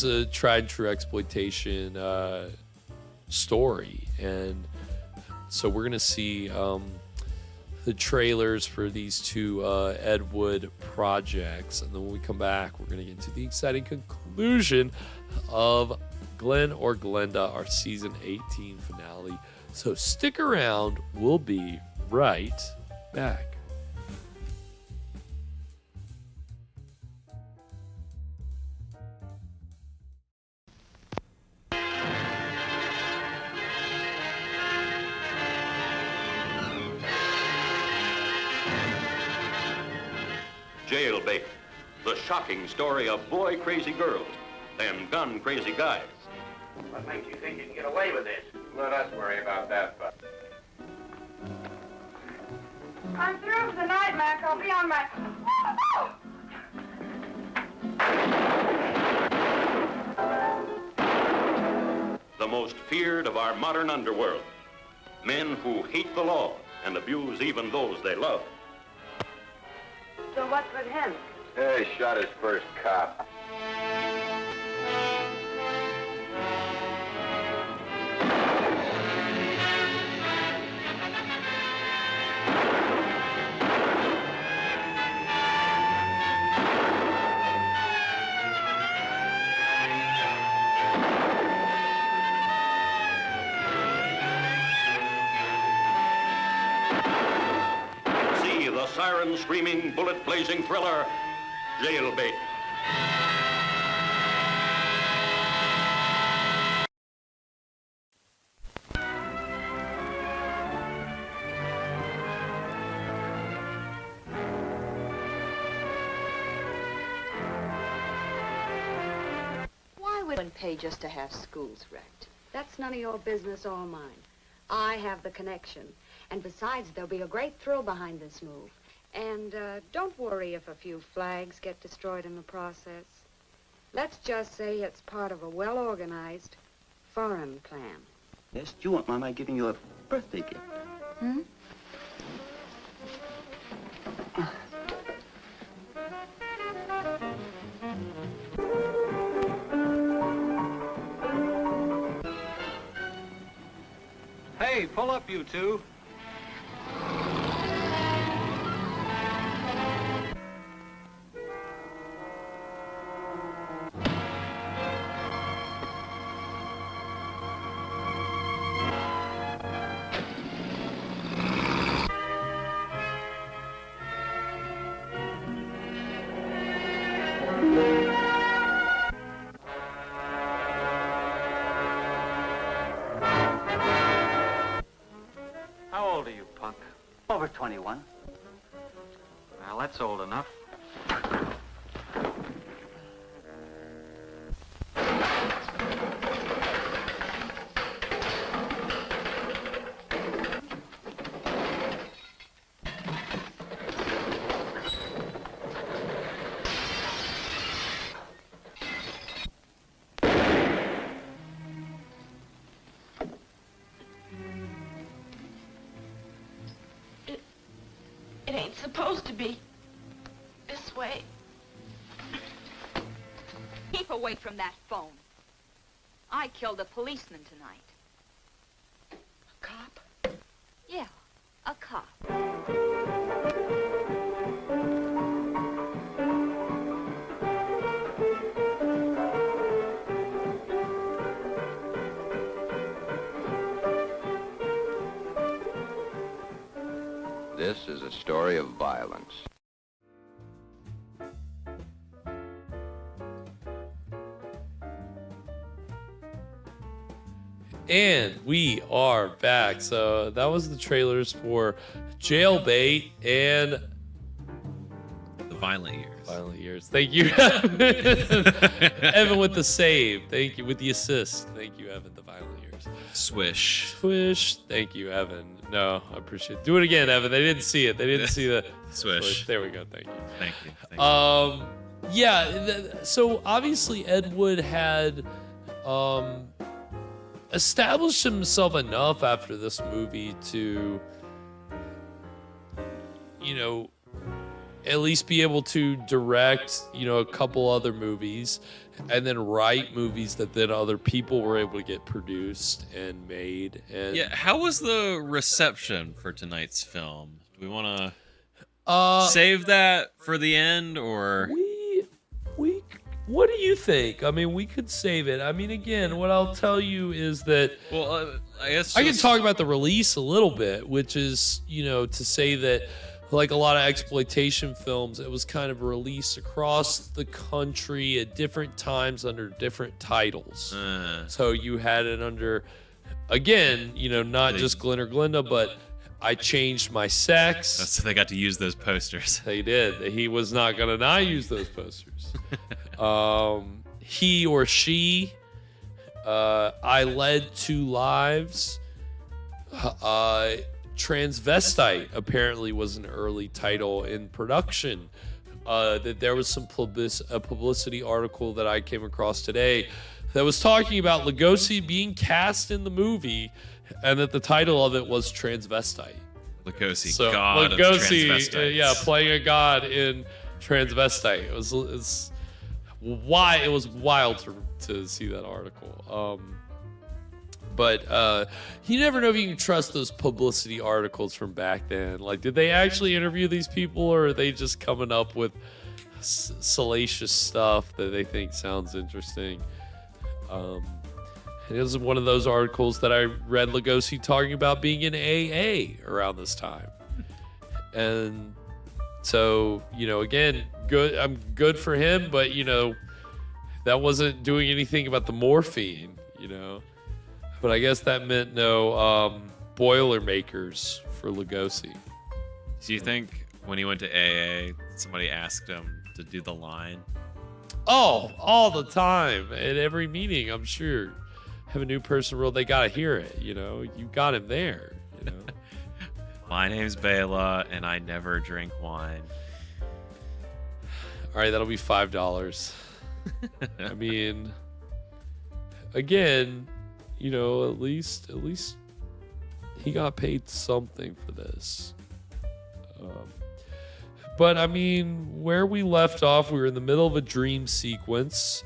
S7: a tried and true exploitation story. And so we're going to see the trailers for these two Ed Wood projects. And then when we come back, we're going to get into the exciting conclusion of Glen or Glenda, our season 18 finale. So stick around. We'll be right back.
S16: Jailbait, the shocking story of boy-crazy girls and gun-crazy guys.
S4: What makes you think you can get away with this? Let us worry about that, bud.
S26: I'm through for the night, Mac. I'll be on my...
S16: The most feared of our modern underworld. Men who hate the law and abuse even those they love.
S26: So what's with him?
S4: He shot his first cop.
S16: Siren-screaming, bullet-blazing thriller, Jailbait.
S18: Why would one pay just to have schools wrecked? That's none of your business or mine. I have the connection. And besides, there'll be a great thrill behind this move. And don't worry if a few flags get destroyed in the process. Let's just say it's part of a well-organized foreign plan.
S19: Yes, do you want Mama giving you a birthday gift?
S18: Hmm?
S23: Hey, pull up, you two. How old are you, punk?
S19: Over 21.
S23: Well, that's old enough.
S20: It ain't supposed to be this way.
S21: Keep away from that phone. I killed a policeman tonight.
S20: A cop?
S21: Yeah, a cop.
S12: This is a story of violence.
S7: And we are back. So that was the trailers for Jailbait and
S8: The Violent Years.
S7: Violent Years. Thank you, Evan. Evan with the save. Thank you with the assist. Thank you, Evan. The Violent Years.
S8: Swish.
S7: Swish. Thank you, Evan. No, I appreciate it. Do it again, Evan. They didn't see it. They didn't see the
S8: swish.
S7: There we go. Thank you.
S8: Thank you. Thank you.
S7: Yeah. So obviously Ed Wood had established himself enough after this movie to, you know, at least be able to direct, you know, a couple other movies and then write movies that then other people were able to get produced and made. And
S8: Yeah, how was the reception for tonight's film? Do we want to save that for the end, or
S7: What do you think? I mean, we could save it. I mean, again, what I'll tell you is that...
S8: Well, I guess...
S7: I can talk about the release a little bit, which is, to say that, like a lot of exploitation films, it was kind of released across the country at different times under different titles. So you had it under, again, not just Glen or Glenda, but I Changed My Sex.
S8: So they got to use those posters.
S7: They did. He was not going to not use those posters. He or She, I Led Two Lives, Transvestite apparently was an early title in production. That there was some publicity article that I came across today that was talking about Lugosi being cast in the movie, and that the title of it was Transvestite.
S8: Lugosi,
S7: so
S8: god
S7: Lugosi,
S8: of transvestites.
S7: yeah, playing a god in Transvestite. It was wild to see that article. But you never know if you can trust those publicity articles from back then. Like, did they actually interview these people, or are they just coming up with salacious stuff that they think sounds interesting? And it was one of those articles that I read Lugosi talking about being in AA around this time. And so, again, good. I'm good for him, but, that wasn't doing anything about the morphine, But I guess that meant no Boilermakers for Lugosi.
S8: Do you think when he went to AA, somebody asked him to do the line?
S7: Oh, all the time. At every meeting, I'm sure. Have a new person rule, they got to hear it, You got him there,
S8: My name's Bela, and I never drink wine.
S7: All right, that'll be $5. I mean, again... at least he got paid something for this. But I mean, where we left off, we were in the middle of a dream sequence.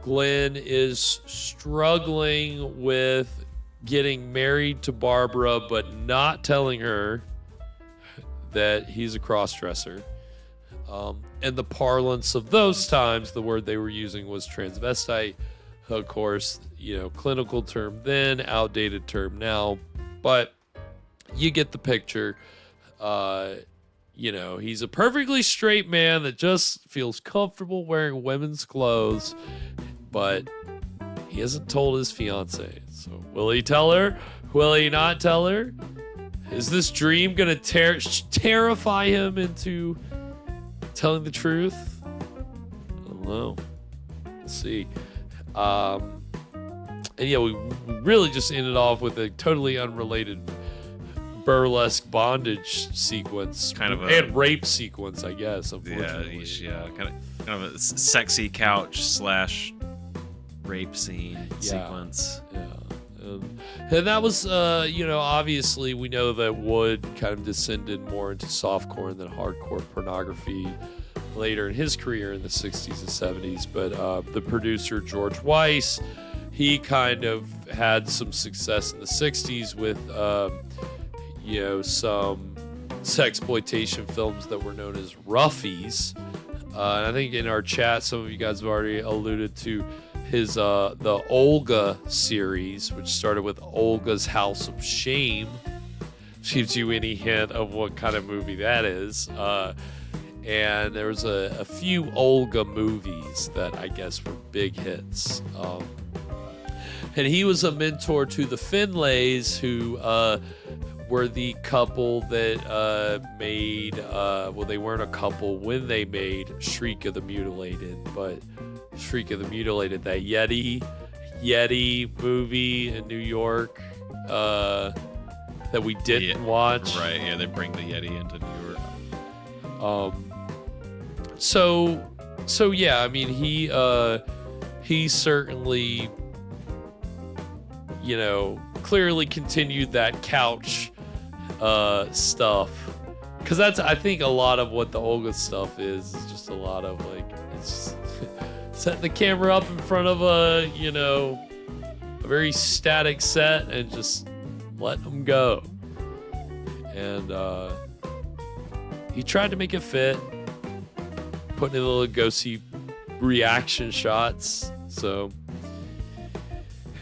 S7: Glen is struggling with getting married to Barbara, but not telling her that he's a cross-dresser. And the parlance of those times, the word they were using was transvestite. Of course, clinical term then, outdated term now, but you get the picture. He's a perfectly straight man that just feels comfortable wearing women's clothes, but he hasn't told his fiance. So will he tell her? Will he not tell her? Is this dream gonna terrify him into telling the truth? I don't know. Let's see. And yeah, we really just ended off with a totally unrelated burlesque bondage sequence, and rape sequence, I guess. Unfortunately,
S8: yeah, kind of a sexy couch / rape scene sequence.
S7: Yeah, and that was, obviously we know that Wood kind of descended more into softcore than hardcore pornography later in his career in the 60s and 70s, but the producer George Weiss, he kind of had some success in the 60s with some sexploitation films that were known as roughies. And I think in our chat, some of you guys have already alluded to his the Olga series, which started with Olga's House of Shame. Gives you any hint of what kind of movie that is. And there was a few Olga movies that I guess were big hits. And he was a mentor to the Finlays, who were the couple that made, they weren't a couple when they made Shriek of the Mutilated, but Shriek of the Mutilated, that Yeti movie in New York that we didn't watch.
S8: Right, yeah, they bring the Yeti into New York.
S7: So yeah, I mean, he certainly, clearly continued that couch stuff, because that's, I think, a lot of what the Olga stuff is just a lot of it's setting the camera up in front of a very static set and just letting them go. And he tried to make it fit, putting in the Lugosi reaction shots. So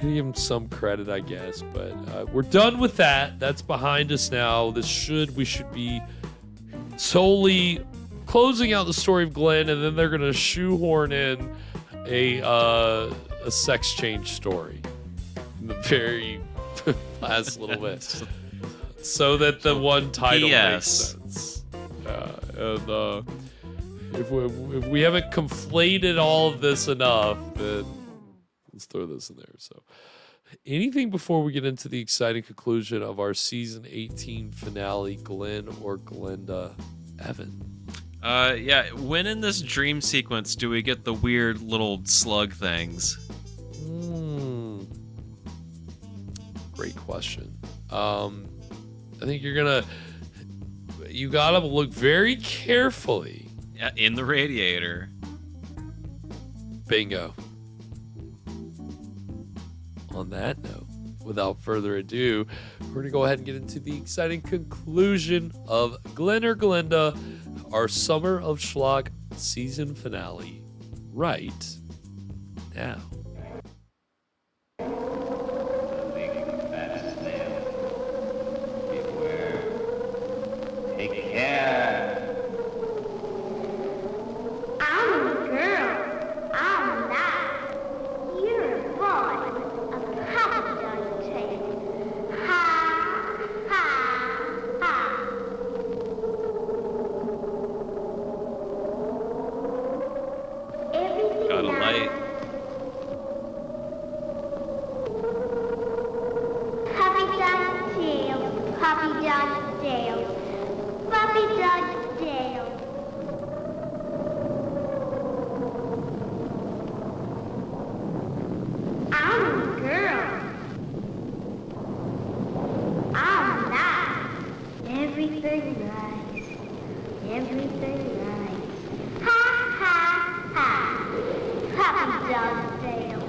S7: give him some credit, I guess. But we're done with that. That's behind us now. We should be solely closing out the story of Glenn, and then they're gonna shoehorn in a sex change story in the very last little bit, so that the one title makes sense. And if we haven't conflated all of this enough, then let's throw this in there. So, anything before we get into the exciting conclusion of our season 18 finale, Glen or Glenda? Evan.
S8: Yeah, when in this dream sequence do we get the weird little slug things?
S7: Great question. I think you gotta look very carefully.
S8: Yeah, in the radiator.
S7: Bingo. On that note, without further ado, we're going to go ahead and get into the exciting conclusion of Glen or Glenda, our Summer of Schlock season finale, right now.
S15: Take care.
S2: I'm a girl. I'm not. You're a boy of a happy dog tail. Ha, ha, ha. Everything
S8: Got a light.
S2: Puppy dog tail. Puppy dog tail. Puppy dog tail. I'm a girl. I'm not. Everything right. Everything right. Ha ha ha. Puppy dog tail.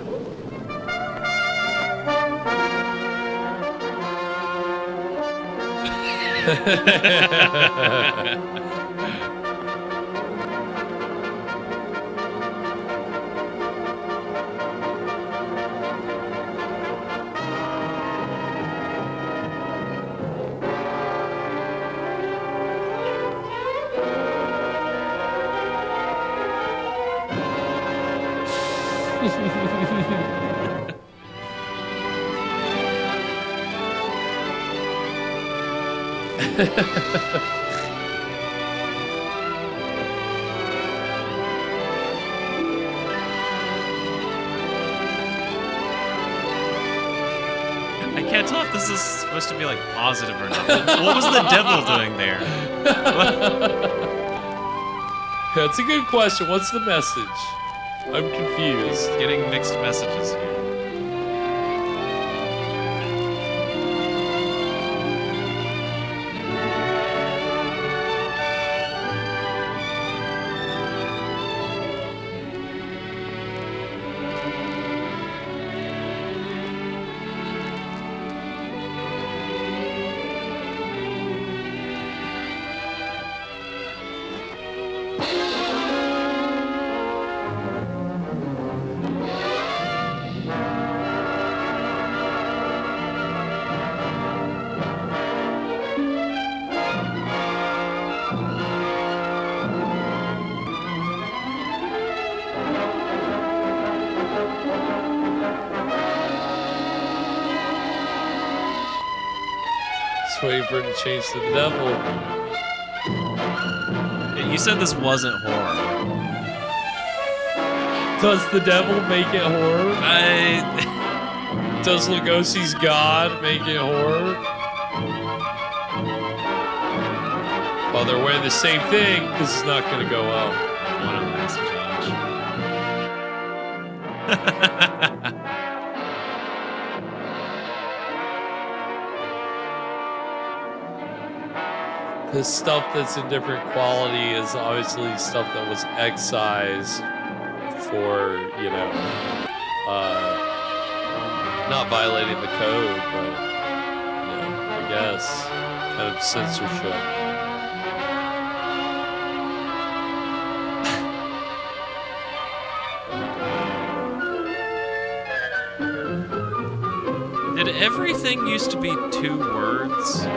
S8: I can't tell if this is supposed to be like positive or not. What was the devil doing there?
S7: That's a good question. What's the message? I'm confused.
S8: Getting mixed messages here.
S7: Waiting for it to change to the devil.
S8: You said this wasn't horror.
S7: Does the devil make it horror? Does Lugosi's God make it horror? Well, they're wearing the same thing. This is not going to go well.
S8: One of them has to change.
S7: The stuff that's in different quality is obviously stuff that was excised for, you know, not violating the code, but, you know, I guess, kind of censorship.
S8: Did everything used to be 2 words?
S7: Yep.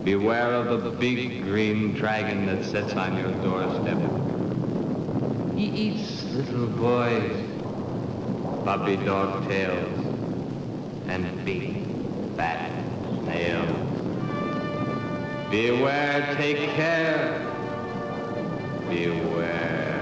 S3: Beware of the big green dragon that sits on your doorstep. He eats little boys, puppy dog tails, and big fat snails. Beware, take care. Beware.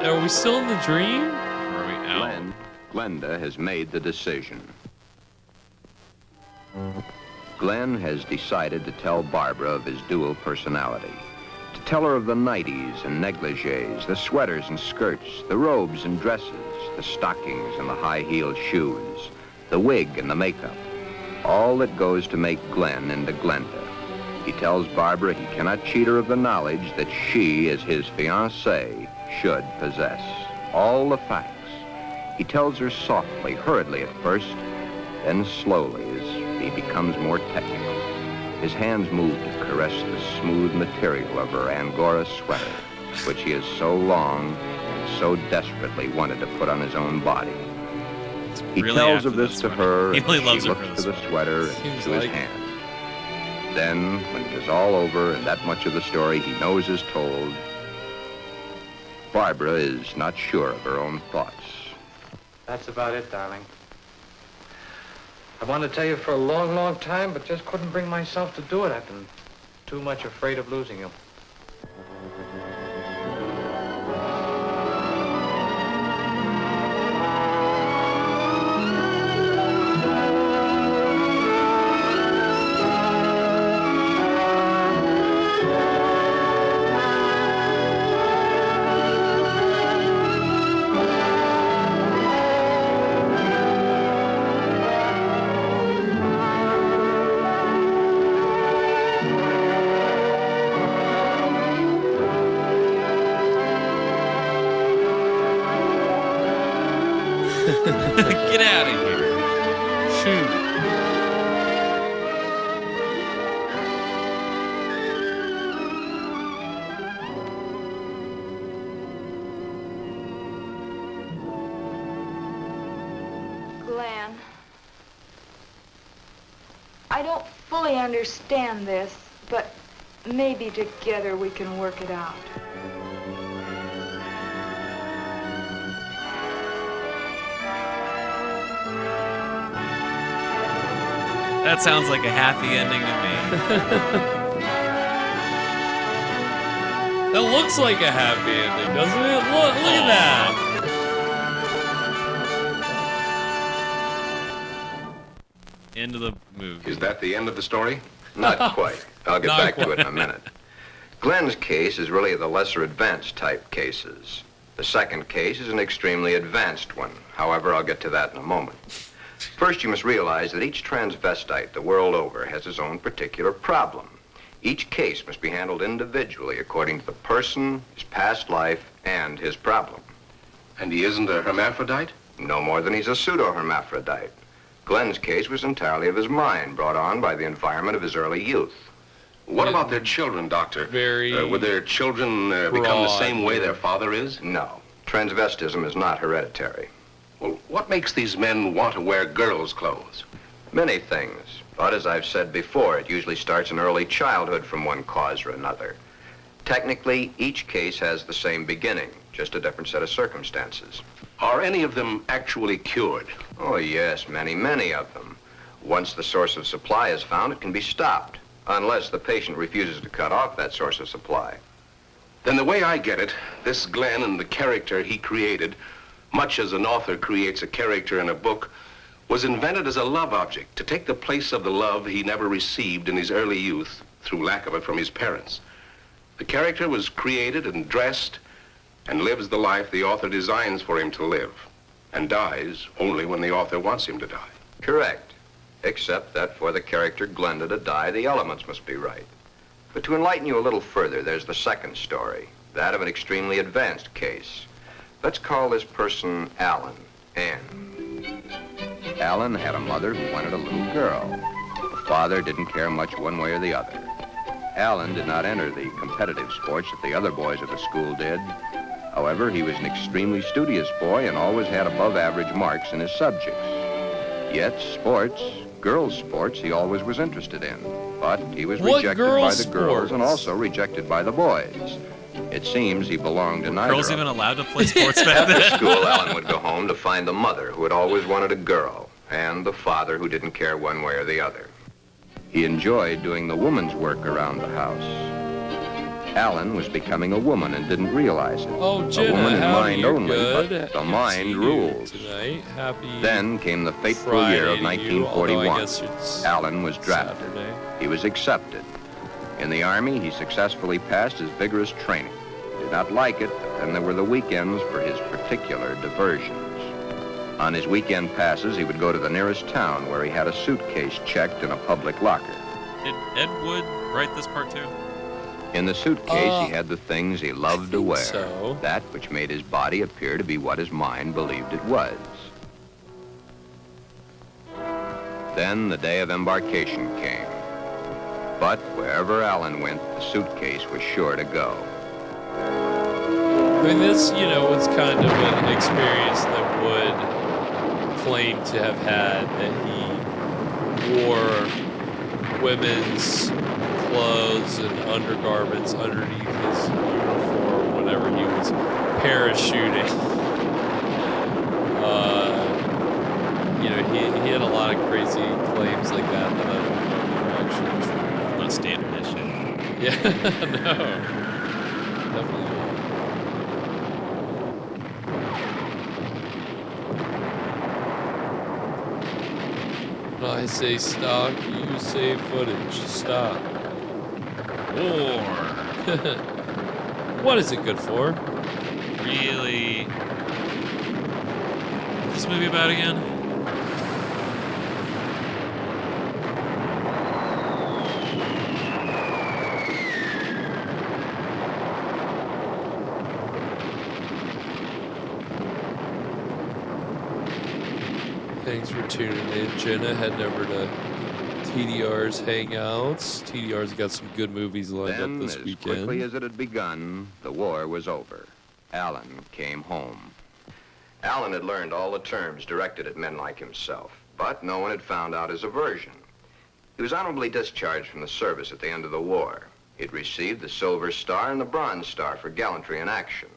S7: Are we still in the dream?
S8: Are we out?
S12: Glenda has made the decision. Glenn has decided to tell Barbara of his dual personality. To tell her of the nighties and negligees, the sweaters and skirts, the robes and dresses, the stockings and the high-heeled shoes, the wig and the makeup. All that goes to make Glenn into Glenda. He tells Barbara he cannot cheat her of the knowledge that she, as his fiancée, should possess. All the facts. He tells her softly, hurriedly at first, then slowly as he becomes more technical. His hands move to caress the smooth material of her Angora sweater, which he has so long and so desperately wanted to put on his own body. He
S8: really
S12: tells of
S8: after
S12: this
S8: the
S12: to her,
S8: He really
S12: and
S8: loves
S12: she
S8: her for
S12: looks to
S8: this
S12: the sweater and
S7: Seems
S12: to his
S7: like it.
S12: hand. Then, when it is all over and that much of the story he knows is told, Barbara is not sure of her own thoughts.
S1: That's about it, darling. I wanted to tell you for a long, long time, but just couldn't bring myself to do it. I've been too much afraid of losing you.
S8: Get out of here.
S7: Shoot.
S11: Glenn, I don't fully understand this, but maybe together we can work it out.
S8: That sounds like a happy ending to me.
S7: That looks like a happy ending, doesn't it? Look at that.
S8: End of the movie.
S12: Is that the end of the story? Not quite. I'll get
S8: Not
S12: back to
S8: quite.
S12: it in a minute. Glenn's case is really the lesser advanced type cases. The second case is an extremely advanced one. However, I'll get to that in a moment. First, you must realize that each transvestite the world over has his own particular problem. Each case must be handled individually according to the person, his past life, and his problem.
S5: And he isn't a hermaphrodite?
S12: No more than he's a pseudo-hermaphrodite. Glenn's case was entirely of his mind, brought on by the environment of his early youth.
S5: What about their children, Doctor? Would their children become the same way their father is?
S12: No. Transvestism is not hereditary.
S5: Well, what makes these men want to wear girls' clothes?
S12: Many things. But as I've said before, it usually starts in early childhood from one cause or another. Technically, each case has the same beginning, just a different set of circumstances.
S5: Are any of them actually cured?
S12: Oh, yes, many, many of them. Once the source of supply is found, it can be stopped, unless the patient refuses to cut off that source of supply.
S5: Then the way I get it, this Glenn and the character he created, much as an author creates a character in a book, was invented as a love object to take the place of the love he never received in his early youth through lack of it from his parents. The character was created and dressed and lives the life the author designs for him to live, and dies only when the author wants him to die.
S12: Correct. Except that for the character Glenda to die, the elements must be right. But to enlighten you a little further, there's the second story, that of an extremely advanced case. Let's call this person Alan, Ann. Alan had a mother who wanted a little girl. The father didn't care much one way or the other. Alan did not enter the competitive sports that the other boys at the school did. However, he was an extremely studious boy and always had above average marks in his subjects. Yet sports, girls' sports, he always was interested in. But he was rejected by the girls and also rejected by the boys. It seems he belonged to neither.
S8: Girls even allowed to play sports back then?
S12: After school, Alan would go home to find the mother who had always wanted a girl and the father who didn't care one way or the other. He enjoyed doing the woman's work around the house. Alan was becoming a woman and didn't realize it.
S7: Oh, Jenna,
S12: a woman in mind
S7: you're
S12: only,
S7: good.
S12: but the mind rules.
S7: Tonight. Happy
S12: Then came the fateful
S7: Friday
S12: year of
S7: to
S12: 1941.
S7: you, although I guess it's
S12: Alan was drafted.
S7: Saturday.
S12: He was accepted. In the Army, he successfully passed his vigorous training. He did not like it, but then there were the weekends for his particular diversions. On his weekend passes, he would go to the nearest town where he had a suitcase checked in a public locker.
S8: Did Ed Wood write this part too?
S12: In the suitcase, he had the things he loved to wear,
S7: so.
S12: that which made his body appear to be what his mind believed it was. Then the day of embarkation came. But wherever Alan went, the suitcase was sure to go.
S7: I mean, this, was kind of an experience that Wood claimed to have had, that he wore women's clothes and undergarments underneath his uniform whenever he was parachuting. He had a lot of crazy claims like that I don't know if are actually true.
S8: Not standard that shit.
S7: Yeah, no. Definitely not. When I say stock, you say footage. Stop.
S8: War.
S7: What is it good for?
S8: Really? What's this movie about again?
S7: Thanks for tuning in, Jenna. Heading over to TDR's Hangouts. TDR's got some good movies lined up this weekend.
S12: As quickly as it had begun, the war was over. Alan came home. Alan had learned all the terms directed at men like himself, but no one had found out his aversion. He was honorably discharged from the service at the end of the war. He'd received the Silver Star and the Bronze Star for gallantry in action.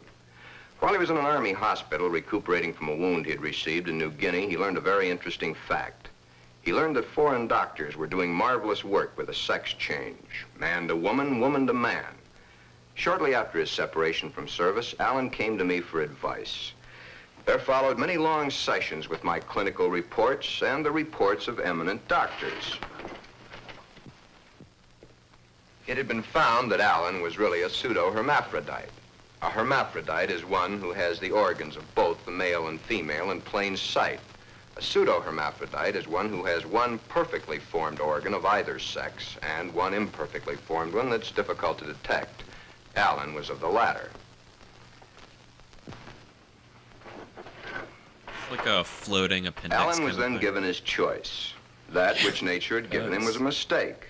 S12: While he was in an Army hospital recuperating from a wound he had received in New Guinea, he learned a very interesting fact. He learned that foreign doctors were doing marvelous work with a sex change, man to woman, woman to man. Shortly after his separation from service, Alan came to me for advice. There followed many long sessions with my clinical reports and the reports of eminent doctors. It had been found that Alan was really a pseudo-hermaphrodite. A hermaphrodite is one who has the organs of both the male and female in plain sight. A pseudo-hermaphrodite is one who has one perfectly formed organ of either sex and one imperfectly formed one that's difficult to detect. Alan was of the latter.
S8: It's like a floating appendix.
S12: Alan was then given his choice. That which nature had given him was a mistake.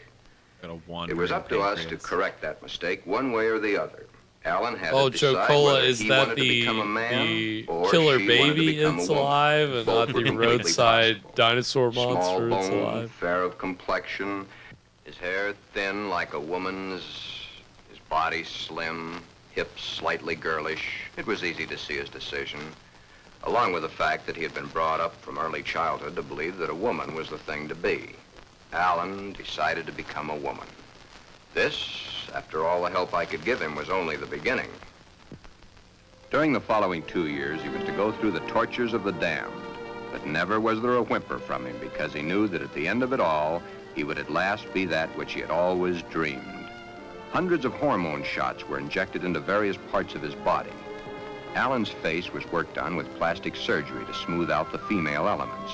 S12: It was up to us to correct that mistake one way or the other. Alan had to
S7: Joe
S12: decide
S7: Cola,
S12: whether
S7: is
S12: he
S7: that
S12: wanted to become a man
S7: the
S12: or
S7: killer
S12: she wanted to
S7: baby
S12: become a
S7: It's
S12: woman.
S7: Alive and
S12: Both
S7: not
S12: were
S7: the
S12: completely
S7: roadside
S12: possible.
S7: dinosaur
S12: Small
S7: monster It's
S12: boned,
S7: Alive?
S12: fair of complexion, his hair thin like a woman's, his body slim, hips slightly girlish. It was easy to see his decision, along with the fact that he had been brought up from early childhood to believe that a woman was the thing to be. Alan decided to become a woman. This, after all the help I could give him, was only the beginning. During the following 2 years, he was to go through the tortures of the damned. But never was there a whimper from him, because he knew that at the end of it all, he would at last be that which he had always dreamed. Hundreds of hormone shots were injected into various parts of his body. Alan's face was worked on with plastic surgery to smooth out the female elements.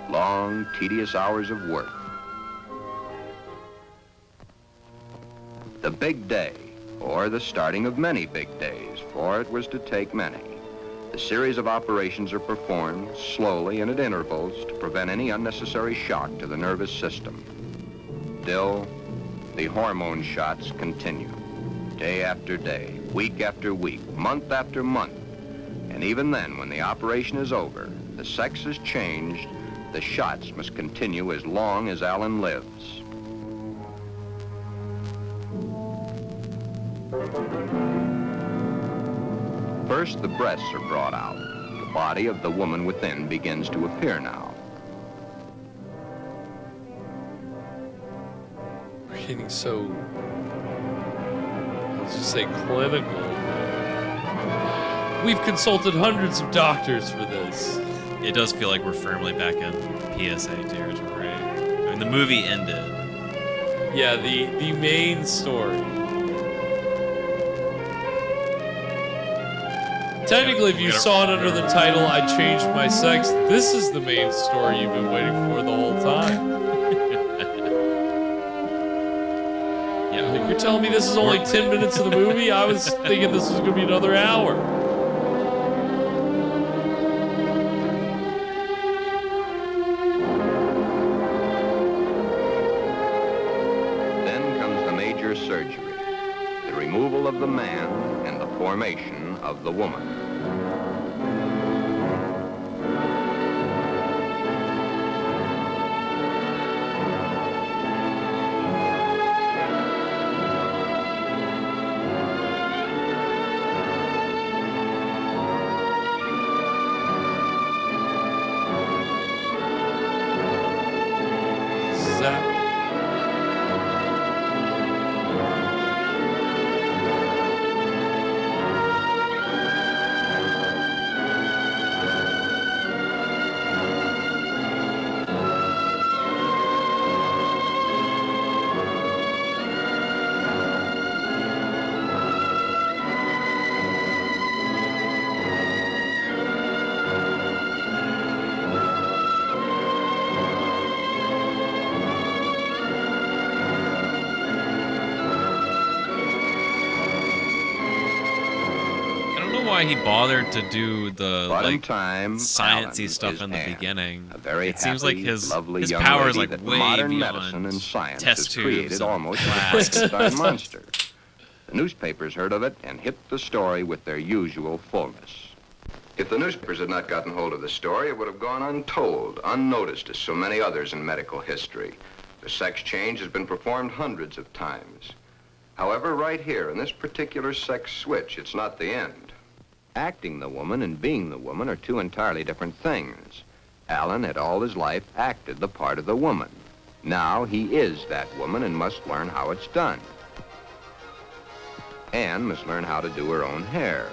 S12: Long, tedious hours of work. The big day, or the starting of many big days, for it was to take many. The series of operations are performed slowly and at intervals to prevent any unnecessary shock to the nervous system. Still, the hormone shots continue, day after day, week after week, month after month. And even then, when the operation is over, the sex is changed, the shots must continue as long as Alan lives. First, the breasts are brought out. The body of the woman within begins to appear now.
S7: We're getting so, let's just say, clinical. We've consulted hundreds of doctors for this.
S8: It does feel like we're firmly back in PSA territory. I mean, the movie ended.
S7: Yeah, the main story. Technically, if you saw it under the title, I Changed My Sex, this is the main story you've been waiting for the whole time. Yeah, you're telling me this is only 10 minutes of the movie? I was thinking this was going to be another hour.
S12: Then comes the major surgery, the removal of the man and the formation of the woman.
S8: He bothered to do the like
S12: time,
S8: sciencey stuff in the beginning.
S12: A very
S8: it seems like his
S12: young
S8: power is
S12: lady
S8: like
S12: that
S8: way
S12: modern
S8: beyond
S12: medicine and science
S8: test
S12: has
S8: tubes
S12: created
S8: and
S12: almost a
S8: flasks.
S12: Spakenstein monster. The newspapers heard of it and hit the story with their usual fullness. If the newspapers had not gotten hold of the story, it would have gone untold, unnoticed as so many others in medical history. The sex change has been performed hundreds of times. However, right here in this particular sex switch, it's not the end. Acting the woman and being the woman are two entirely different things. Alan had all his life acted the part of the woman. Now he is that woman and must learn how it's done. Anne must learn how to do her own hair,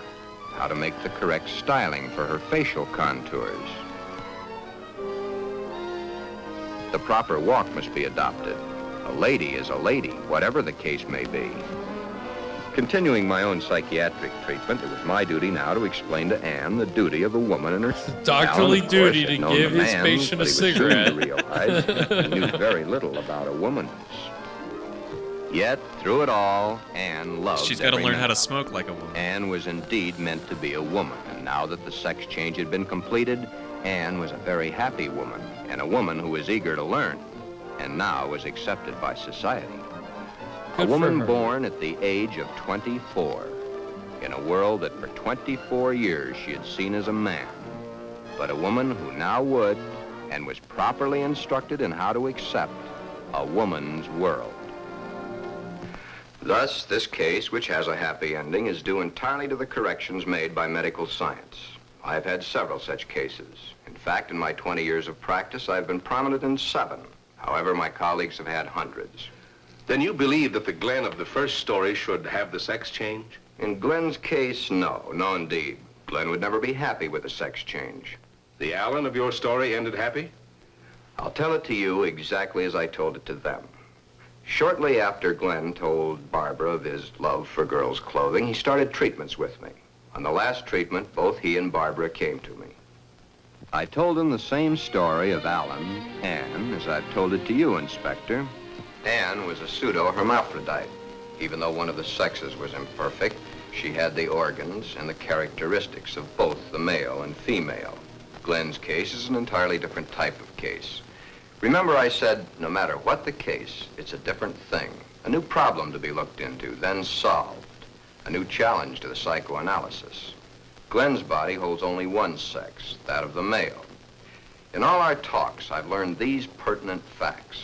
S12: how to make the correct styling for her facial contours. The proper walk must be adopted. A lady is a lady, whatever the case may be. Continuing my own psychiatric treatment, it was my duty now to explain to Anne the duty of a woman in her...
S7: Doctorly
S12: Alan,
S7: duty
S12: course,
S7: to
S12: known
S7: give
S12: the
S7: his
S12: man's,
S7: patient
S12: but
S7: a
S12: he was soon
S7: cigarette.
S12: to realize he knew very little about a woman's. Yet, through it all, Anne loved
S8: She's got to
S12: every
S8: learn how
S12: minute.
S8: to smoke like a woman.
S12: Anne was indeed meant to be a woman, and now that the sex change had been completed, Anne was a very happy woman, and a woman who was eager to learn, and now was accepted by society.
S7: Good
S12: A
S7: for
S12: woman
S7: her.
S12: born at the age of 24, in a world that for 24 years she had seen as a man, but a woman who now would, and was properly instructed in how to accept, a woman's world. Thus, this case, which has a happy ending, is due entirely to the corrections made by medical science. I've had several such cases. In fact, in my 20 years of practice, I've been prominent in 7. However, my colleagues have had hundreds.
S5: Then you believe that the Glen of the first story should have the sex change?
S12: In Glen's case, no. No, indeed. Glen would never be happy with a sex change.
S5: The Alan of your story ended happy?
S12: I'll tell it to you exactly as I told it to them. Shortly after Glen told Barbara of his love for girls' clothing, he started treatments with me. On the last treatment, both he and Barbara came to me. I told him the same story of Alan, Anne, as I've told it to you, Inspector. Anne was a pseudo-hermaphrodite. Even though one of the sexes was imperfect, she had the organs and the characteristics of both the male and female. Glen's case is an entirely different type of case. Remember I said, no matter what the case, it's a different thing. A new problem to be looked into, then solved. A new challenge to the psychoanalysis. Glen's body holds only one sex, that of the male. In all our talks, I've learned these pertinent facts.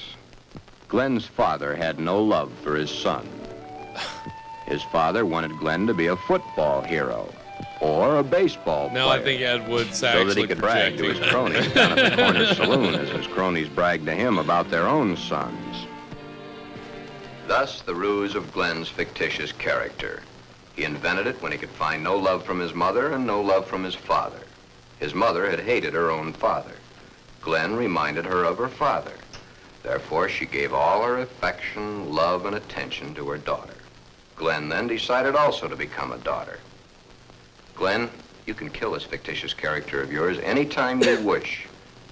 S12: Glen's father had no love for his son. His father wanted Glen to be a football hero or a baseball player.
S7: Now I think Ed Wood's
S12: so
S7: actually
S12: that he could brag to his cronies down at the corner saloon as his cronies bragged to him about their own sons. Thus, the ruse of Glen's fictitious character. He invented it when he could find no love from his mother and no love from his father. His mother had hated her own father. Glen reminded her of her father. Therefore, she gave all her affection, love, and attention to her daughter. Glen then decided also to become a daughter. Glen, you can kill this fictitious character of yours anytime you wish.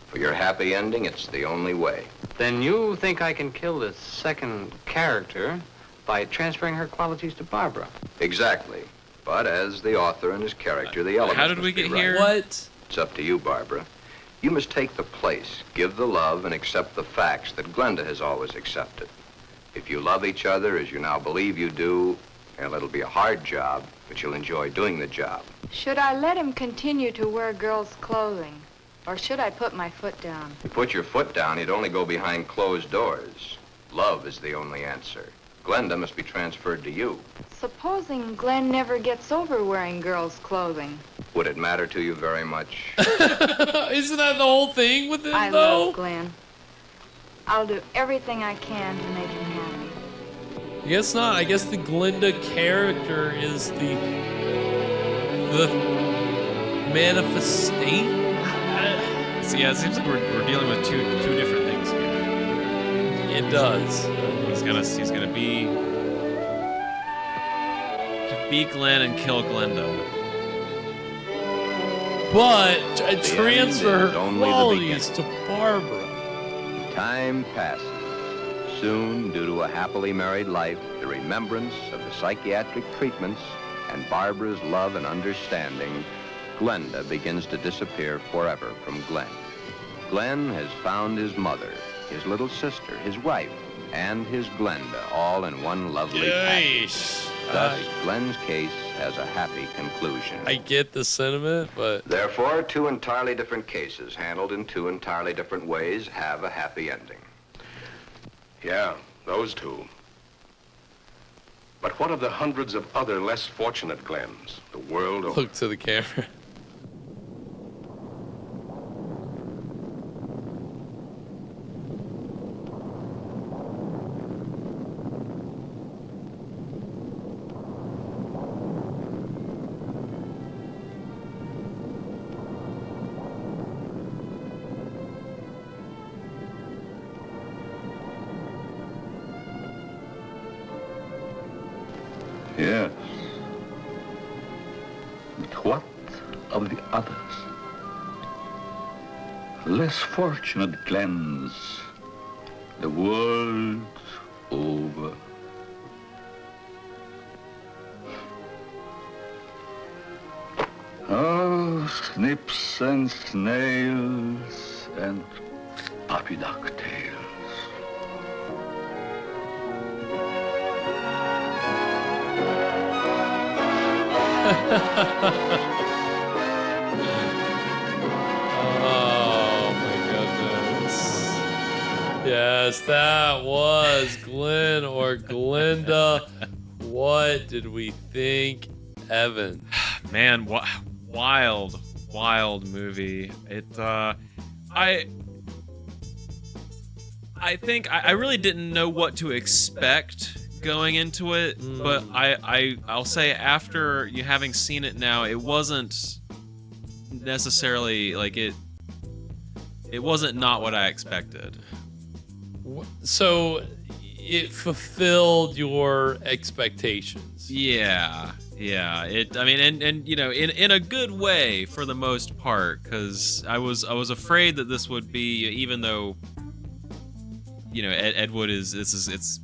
S12: For your happy ending, it's the only way.
S1: Then you think I can kill this second character by transferring her qualities to Barbara?
S12: Exactly. But as the author and his character, the elements
S8: How did we
S12: must be
S8: get
S12: right.
S8: here?
S7: What?
S12: It's up to you, Barbara. You must take the place, give the love, and accept the facts that Glenda has always accepted. If you love each other as you now believe you do, well, it'll be a hard job, but you'll enjoy doing the job.
S11: Should I let him continue to wear girls' clothing? Or should I put my foot down?
S12: If you put your foot down, you'd only go behind closed doors. Love is the only answer. Glenda must be transferred to you.
S11: Supposing Glen never gets over wearing girls' clothing.
S12: Would it matter to you very much?
S7: Isn't that the whole thing with him,
S11: I
S7: though?
S11: love Glen. I'll do everything I can to make him happy.
S7: I guess not. I guess the Glenda character is the manifestation.
S8: So yeah, it seems like we're dealing with two different things here.
S7: It does.
S8: He's gonna be Glen and kill Glenda.
S7: But transfer her
S12: only the
S7: qualities to Barbara.
S12: Time passes. Soon, due to a happily married life, the remembrance of the psychiatric treatments, and Barbara's love and understanding, Glenda begins to disappear forever from Glen. Glen has found his mother, his little sister, his wife, and his Glenda, all in one lovely package. Thus, Glen's case has a happy conclusion.
S7: I get the sentiment, but...
S12: Therefore, two entirely different cases, handled in two entirely different ways, have a happy ending.
S5: Yeah, those two. But what of the hundreds of other less fortunate Glens? The world over.
S7: Look to the camera.
S15: Yes. But what of the others? Less fortunate Glens, the world over. Oh, snips and snails and puppy dog tails.
S7: Oh my goodness. Yes, that was Glen or Glenda. What did we think, Evan?
S8: Man, wild movie. I I think I really didn't know what to expect going into it, but I'll say after you having seen it now, it wasn't necessarily like it wasn't not what I expected.
S7: So it fulfilled your expectations.
S8: Yeah. I mean, and you know, in a good way for the most part, because I was afraid that this would be, even though, you know, Ed Wood it's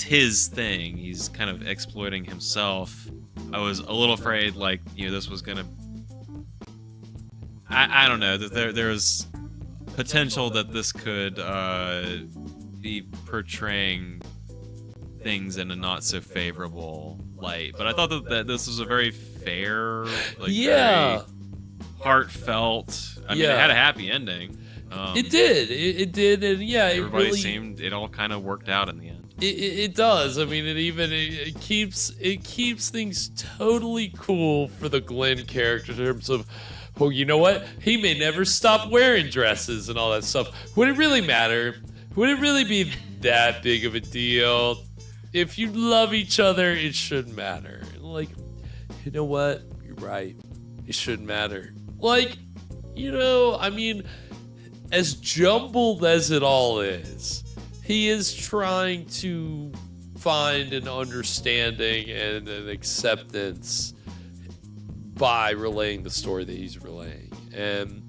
S8: his thing. He's kind of exploiting himself. I was a little afraid, like, you know, this was gonna. I don't know, that there's potential that this could be portraying things in a not so favorable light, but I thought that this was a very fair, like, very heartfelt. I mean, it had a happy ending.
S7: It did, and yeah,
S8: everybody
S7: it really
S8: seemed, it all kind of worked out in the end.
S7: It does. I mean, it keeps things totally cool for the Glenn character in terms of, well, you know what? He may never stop wearing dresses and all that stuff. Would it really matter? Would it really be that big of a deal? If you love each other, it shouldn't matter. Like, you know what? You're right. It shouldn't matter. Like, you know, I mean, as jumbled as it all is, he is trying to find an understanding and an acceptance by relaying the story that he's relaying. And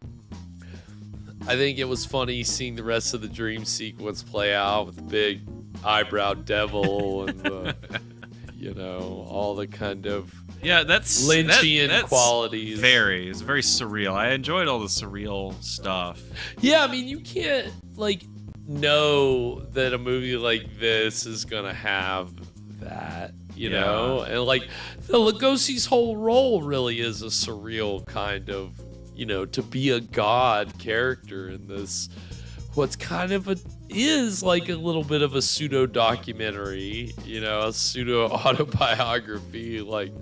S7: I think it was funny seeing the rest of the dream sequence play out with the big eyebrow devil and the, you know, all the kind of Lynchian qualities.
S8: It's very surreal. I enjoyed all the surreal stuff.
S7: Yeah, I mean, you can't, like, know that a movie like this is gonna have that, you know? And, like, the Lugosi's whole role really is a surreal kind of, you know, to be a god character in this, what's kind of is like a little bit of a pseudo documentary, you know, a pseudo autobiography, like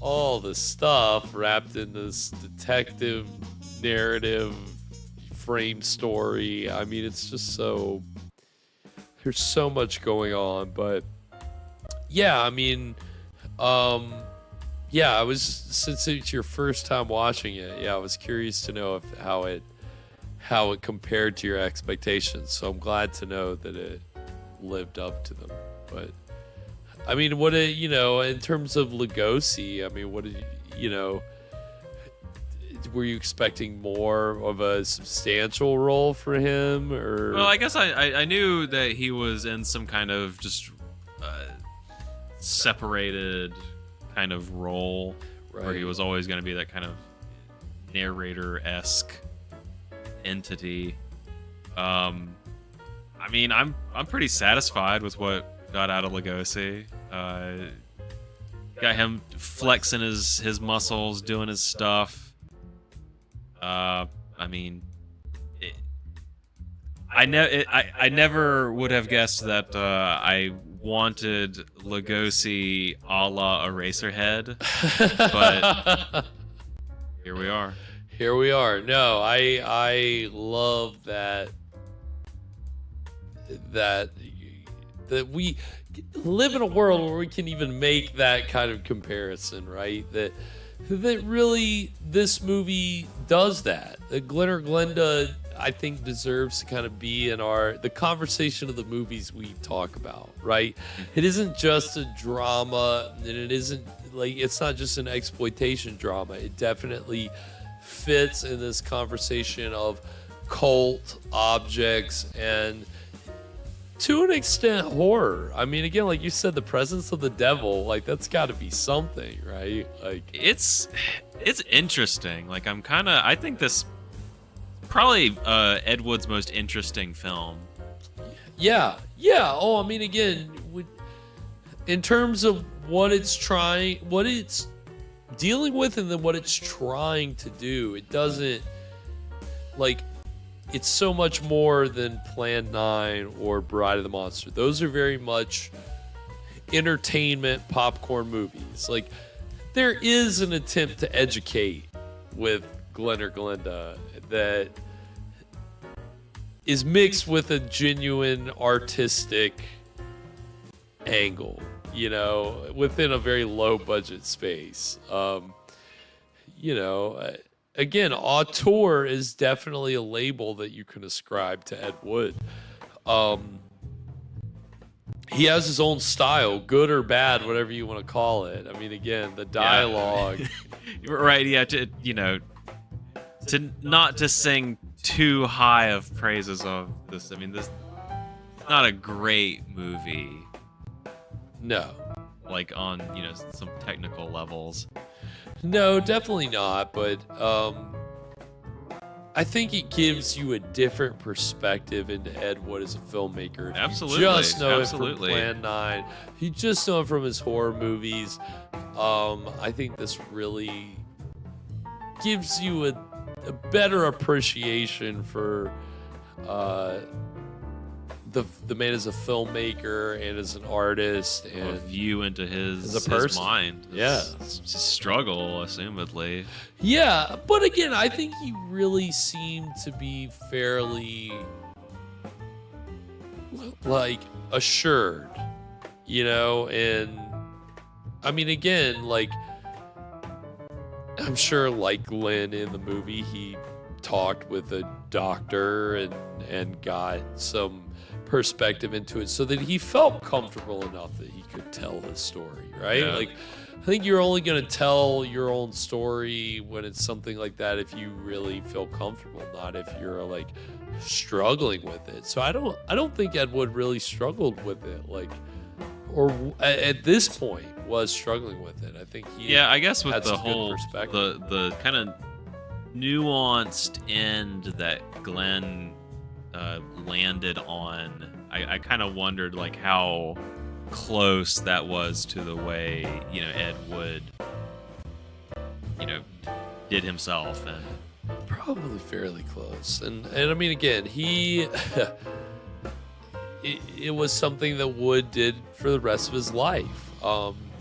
S7: all the stuff wrapped in this detective narrative frame story. I mean, it's just there's so much going on, but yeah, I mean, yeah, since it's your first time watching it, yeah, I was curious to know how it compared to your expectations. So I'm glad to know that it lived up to them. But I mean, you know, in terms of Lugosi, I mean, you know, were you expecting more of a substantial role for him, or?
S8: Well, I guess I knew that he was in some kind of just separated kind of role, where he was always going to be that kind of narrator-esque entity. I mean, I'm pretty satisfied with what got out of Lugosi. Got him flexing his muscles, doing his stuff. I mean, I never would have guessed that I wanted Lugosi a la Eraserhead, but here we are.
S7: Here we are. No, I love that we live in a world where we can even make that kind of comparison, right? That really this movie does that. Glen or Glenda, I think, deserves to kind of be in the conversation of the movies we talk about, right? It isn't just a drama, and it isn't like, it's not just an exploitation drama. It definitely fits in this conversation of cult objects and, to an extent, horror. I mean, again, like you said, the presence of the devil, like, that's got to be something, right? Like,
S8: it's interesting. Like, I think this probably Ed Wood's most interesting film.
S7: Yeah. Oh, I mean, again, in terms of what it's dealing with, and then what it's trying to do, it doesn't, like, it's so much more than Plan 9 or Bride of the Monster. Those are very much entertainment popcorn movies. Like, there is an attempt to educate with Glen or Glenda that is mixed with a genuine artistic angle, you know, within a very low budget space. You know, again, auteur is definitely a label that you can ascribe to Ed Wood. He has his own style, good or bad, whatever you want to call it. I mean, again, the dialogue.
S8: Yeah. Right, yeah, to not to sing too high of praises of this. I mean, this is not a great movie.
S7: No.
S8: Like on, you know, some technical levels.
S7: No, definitely not, but I think it gives you a different perspective into Ed Wood as a filmmaker.
S8: Absolutely.
S7: You just know
S8: Absolutely.
S7: it from Plan 9. You just know it from his horror movies. I think this really gives you a better appreciation for the man as a filmmaker and as an artist and
S8: a view into his mind. His struggle, assumedly.
S7: Yeah, but again, I think he really seemed to be fairly like assured, you know, and I mean, again, like I'm sure like Glenn in the movie, he talked with a doctor and got some perspective into it so that he felt comfortable enough that he could tell his story, right?
S8: Yeah.
S7: Like, I think you're only going to tell your own story when it's something like that if you really feel comfortable, not if you're like struggling with it. So I don't think Ed Wood really struggled with it, like, or at this point was struggling with it. I think he
S8: I guess with
S7: had
S8: the
S7: some good
S8: whole
S7: perspective.
S8: the kind of nuanced end that Glenn landed on, I kind of wondered like how close that was to the way, you know, Ed Wood, you know, did himself. And
S7: probably fairly close. And I mean, again, he it was something that Wood did for the rest of his life.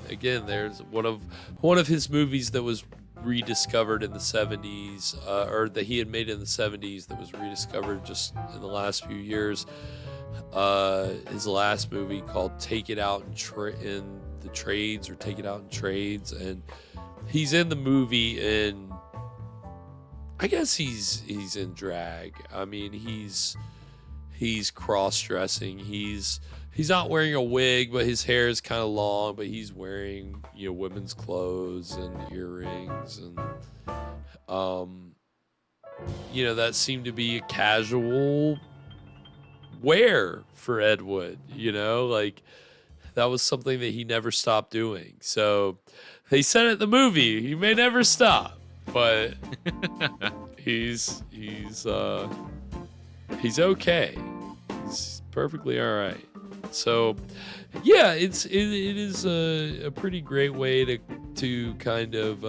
S7: Again, there's one of his movies that was rediscovered in the 70s, or that he had made in the 70s that was rediscovered just in the last few years. His last movie called Take It Out in the Trades, or Take It Out in Trades, and he's in the movie, and I guess he's in drag. I mean, he's cross-dressing. He's not wearing a wig, but his hair is kind of long, but he's wearing, you know, women's clothes and earrings, and you know, that seemed to be a casual wear for Ed Wood, you know, like that was something that he never stopped doing. So they said it in the movie, he may never stop, but he's okay. He's perfectly all right. So yeah, it is a pretty great way to kind of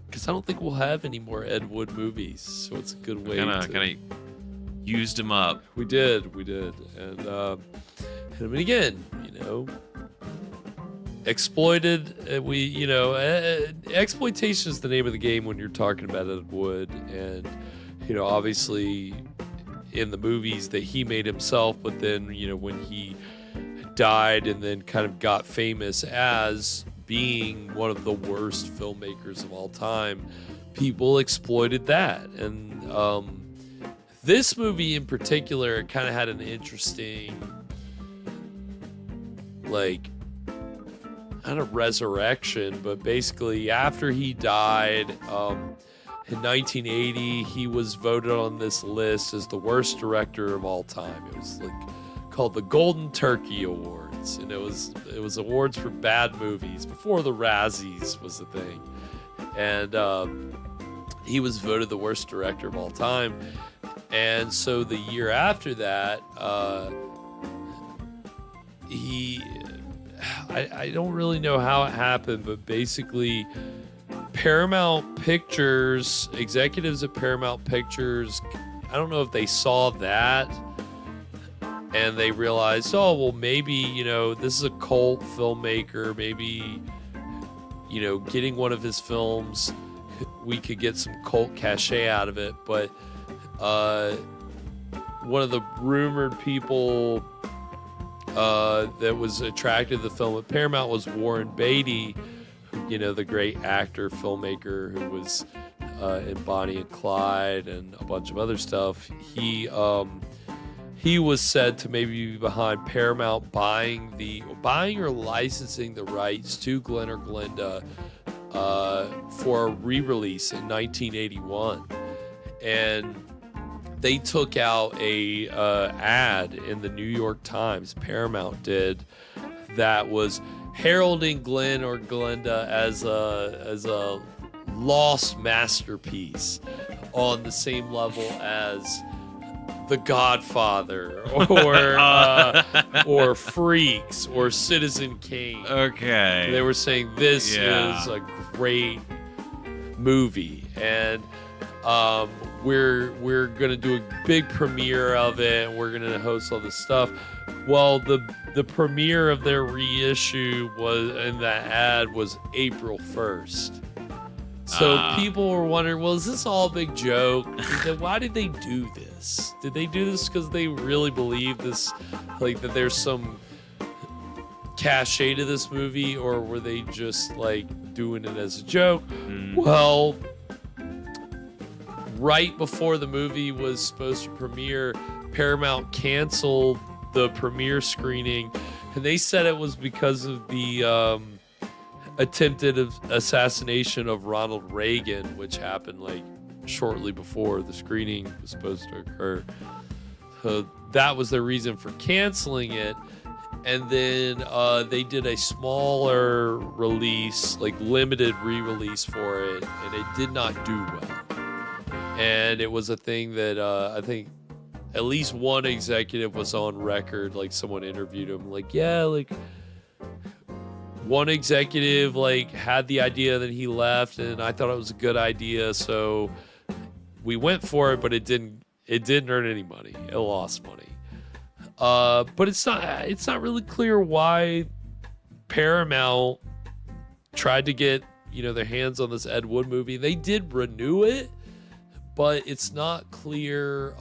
S7: because I don't think we'll have any more Ed Wood movies, so it's a good way
S8: kind of used him up.
S7: We did, and I mean, again, you know, exploited. Exploitation is the name of the game when you're talking about Ed Wood, and you know, obviously in the movies that he made himself, but then, you know, when he died and then kind of got famous as being one of the worst filmmakers of all time, people exploited that. And this movie in particular kind of had an interesting, like, not a resurrection, but basically after he died, in 1980, he was voted on this list as the worst director of all time. It was like called the Golden Turkey Awards, and it was awards for bad movies before the Razzies was a thing. And he was voted the worst director of all time. And so the year after that, I don't really know how it happened, but basically Paramount Pictures, executives at Paramount Pictures, I don't know if they saw that and they realized, oh, well, maybe, you know, this is a cult filmmaker. Maybe, you know, getting one of his films, we could get some cult cachet out of it. But one of the rumored people that was attracted to the film at Paramount was Warren Beatty, the great actor, filmmaker who was in Bonnie and Clyde and a bunch of other stuff. He was said to maybe be behind Paramount buying or licensing the rights to Glen or Glenda for a re-release in 1981, and they took out a ad in the New York Times. Paramount did, that was heralding Glen or Glenda as a lost masterpiece on the same level as The Godfather or Freaks or Citizen Kane.
S8: Okay.
S7: They were saying this is a great movie, and we're gonna do a big premiere of it, and we're gonna host all this stuff. Well, the premiere of their reissue was, in that ad, was April 1st. So people were wondering, well, is this all a big joke? Why did they do this? Did they do this because they really believe this, like that there's some cachet to this movie, or were they just like doing it as a joke? Well, right before the movie was supposed to premiere, Paramount canceled the premiere screening, and they said it was because of the attempted assassination of Ronald Reagan, which happened like shortly before the screening was supposed to occur. So that was the reason for canceling it. And then they did a smaller release, like limited re-release for it, and it did not do well. And it was a thing that I think at least one executive was on record, like someone interviewed him, like, yeah, like one executive like had the idea, that he left, and I thought it was a good idea, so we went for it, but it didn't earn any money. It lost money. But it's not really clear why Paramount tried to get, their hands on this Ed Wood movie. They did renew it, but it's not clear.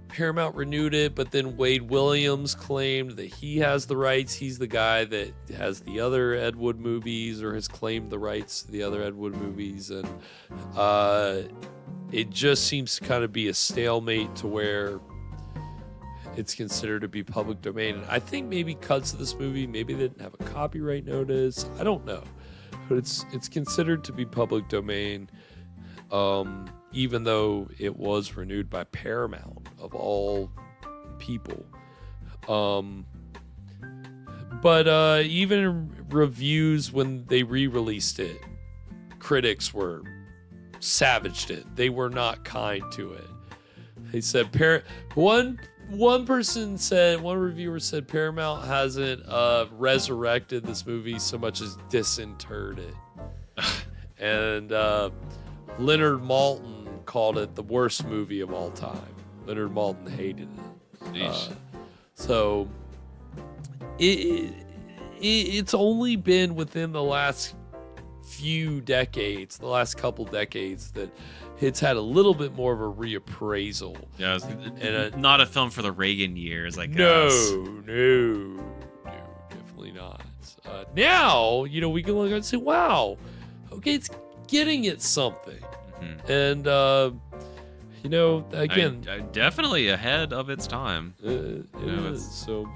S7: Paramount renewed it, but then Wade Williams claimed that he has the rights. He's the guy that has the other Ed Wood movies, or has claimed the rights to the other Ed Wood movies, and it just seems to kind of be a stalemate to where it's considered to be public domain. And I think maybe cuts of this movie, maybe they didn't have a copyright notice. I don't know, but it's considered to be public domain. Even though it was renewed by Paramount, of all people. But even reviews, when they re-released it, critics were savaged it. They were not kind to it. They said, one reviewer said Paramount hasn't resurrected this movie so much as disinterred it. And Leonard Maltin called it the worst movie of all time. Leonard Maltin hated it. So it's only been within the last few decades, the last couple decades, that it's had a little bit more of a reappraisal.
S8: Yeah, and not a film for the Reagan years, I guess.
S7: No, definitely not. Now, we can look and say, wow, okay, it's getting at something. And again,
S8: definitely ahead of its time.
S7: So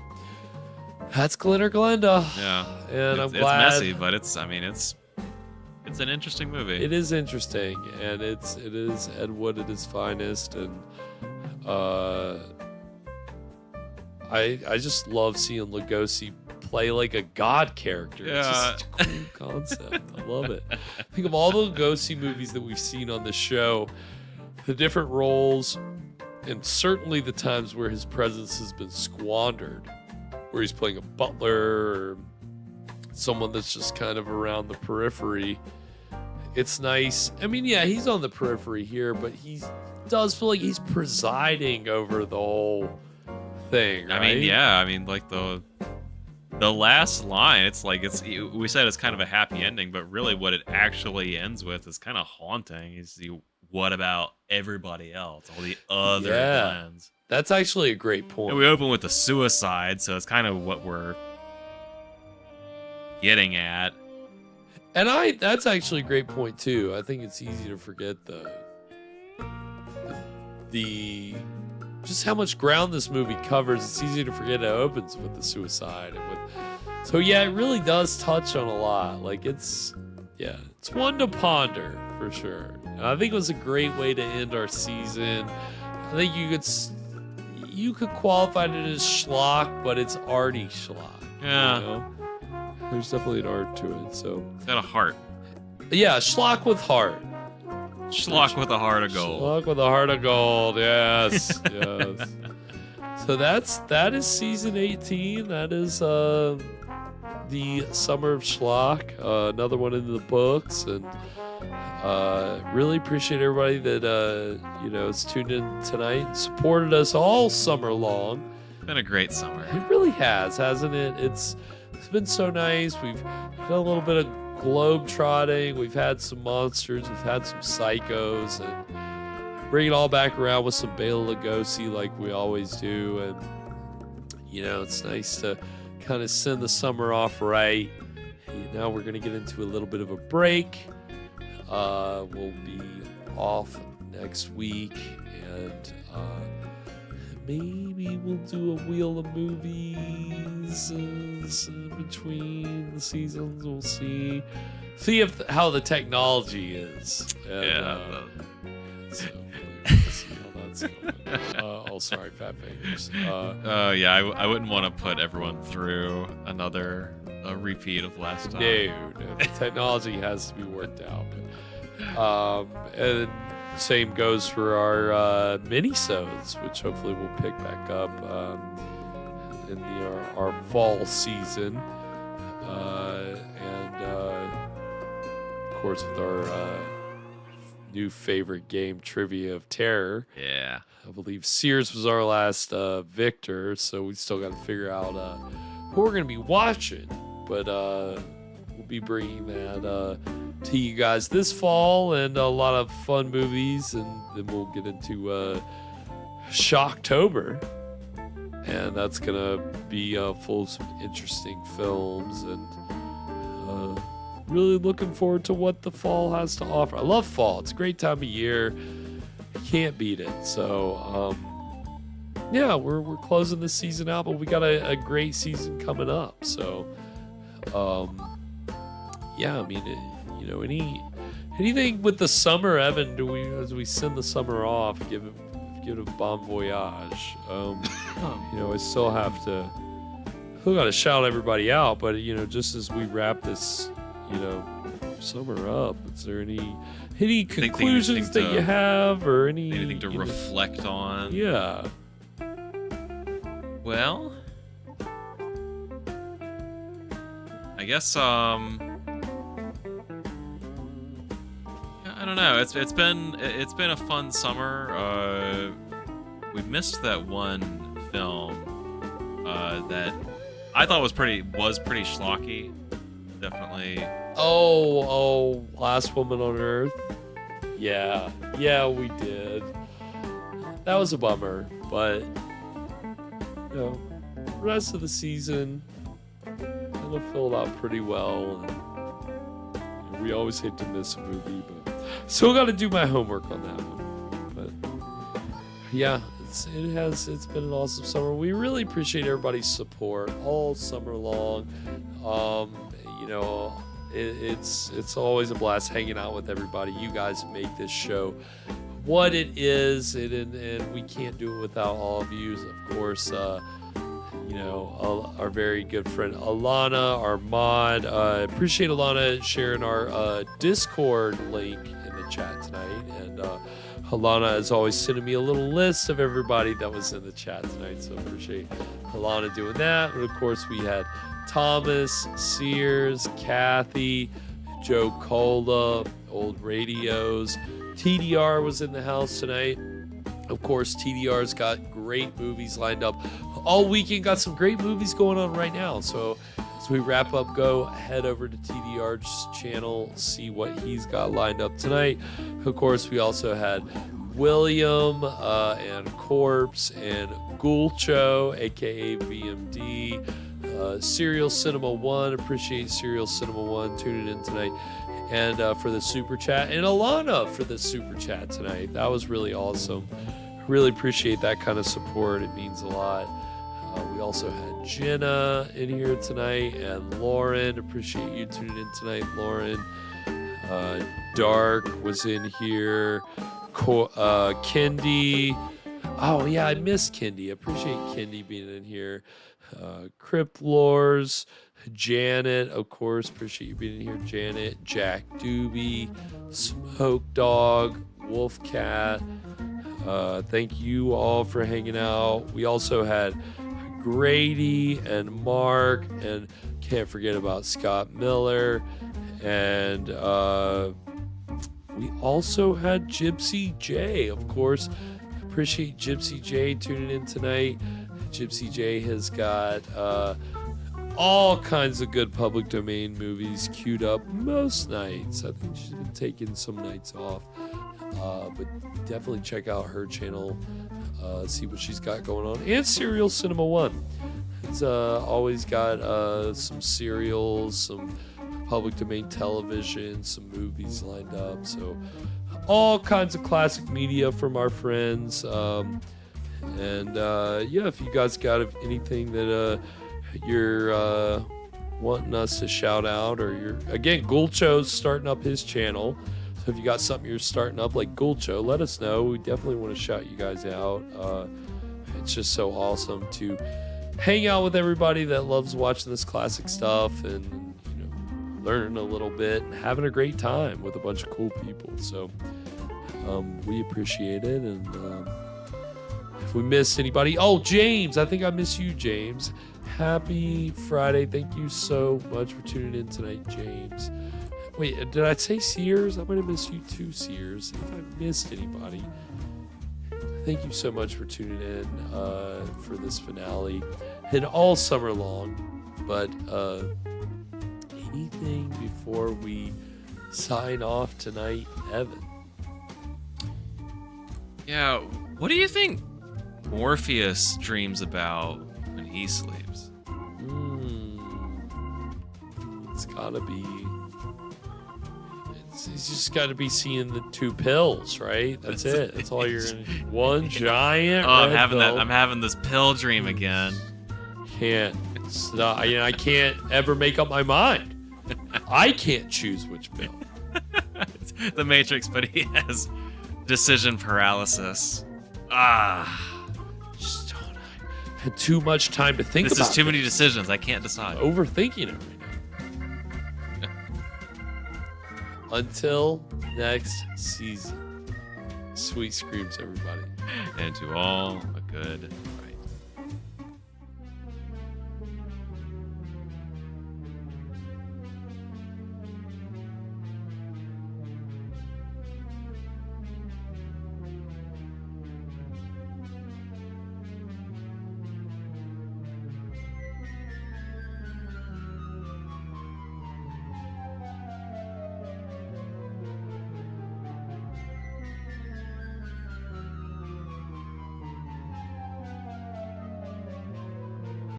S7: that's Glen or Glenda.
S8: Yeah,
S7: and I'm
S8: it's
S7: glad.
S8: messy, but it's an interesting movie.
S7: It is interesting, and it is Ed Wood at his finest, and I just love seeing Lugosi play like a god character. It's just a cool concept. I love it. Think of all the Lugosi movies that we've seen on the show, the different roles, and certainly the times where his presence has been squandered, where he's playing a butler or someone that's just kind of around the periphery. It's nice. I mean, yeah, he's on the periphery here, but he does feel like he's presiding over the whole thing, right?
S8: I mean, like the last line, it's like we said it's kind of a happy ending, but really what it actually ends with is kind of haunting. He what about everybody else, all the other Glens?
S7: That's actually a great point.
S8: And we open with the suicide, so it's kind of what we're getting at.
S7: And that's actually a great point too. I think it's easy to forget the just how much ground this movie covers. It's easy to forget it opens with the suicide and so yeah, it really does touch on a lot. Like it's one to ponder for sure. And I think it was a great way to end our season. I think you could qualify it as schlock, but it's arty schlock.
S8: Yeah.
S7: You know? There's definitely an art to it. So
S8: it's got a heart.
S7: Yeah, schlock with heart.
S8: Schlock with a heart of gold.
S7: Schlock with a heart of gold. Yes. Yes. So that is season 18. That is the Summer of Schlock. Another one in the books, and really appreciate everybody that has tuned in tonight and supported us all summer long.
S8: It's been a great summer.
S7: It really has, hasn't it? It's been so nice. We've done a little bit of globe trotting. We've had some monsters. We've had some psychos, and bring it all back around with some Bela Lugosi like we always do. And it's nice to kind of send the summer off right. Now we're going to get into a little bit of a break. We'll be off next week, and maybe we'll do a wheel of movies in between the seasons. We'll see how the technology is. And, so we'll see how that's going. Sorry, fat fingers.
S8: Yeah, I wouldn't want to put everyone through another repeat of last time.
S7: No, the technology has to be worked out. And same goes for our mini-sodes, which hopefully we'll pick back up in our fall season. And of course with our new favorite game, Trivia of Terror.
S8: Yeah.
S7: I believe Sears was our last victor, so we still got to figure out who we're going to be watching. But we'll be bringing that to you guys this fall, and a lot of fun movies, and then we'll get into Shocktober, and that's gonna be full of some interesting films, and really looking forward to what the fall has to offer. I love fall. It's a great time of year. Can't beat it. So yeah, we're closing the season out, but we got a great season coming up. So yeah, I mean, anything with the summer, Evan? As we send the summer off, give it a bon voyage. I still have to. We got to shout everybody out, but just as we wrap this, summer up, is there any conclusions that you have, or
S8: anything to reflect on?
S7: Yeah.
S8: Well, I guess I don't know. It's been a fun summer. We missed that one film that I thought was pretty schlocky. Definitely.
S7: Oh, Last Woman on Earth. Yeah, we did. That was a bummer, but the rest of the season kind of filled out pretty well. And, we always hate to miss a movie, but still got to do my homework on that one. But yeah, it's been an awesome summer. We really appreciate everybody's support all summer long. It's always a blast hanging out with everybody. You guys make this show what it is, and we can't do it without all of you. Of course, our very good friend Alana, our mod. Appreciate Alana sharing our Discord link in the chat tonight, and Alana is always sending me a little list of everybody that was in the chat tonight, so appreciate Alana doing that. And of course, we had Thomas, Sears, Kathy, Joe Cola, Old Radios. TDR was in the house tonight. Of course, TDR's got great movies lined up all weekend. Got some great movies going on right now. So as we wrap up, go head over to TDR's channel, see what he's got lined up tonight. Of course, we also had William and Corpse and Gulcho, aka VMD, Serial Cinema 1. Appreciate Serial Cinema 1 tuning in tonight, and for the super chat, and Alana for the super chat tonight. That was really awesome. Really appreciate that kind of support. It means a lot. We also had Jenna in here tonight, and Lauren. Appreciate you tuning in tonight, Lauren. Dark was in here. Kendi. Oh, yeah, I missed Kendi. Appreciate Kendi being in here. Crypt Lores. Janet, of course. Appreciate you being in here, Janet. Jack Doobie. Smoke Dog. Wolf Cat. Thank you all for hanging out. We also had Grady and Mark, and can't forget about Scott Miller, and we also had Gypsy J, of course. Appreciate Gypsy J tuning in tonight. Gypsy J has got all kinds of good public domain movies queued up most nights. I think she's been taking some nights off, but definitely check out her channel, see what she's got going on. And Serial Cinema 1. It's always got some serials, some public domain television, some movies lined up. So all kinds of classic media from our friends. Yeah, if you guys got anything that you're wanting us to shout out, or again, Gulcho's starting up his channel. So if you got something you're starting up like Gulcho, let us know. We definitely want to shout you guys out. It's just so awesome to hang out with everybody that loves watching this classic stuff, and learning a little bit and having a great time with a bunch of cool people. So we appreciate it. And if we missed anybody, James, I think I miss you, James. Happy Friday. Thank you so much for tuning in tonight, James. Wait, did I say Sears? I might have missed you too, Sears. If I missed anybody, thank you so much for tuning in for this finale and all summer long. But anything before we sign off tonight, Evan?
S8: Yeah, what do you think Morpheus dreams about when he sleeps?
S7: It's gotta be... He's just got to be seeing the 2 pills, right? That's it. That's all you're gonna. One giant.
S8: I'm having this pill dream again.
S7: Can't stop. I can't ever make up my mind. I can't choose which pill.
S8: The Matrix, but he has decision paralysis.
S7: Just don't. I had too much time to think about
S8: this. Is too many decisions. I can't decide.
S7: Overthinking it right now. Until next season. Sweet screams, everybody.
S8: And to all a good